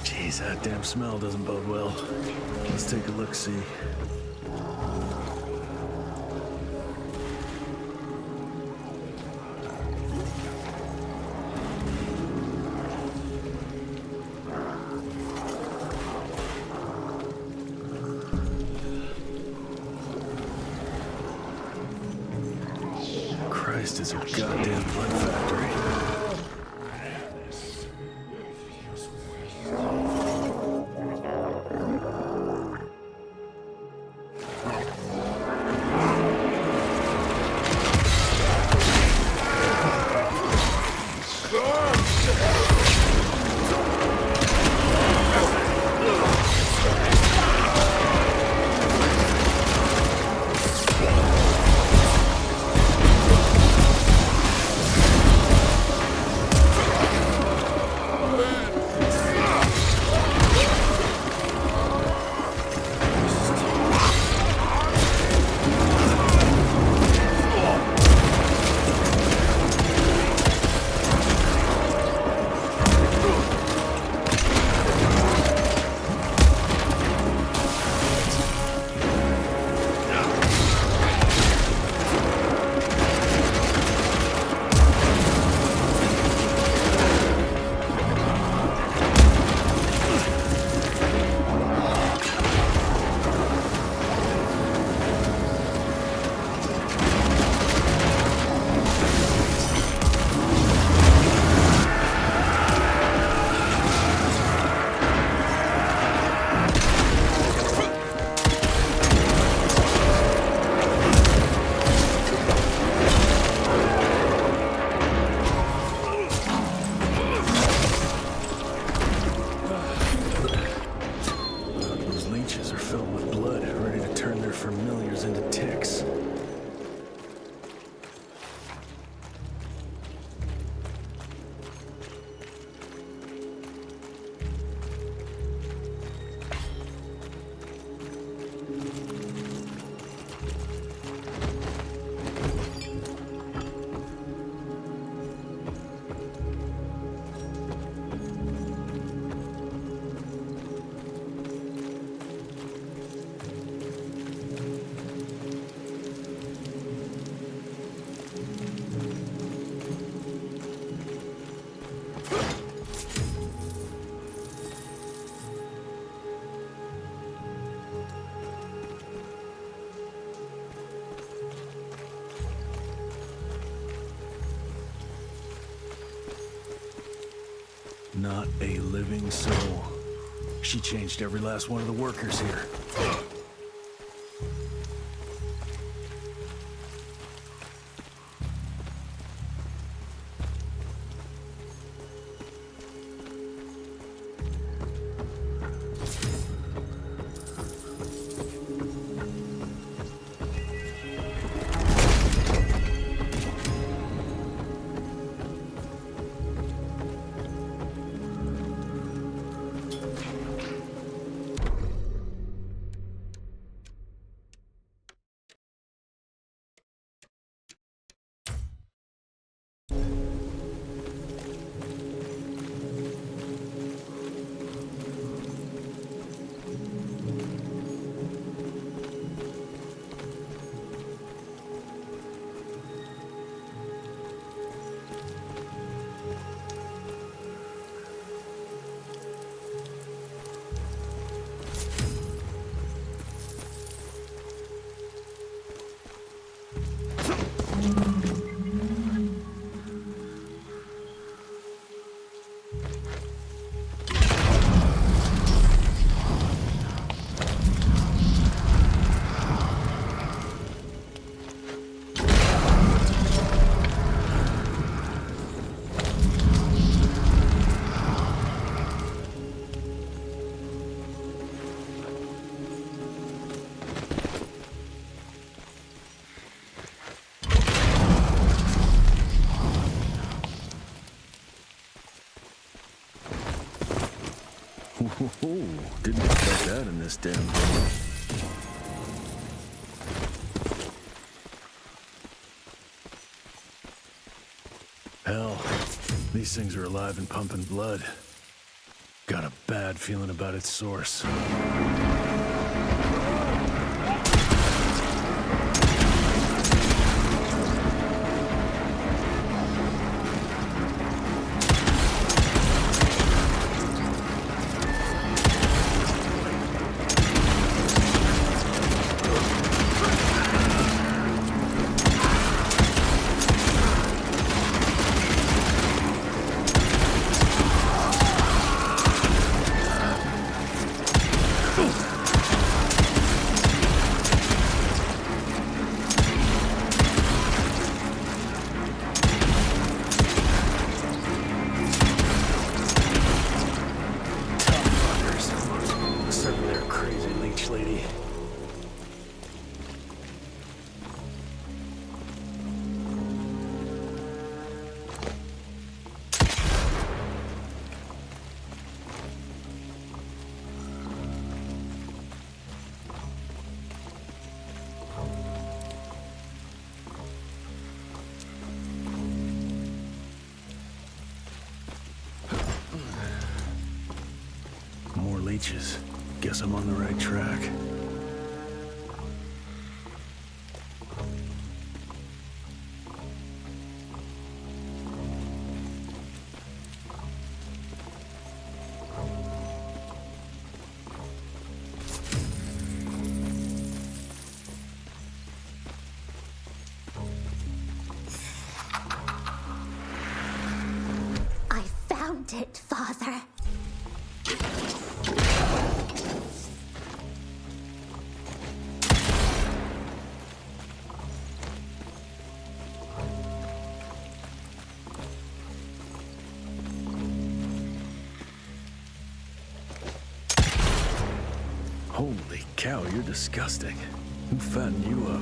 Jeez, that damn smell doesn't bode well. Let's take a look-see. Christ, it's a goddamn blood factory. not a living soul. She changed every last one of the workers here. Ooh, didn't expect that in this damn thing. Hell, these things are alive and pumping blood. Got a bad feeling about its source. More leeches. Guess I'm on the right track. I found it, Father. Holy cow, you're disgusting. Who fattened you up?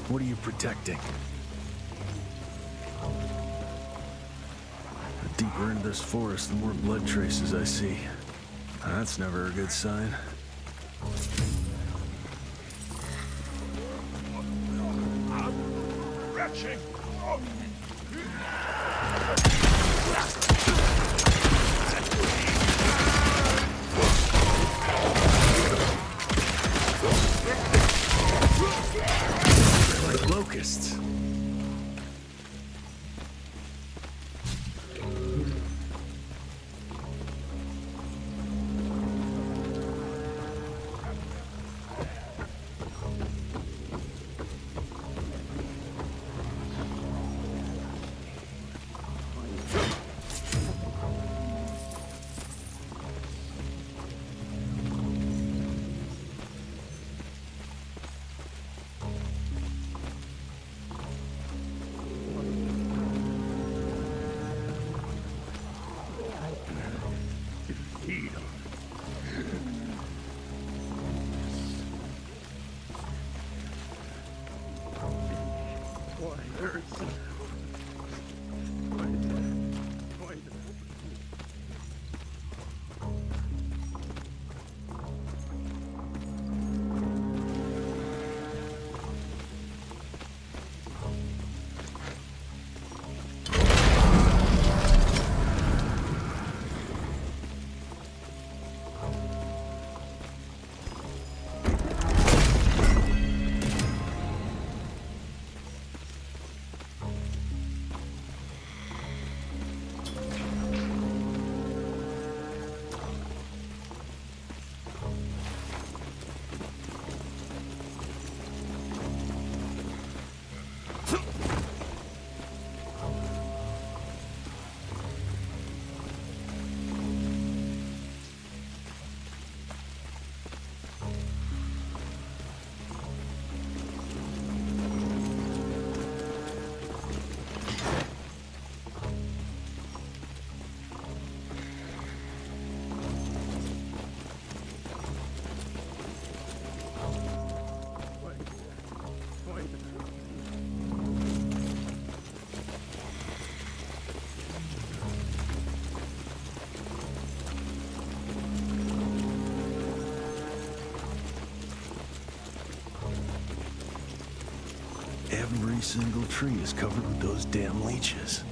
What are you protecting? The deeper into this forest, the more blood traces I see. That's never a good sign. Retching! Every single tree is covered with those damn leeches.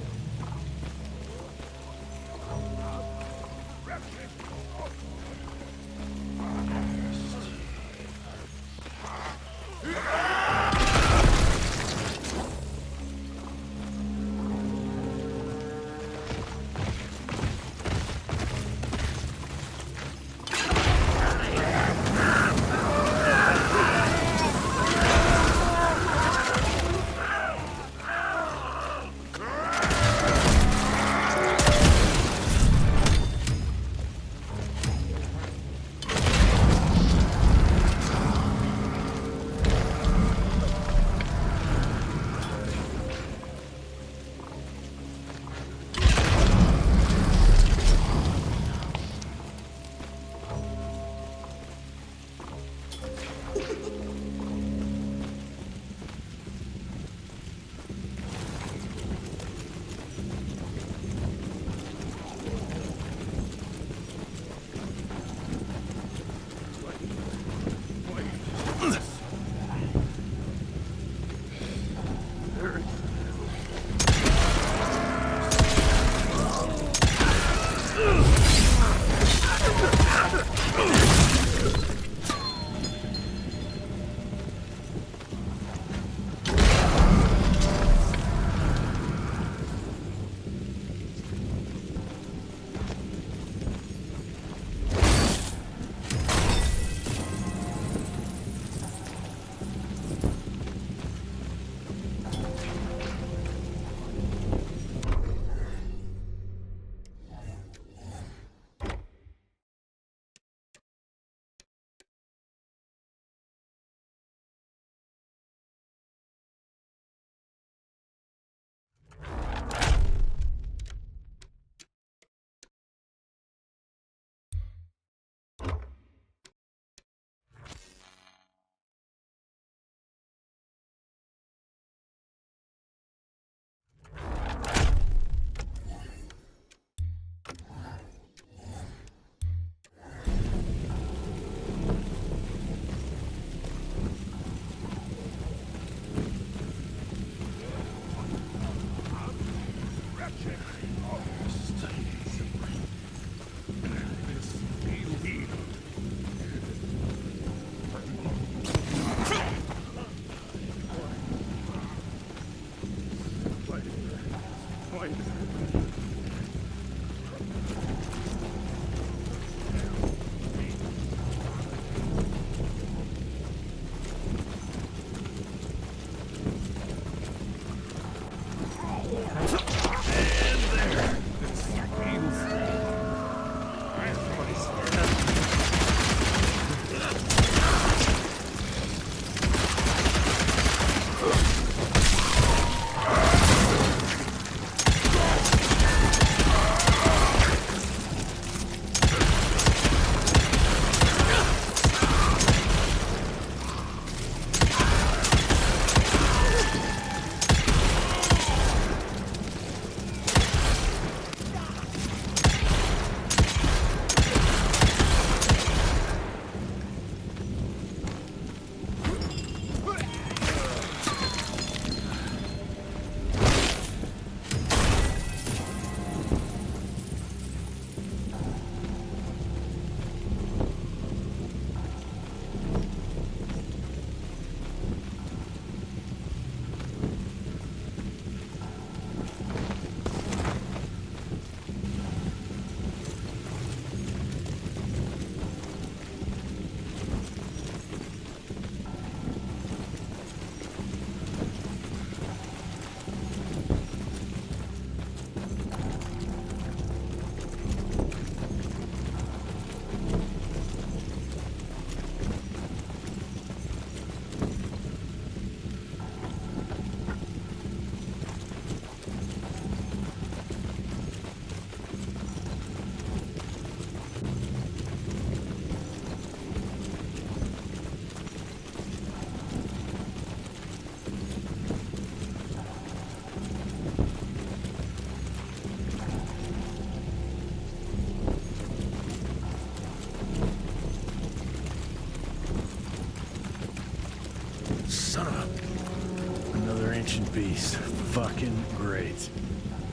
fucking great.